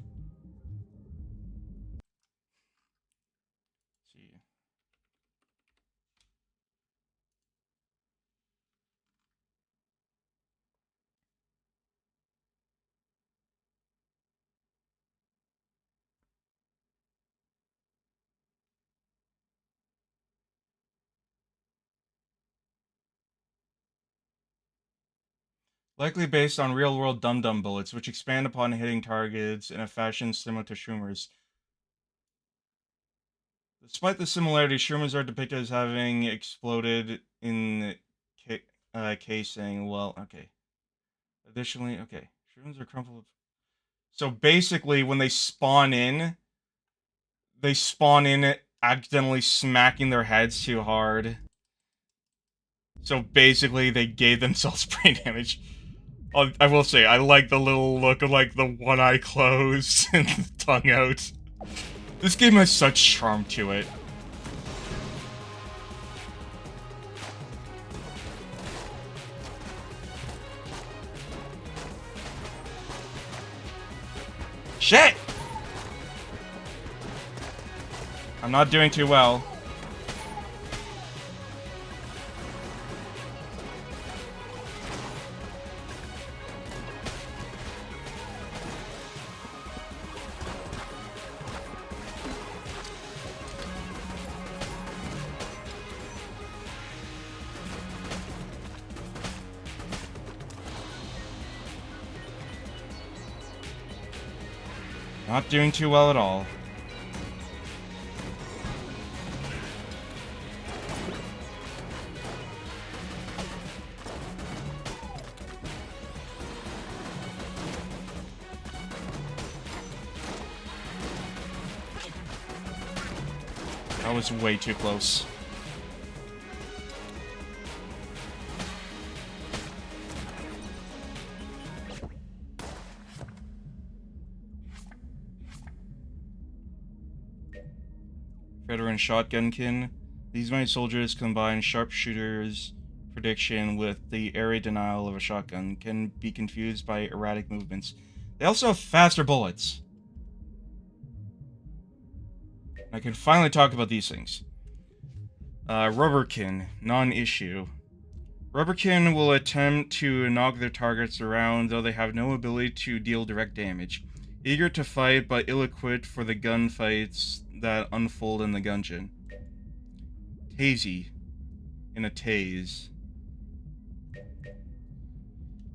see. Likely based on real-world dum-dum bullets, which expand upon hitting targets in a fashion similar to Shroomers. Despite the similarity, Shroomers are depicted as having exploded in casing. Well, okay. Additionally, okay. Shroomers are crumpled. So basically, when they spawn in accidentally smacking their heads too hard. So basically, they gave themselves brain damage. I will say, I like the little look of, like, the one eye closed and the tongue out. This game has such charm to it. Shit! I'm not doing too well. Not doing too well at all. That was way too close. veteran shotgunkin. These mighty soldiers combine sharpshooter's prediction with the area denial of a shotgun, can be confused by erratic movements. They also have faster bullets. I can finally talk about these things. Rubberkin, non-issue. Rubberkin will attempt to knock their targets around, though they have no ability to deal direct damage. Eager to fight, but ill-equipped for the gunfights that unfold in the Gungeon. Tazy. In a tase.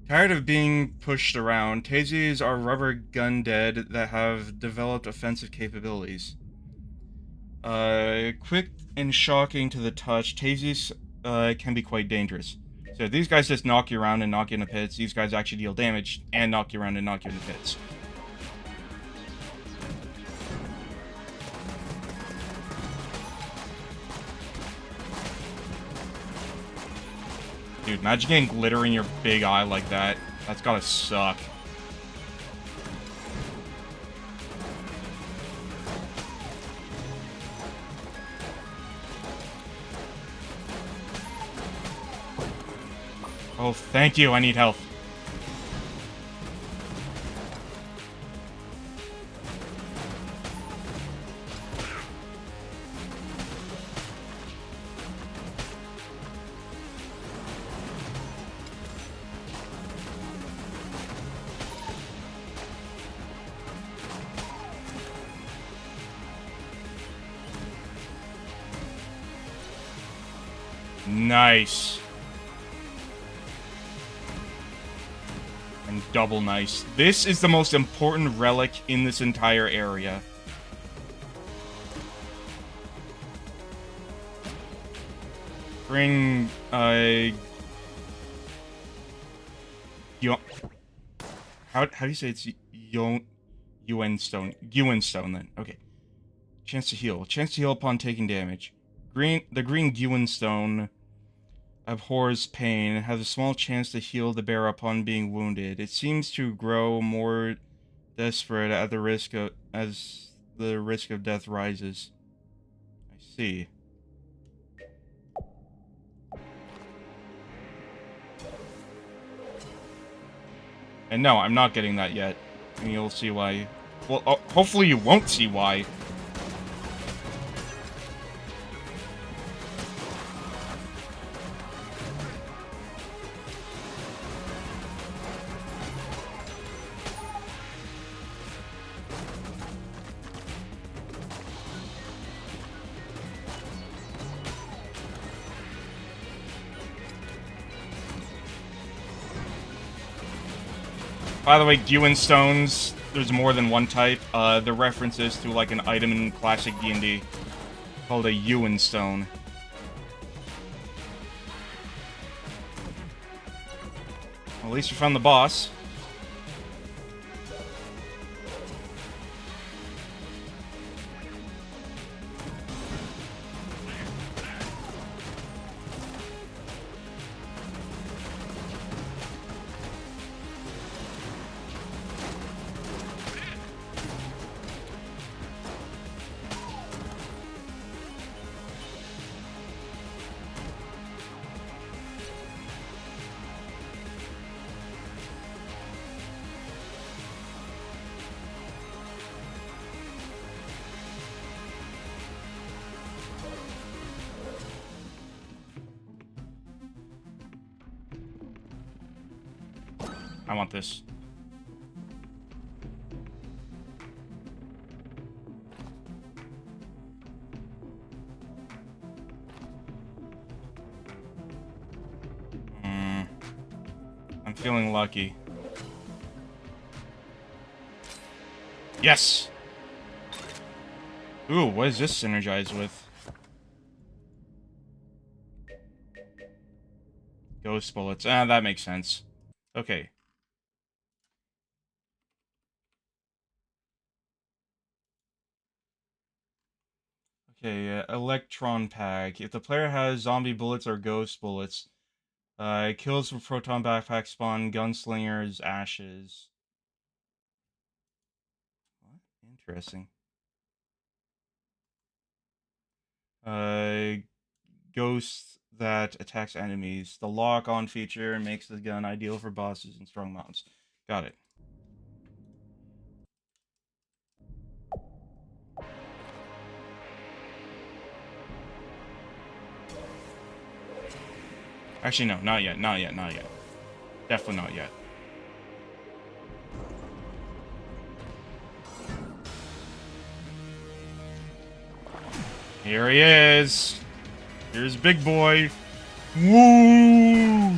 Tired of being pushed around, Tazies are rubber gun dead that have developed offensive capabilities. Quick and shocking to the touch, Tazies can be quite dangerous. So these guys just knock you around and knock you in the pits. These guys actually deal damage and knock you around and knock you in the pits. Dude, imagine getting glitter in your big eye like that. That's gotta suck. Oh, thank you. I need health. Nice. And double nice. This is the most important relic in this entire area. Bring, how do you say it's Yuen Stone? Yuen Stone, then. Okay. Chance to heal. Chance to heal upon taking damage. The green Yuen Stone abhors pain, has a small chance to heal the bearer upon being wounded. It seems to grow more desperate as the risk of death rises. I see. And no, I'm not getting that yet. And you'll see why. Well, hopefully you won't see why. By the way, Gungeon stones, there's more than one type. The references to like an item in classic D&D called a Gungeon stone. Well, at least we found the boss. I want this. I'm feeling lucky. Yes! Ooh, what is this synergized with? Ghost bullets. Ah, that makes sense. Okay. Okay, Electron Pack. If the player has zombie bullets or ghost bullets, kills with proton backpack spawn gunslinger's ashes. What? Interesting. Ghost that attacks enemies. The lock-on feature makes the gun ideal for bosses and strong mounts. Got it. Actually, no, not yet, not yet, not yet. Definitely not yet. Here he is. Here's Big Boy. Woo!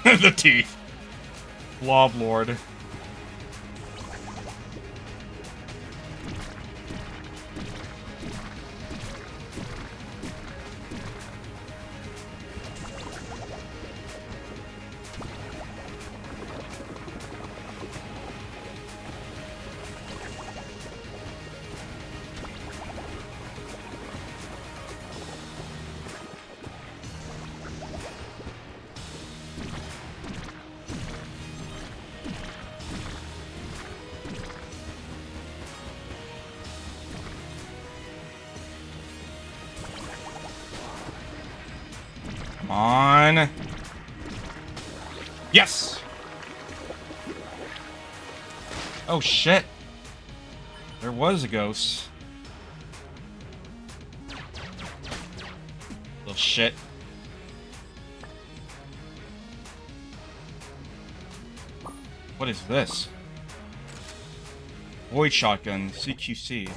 The teeth. Blob Lord. Come on. Yes! Oh shit. There was a ghost. Little shit. What is this? Void shotgun, CQC.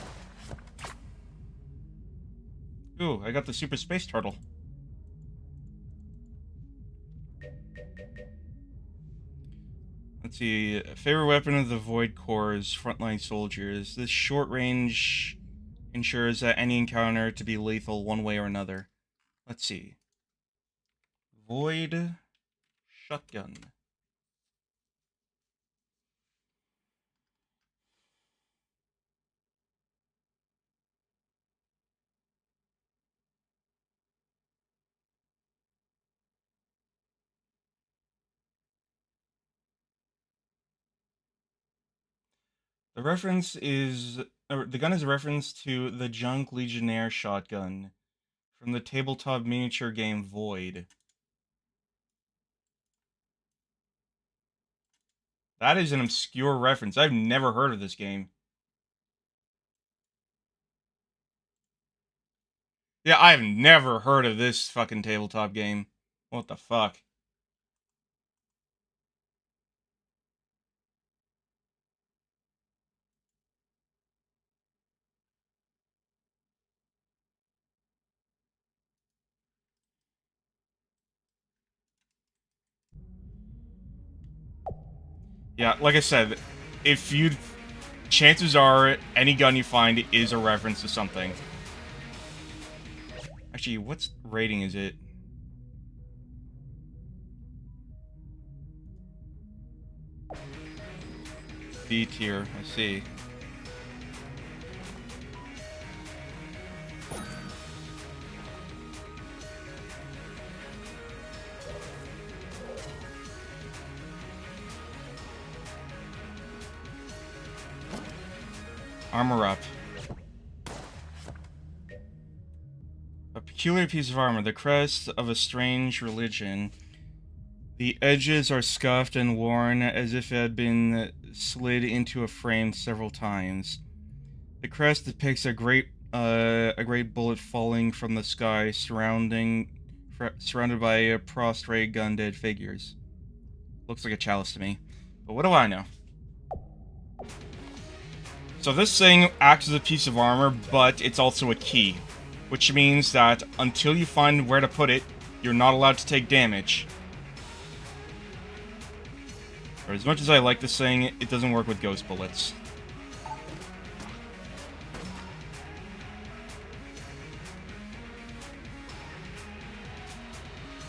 Ooh, I got the super space turtle. Let's see. Favorite weapon of the Void Core's frontline soldiers. This short range ensures that any encounter to be lethal one way or another. Let's see. Void shotgun. The reference is, the gun is a reference to the Junk Legionnaire shotgun from the tabletop miniature game Void. That is an obscure reference. I've never heard of this game. Yeah, I've never heard of this fucking tabletop game. What the fuck? Yeah, like I said, if you... chances are, any gun you find is a reference to something. Actually, what rating is it? B tier, I see. Armor up. A peculiar piece of armor, the crest of a strange religion. The edges are scuffed and worn as if it had been slid into a frame several times. The crest depicts a great bullet falling from the sky, surrounded by prostrate gun-dead figures. Looks like a chalice to me, but what do I know? So this thing acts as a piece of armor, but it's also a key, which means that until you find where to put it, you're not allowed to take damage. Or as much as I like this thing, it doesn't work with ghost bullets.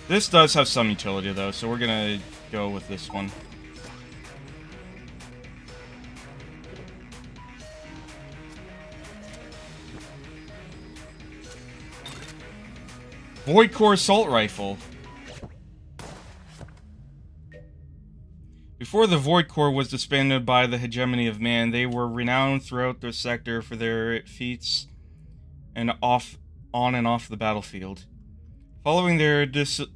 This does have some utility though, so we're gonna go with this one. Void Core Assault Rifle. Before the Void Core was disbanded by the hegemony of man, they were renowned throughout their sector for their feats and on and off the battlefield. Following their dissolution,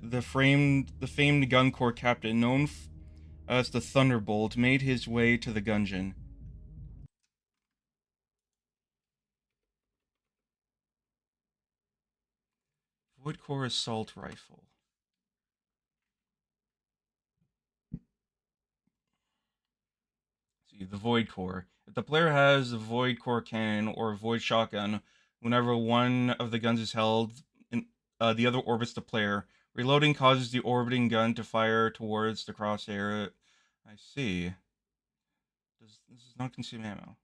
the famed Gun Corps captain, known as the Thunderbolt, made his way to the Gungeon. Void Core Assault Rifle. See, the Void Core. If the player has the Void Core cannon or Void Shotgun, whenever one of the guns is held, the other orbits the player. Reloading causes the orbiting gun to fire towards the crosshair. I see. This does not consume ammo.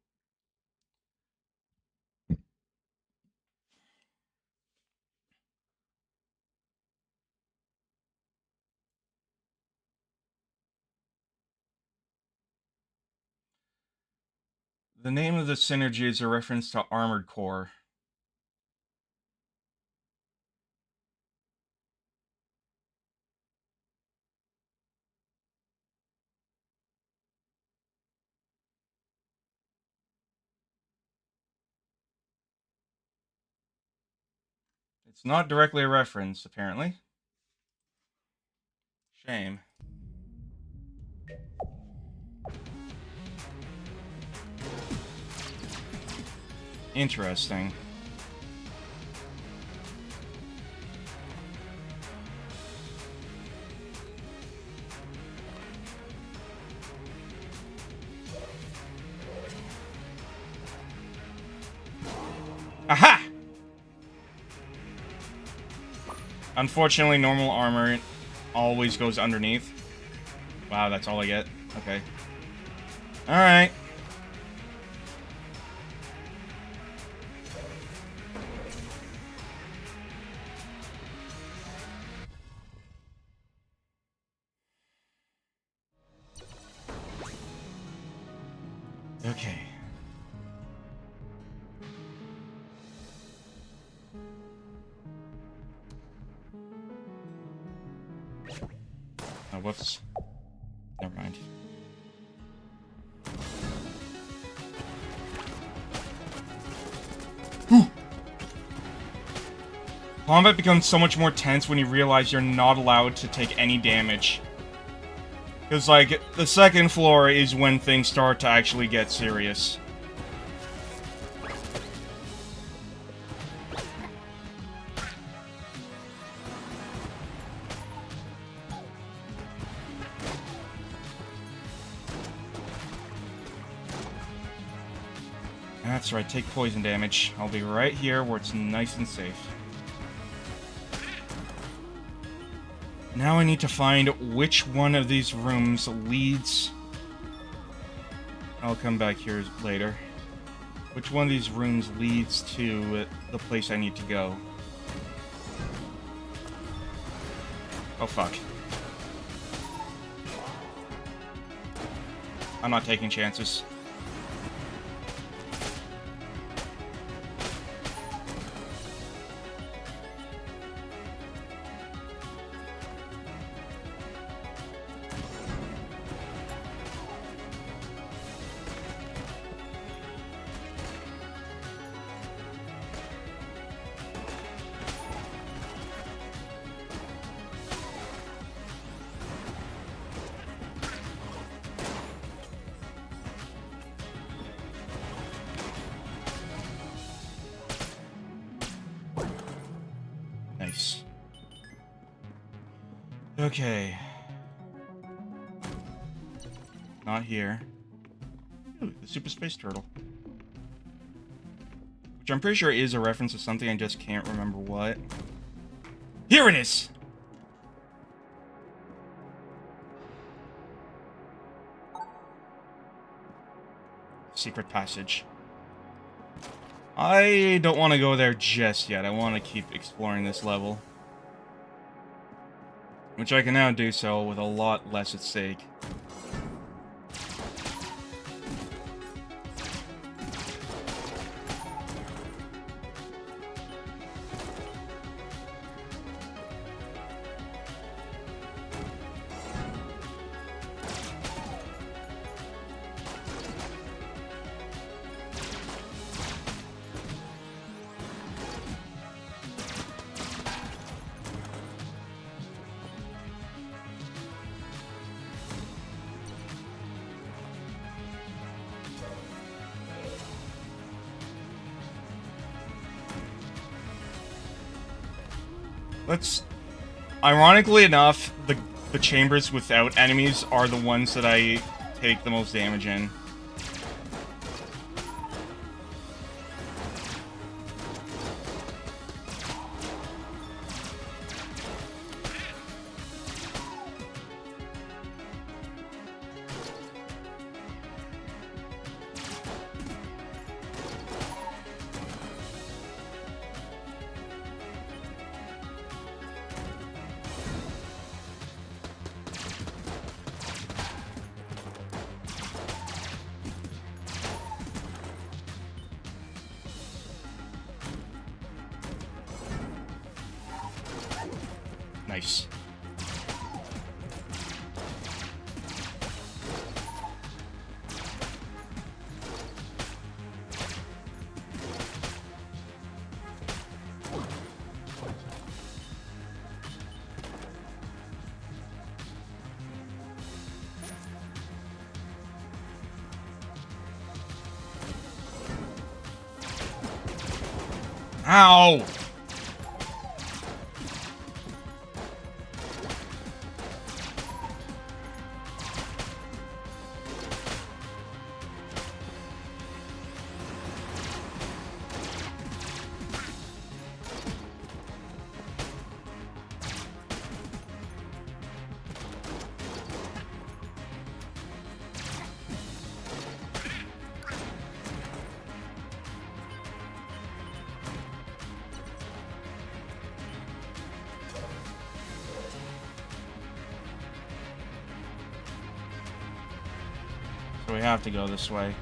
The name of the synergy is a reference to Armored Core. It's not directly a reference, apparently. Shame. Interesting. Aha! Unfortunately, normal armor always goes underneath. Wow, that's all I get. Okay. Alright. Okay. Oh, whoops. Never mind. Combat becomes so much more tense when you realize you're not allowed to take any damage. Because, like, the second floor is when things start to actually get serious. That's right, take poison damage. I'll be right here where it's nice and safe. Now I need to find which one of these rooms leads... I'll come back here later. Which one of these rooms leads to the place I need to go? Oh, fuck. I'm not taking chances. Nice. Okay. Not here. Ooh, the Super Space Turtle. Which I'm pretty sure is a reference to something, I just can't remember what. Here it is! Secret passage. I don't want to go there just yet. I want to keep exploring this level. Which I can now do so with a lot less at stake. Let's... Ironically enough, the chambers without enemies are the ones that I take the most damage in. Nice. Ow! So we have to go this way.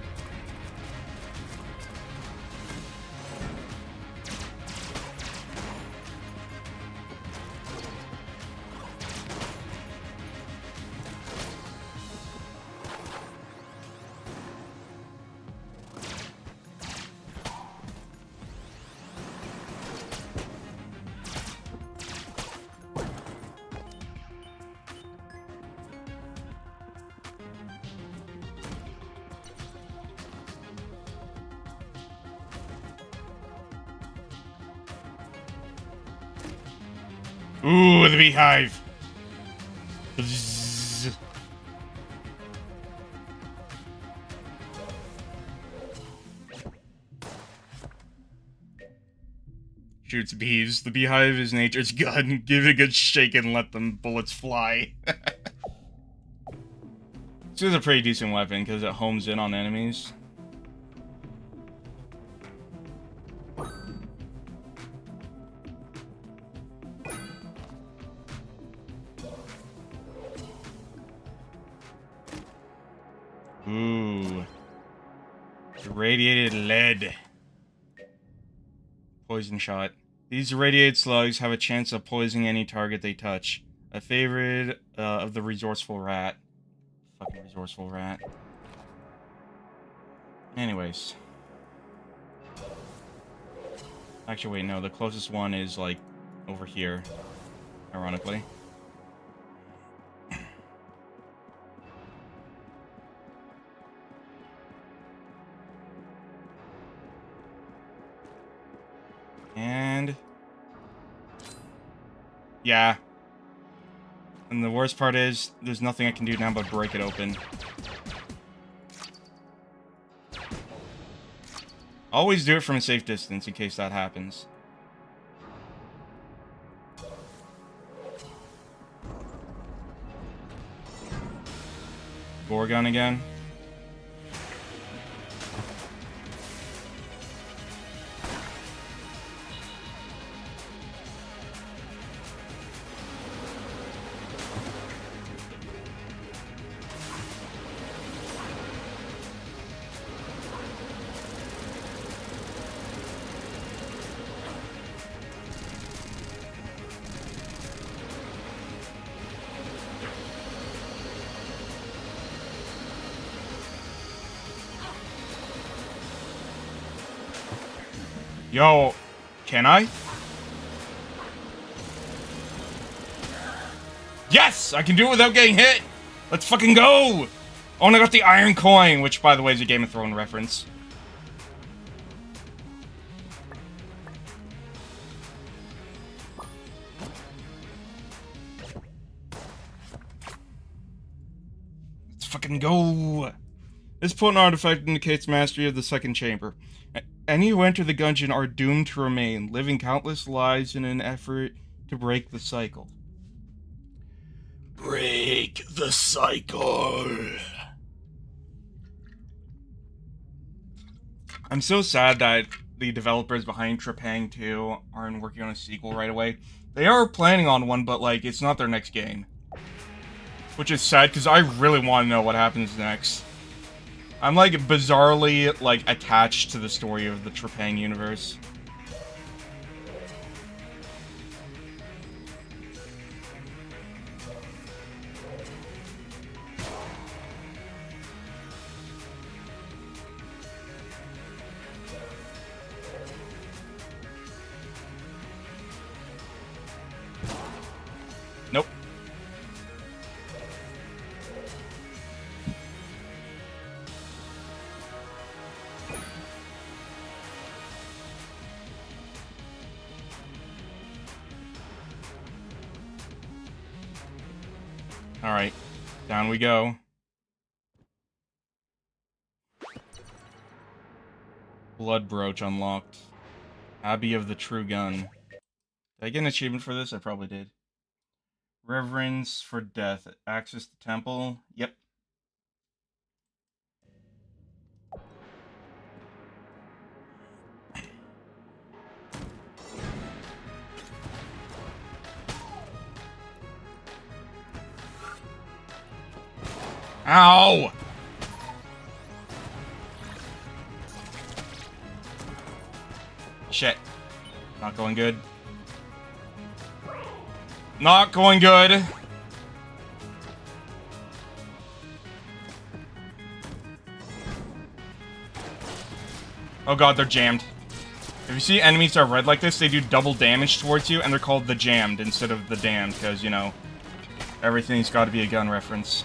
Ooh, the beehive. Bzzz. Shoots bees. The beehive is nature's gun. Give it a good shake and let them bullets fly. This is a pretty decent weapon because it homes in on enemies. Ooh. Irradiated lead. Poison shot. These irradiated slugs have a chance of poisoning any target they touch. A favorite of the resourceful rat. Fucking resourceful rat. Anyways. Actually, wait, no. The closest one is, like, over here. Ironically. And... yeah. And the worst part is, there's nothing I can do now but break it open. Always do it from a safe distance in case that happens. Gorgon again. Yo, can I? Yes! I can do it without getting hit! Let's fucking go! Oh, and I got the iron coin, which, by the way, is a Game of Thrones reference. fucking go. This potent artifact indicates mastery of the second chamber. Any who enter the Gungeon are doomed to remain, living countless lives in an effort to break the cycle. Break the cycle. I'm so sad that the developers behind Trepang 2 aren't working on a sequel right away. They are planning on one, but, like, it's not their next game. Which is sad, because I really want to know what happens next. I'm, like, bizarrely, like, attached to the story of the Trepang universe. Nope. Alright. Down we go. Blood Brooch unlocked. Abbey of the True Gun. Did I get an achievement for this? I probably did. Reverence for Death. Access the temple. Yep. Ow! Shit. Not going good. Not going good. Oh god, they're jammed. If you see enemies that are red like this, they do double damage towards you, and they're called the jammed instead of the damned, because, you know, everything's got to be a gun reference.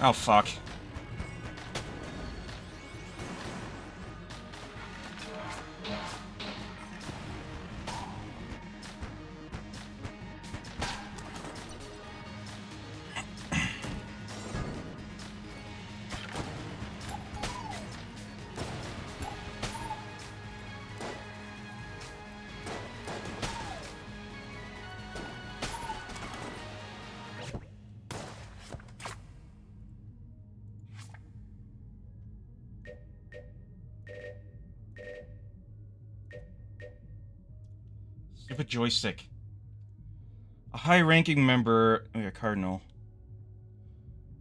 Oh, fuck. Stupid joystick. A high-ranking member, cardinal,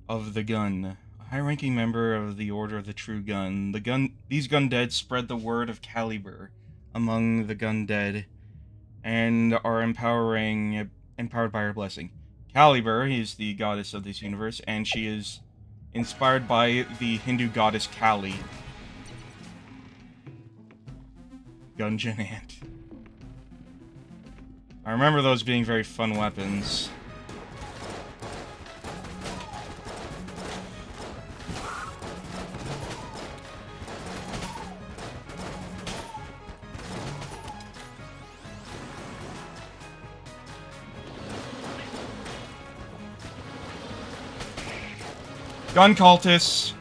of the gun. A high-ranking member of the Order of the True Gun. These gun-dead spread the word of caliber among the gun-dead, and are empowered by her blessing. Caliber is the goddess of this universe, and she is inspired by the Hindu goddess Kali. Gungeon Ant. I remember those being very fun weapons. Gun cultists!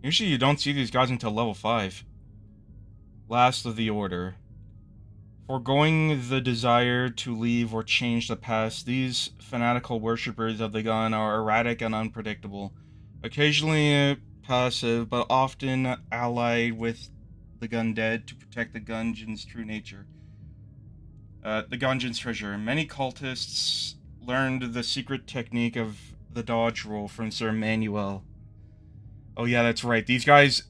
Usually you don't see these guys until level 5. Last of the Order. Foregoing the desire to leave or change the past, these fanatical worshippers of the gun are erratic and unpredictable. Occasionally passive, but often allied with the gun-dead to protect the Gungeon's true nature. The Gungeon's treasure. Many cultists learned the secret technique of the dodge roll from Sir Manuel. Oh yeah, that's right. These guys,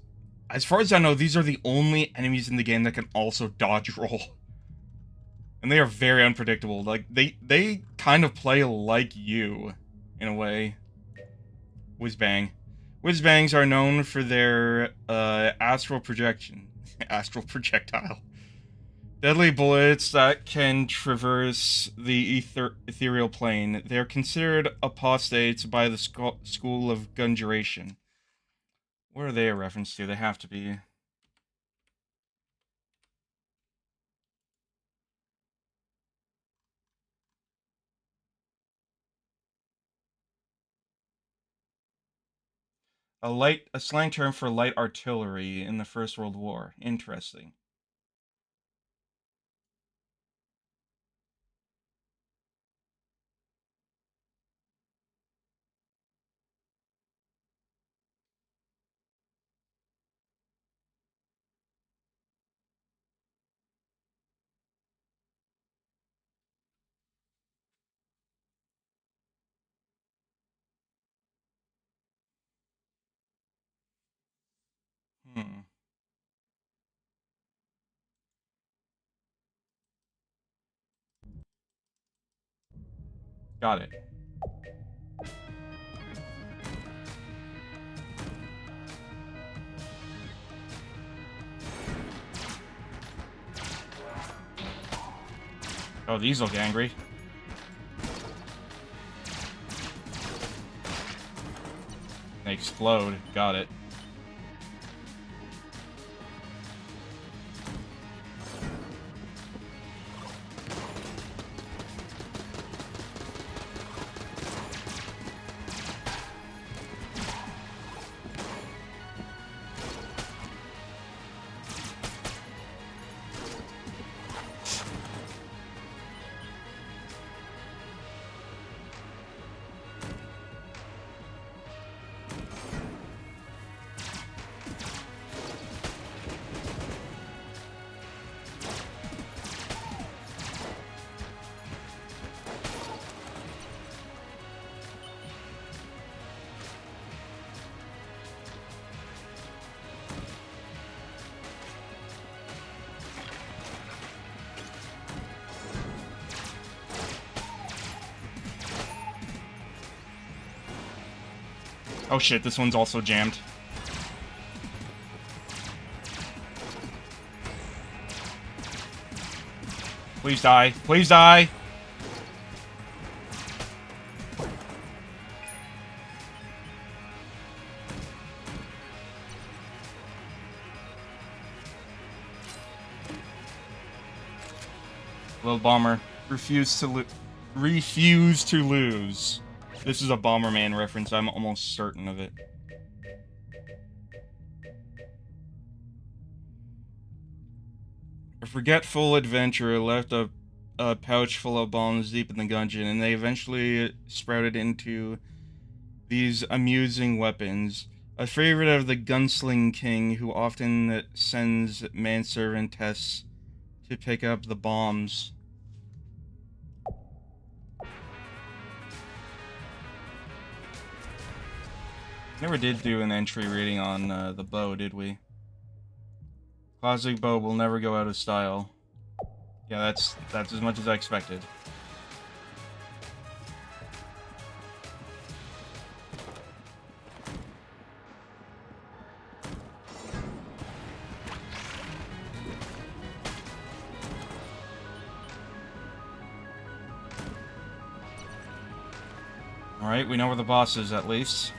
as far as I know, these are the only enemies in the game that can also dodge roll. And they are very unpredictable. Like, they kind of play like you, in a way. Whiz bang. Whizbangs are known for their astral projection, astral projectile, deadly bullets that can traverse the ethereal plane. They are considered apostates by the school of Gungeon. What are they a reference to? They have to be. A slang term for light artillery in the First World War. Interesting. Hmm. Got it. Oh, these look angry. They explode. Got it. Oh shit, this one's also jammed. Please die. Please die! Little bomber. Refuse to lose. This is a Bomberman reference, I'm almost certain of it. A forgetful adventurer left a pouch full of bombs deep in the Gungeon, and they eventually sprouted into these amusing weapons. A favorite of the Gunsling King, who often sends manservant tests to pick up the bombs. Never did do an entry rating on the bow, did we? Classic bow will never go out of style. Yeah, that's as much as I expected. Alright, we know where the boss is at least.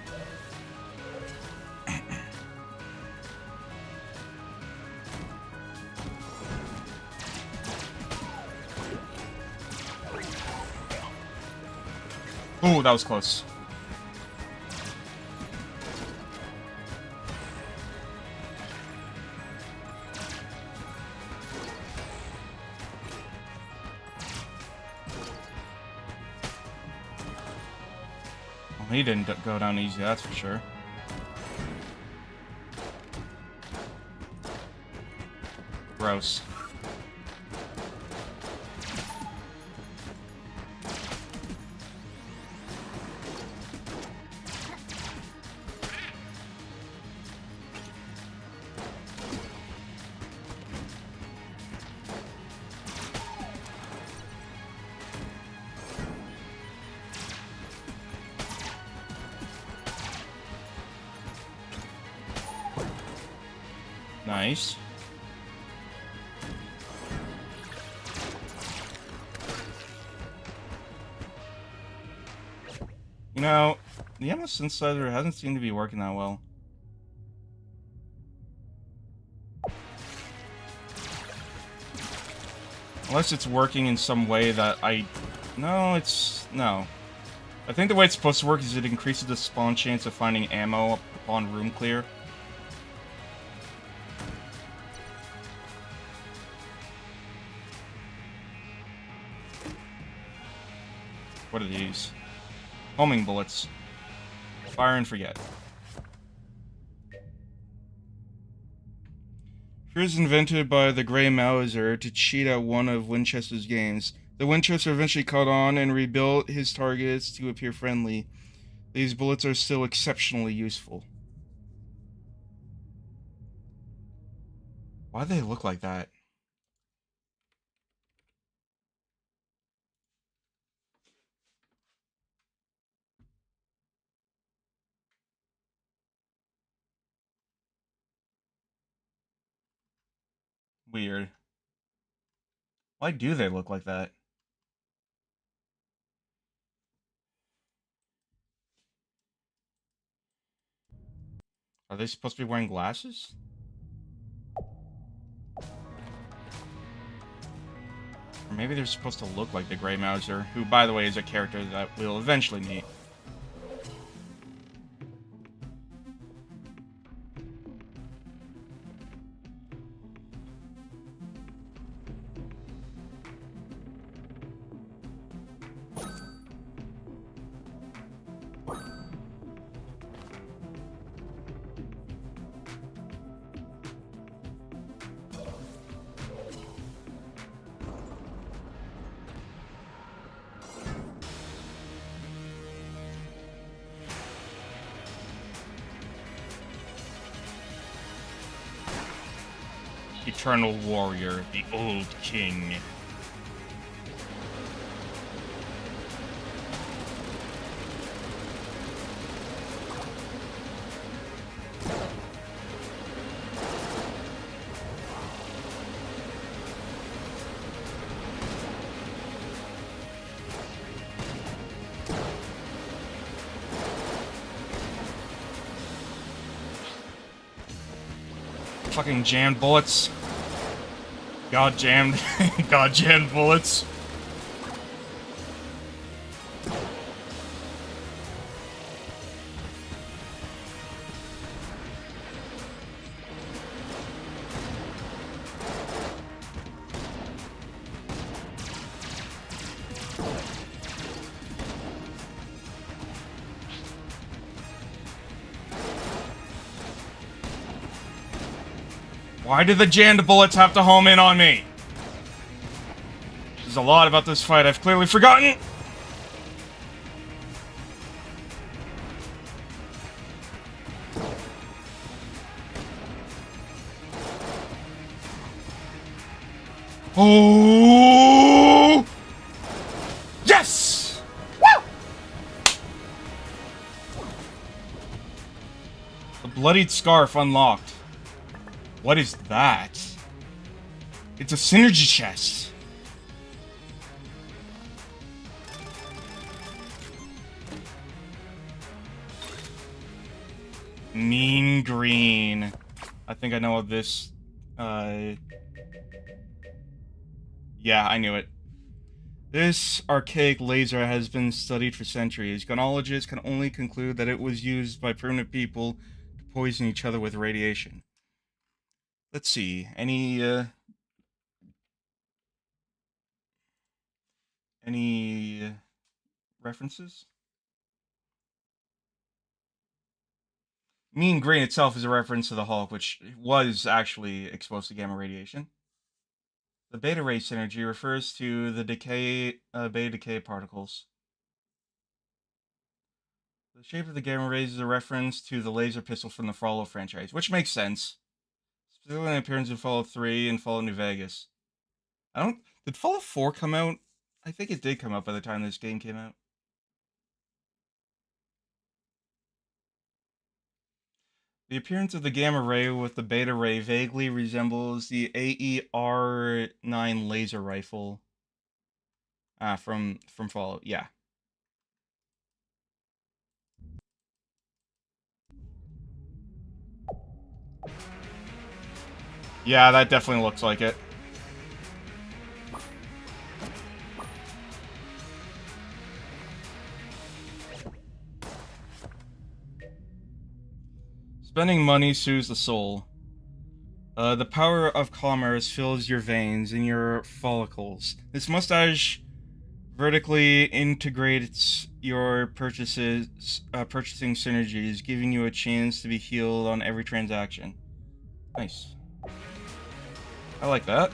Ooh, that was close. Well, he didn't go down easy, that's for sure. Gross. Nice. You know, the ammo synthesizer hasn't seemed to be working that well. Unless it's working in some way that No. I think the way it's supposed to work is it increases the spawn chance of finding ammo upon room clear. What are these? Homing bullets. Fire and forget. It was invented by the Grey Mauser to cheat at one of Winchester's games. The Winchester eventually caught on and rebuilt his targets to appear friendly. These bullets are still exceptionally useful. Why do they look like that? Weird. Why do they look like that? Are they supposed to be wearing glasses? Or maybe they're supposed to look like the Grey Mauser, who, by the way, is a character that we'll eventually meet. Eternal Warrior, the Old King. Fucking jammed bullets. God jammed. God jammed bullets. Why do the jammed bullets have to home in on me? There's a lot about this fight I've clearly forgotten. Oh! Yes! Woo! The bloodied scarf unlocked. What is that? It's a synergy chest. Mean green. I think I know what this, yeah, I knew it. This archaic laser has been studied for centuries. Gungeologists can only conclude that it was used by primitive people to poison each other with radiation. Let's see, any references? Mean green itself is a reference to the Hulk, which was actually exposed to gamma radiation. The beta ray synergy refers to the beta decay particles. The shape of the gamma rays is a reference to the laser pistol from the Fallout franchise, which makes sense. Specifically an appearance in Fallout 3 and Fallout New Vegas. Did Fallout 4 come out? I think it did come out by the time this game came out. The appearance of the gamma ray with the beta ray vaguely resembles the AER-9 laser rifle. From Fallout, yeah. Yeah, that definitely looks like it. Spending money soothes the soul. The power of commerce fills your veins and your follicles. This mustache vertically integrates your purchasing synergies, giving you a chance to be healed on every transaction. Nice. I like that.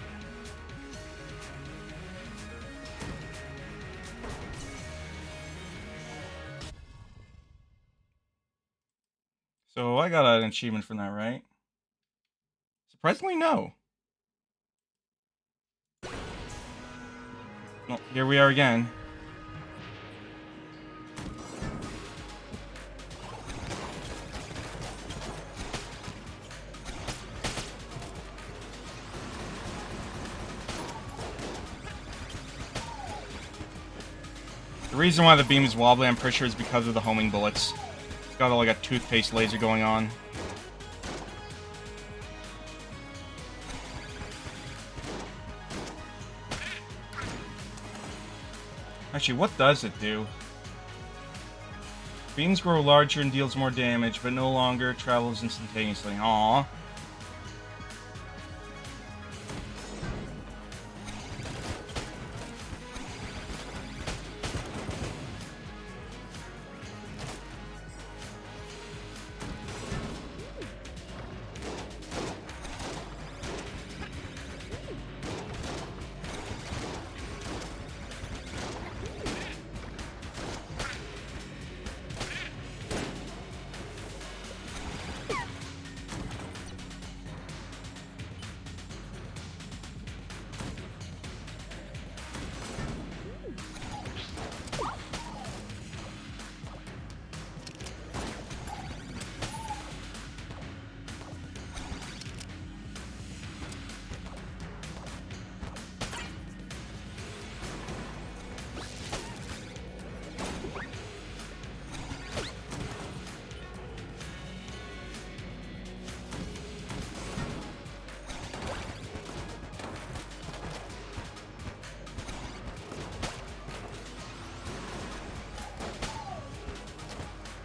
So I got an achievement from that, right? Surprisingly, no. Well, here we are again. The reason why the beam is wobbly, I'm pretty sure, is because of the homing bullets. It's got like a toothpaste laser going on. Actually, what does it do? Beams grow larger and deals more damage, but no longer travels instantaneously. Aww.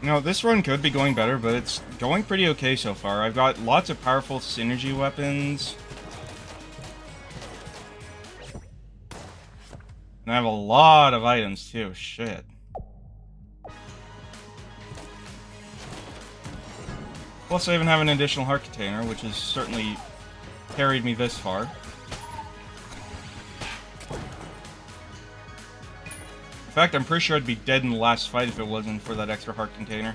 No, this run could be going better, but it's going pretty okay so far. I've got lots of powerful synergy weapons. And I have a lot of items, too. Shit. Plus, I even have an additional heart container, which has certainly carried me this far. In fact, I'm pretty sure I'd be dead in the last fight if it wasn't for that extra heart container.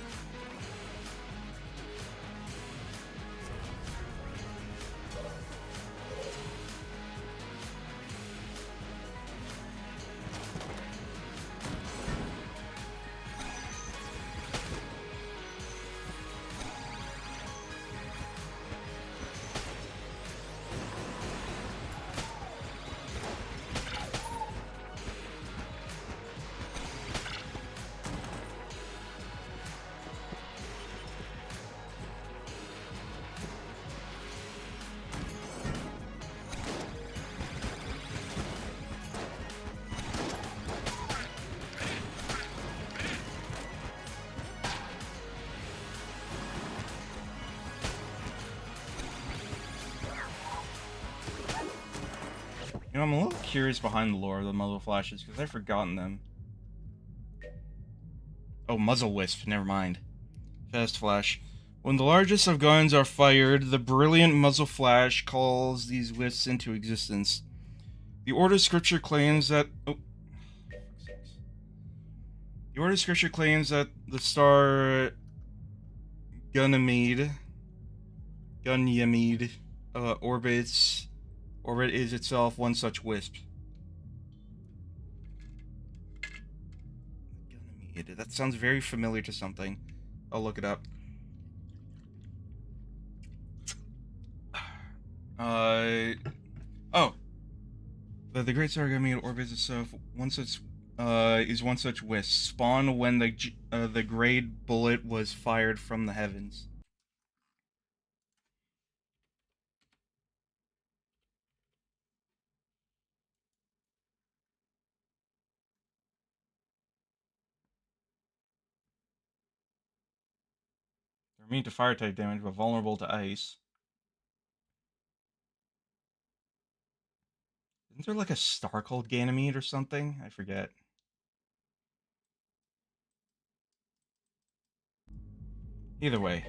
You know, I'm a little curious behind the lore of the muzzle flashes, because I've forgotten them. Oh, muzzle wisp, never mind. Fast flash. When the largest of guns are fired, the brilliant muzzle flash calls these wisps into existence. The Order Scripture claims that... Oh. The Order Scripture claims that the star... Ganymede... Orbit is itself one such wisp. Ganymede. That sounds very familiar to something. I'll look it up. Oh. The Great Sargamian orbits itself. One such is one such wisp. Spawned when the grade bullet was fired from the heavens. They're immune to fire type damage, but vulnerable to ice. Isn't there like a star called Ganymede or something? I forget. Either way.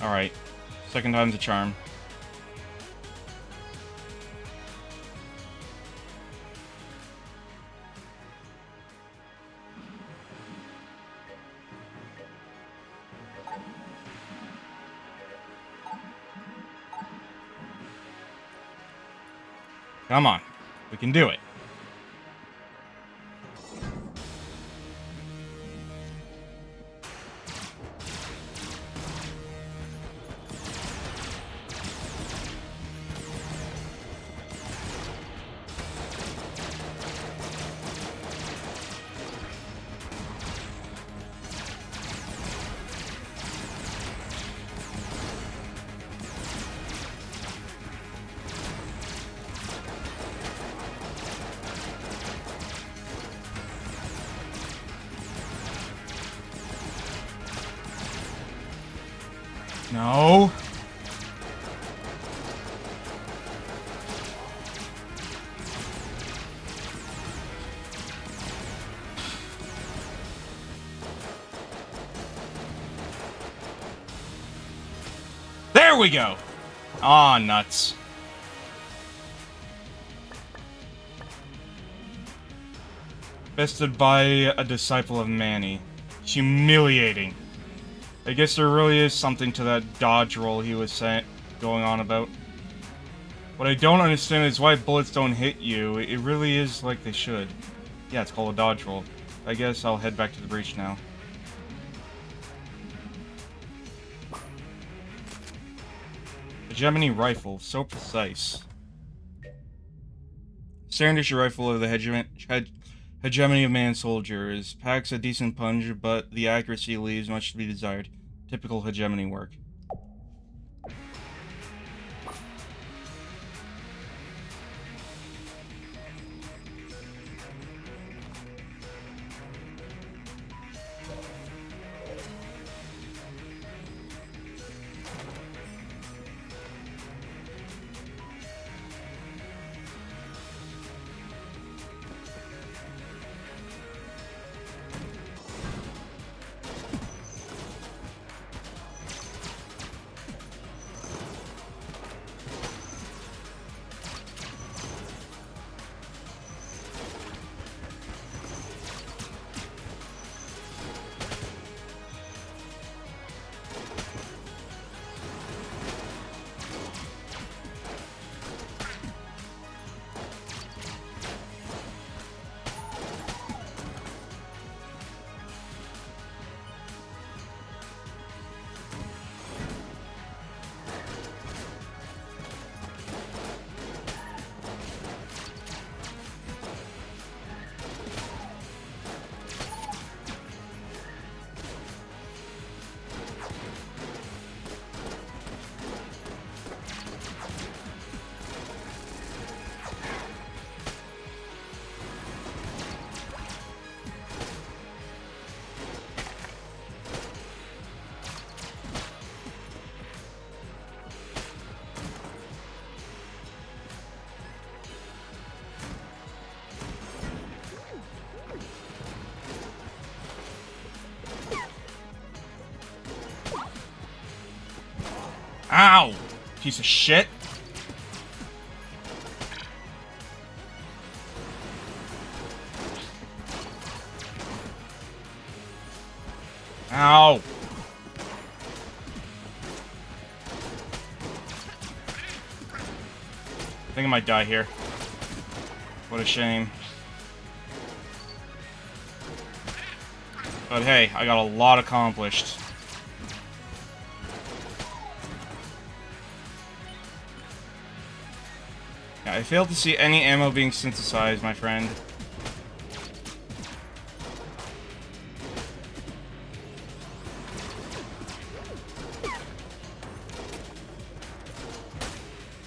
Alright. Second time's a charm. Come on. We can do it. No. There we go. Aw, nuts. Bested by a disciple of Manny. Humiliating. I guess there really is something to that dodge roll he was going on about. What I don't understand is why bullets don't hit you. It really is like they should. Yeah, it's called a dodge roll. I guess I'll head back to the breach now. The Gemini rifle, so precise. Standard rifle of the hegemony of man soldiers. Packs a decent punch, but the accuracy leaves much to be desired. Typical hegemony work. Ow! Piece of shit. Ow! think I might die here. What a shame. But hey, I got a lot accomplished. Yeah, I failed to see any ammo being synthesized, my friend.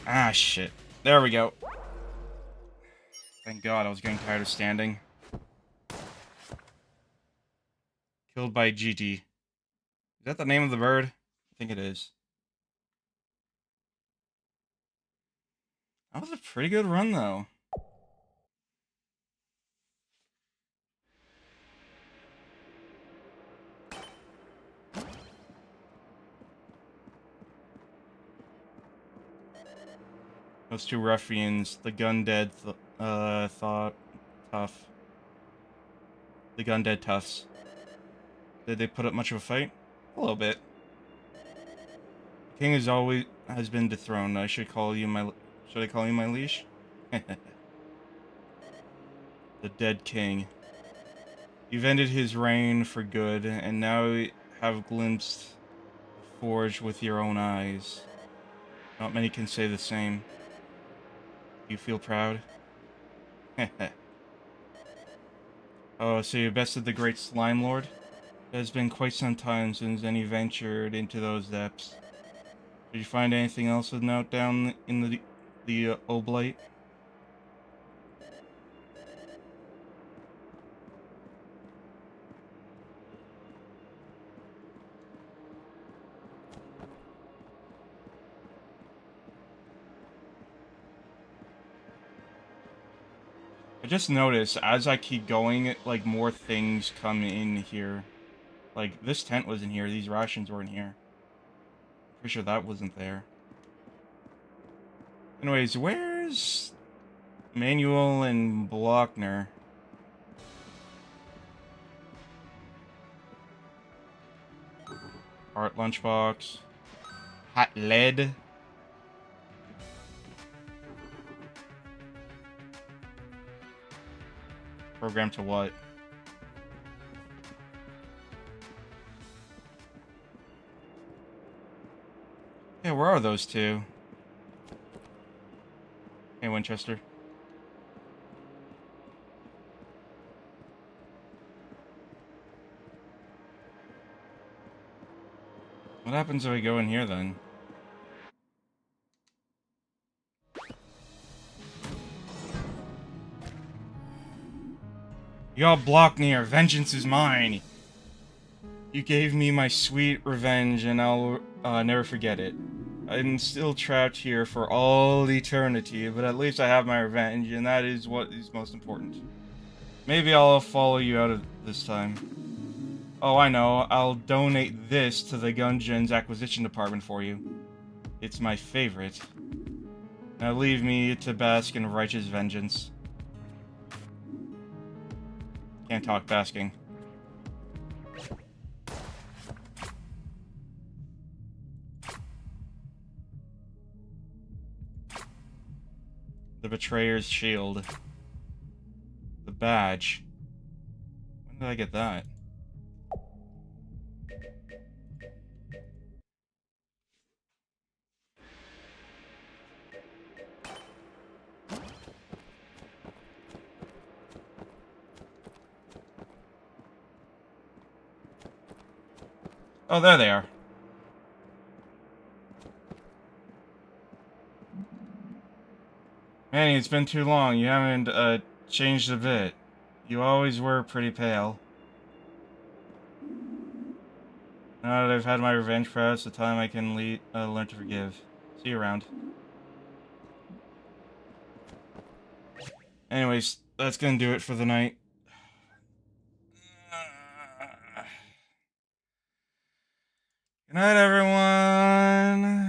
Ah, shit. There we go. Thank God, I was getting tired of standing. Killed by GT. Is that the name of the bird? I think it is. That was a pretty good run, though. Those two ruffians, the gun dead, thought tough. The gun dead toughs. Did they put up much of a fight? A little bit. The king has been dethroned. Should I call you my leash? The dead king. You've ended his reign for good, and now you have glimpsed the forge with your own eyes. Not many can say the same. You feel proud? Oh, so you bested the great Slime Lord? It has been quite some time since any ventured into those depths. Did you find anything else of note down in the oblate? I just noticed, as I keep going, like, more things come in here. Like, this tent was in here, these rations were in here. Pretty sure that wasn't there. Anyways, where's Manuel and Blockner? Art lunchbox. Hot lead. Program to what? Yeah, where are those two? Hey, Winchester. What happens if we go in here, then? Y'all blocked near. Vengeance is mine. You gave me my sweet revenge, and I'll never forget it. I'm still trapped here for all eternity, but at least I have my revenge, and that is what is most important. Maybe I'll follow you out of this time. Oh, I know. I'll donate this to the Gungeon's acquisition department for you. It's my favorite. Now leave me to bask in righteous vengeance. Can't talk basking. The Betrayer's Shield. The badge. When did I get that? Oh, there they are. Manny, it's been too long. You haven't, changed a bit. You always were pretty pale. Now that I've had my revenge, perhaps the time I can learn to forgive. See you around. Anyways, that's gonna do it for the night. Good night, everyone.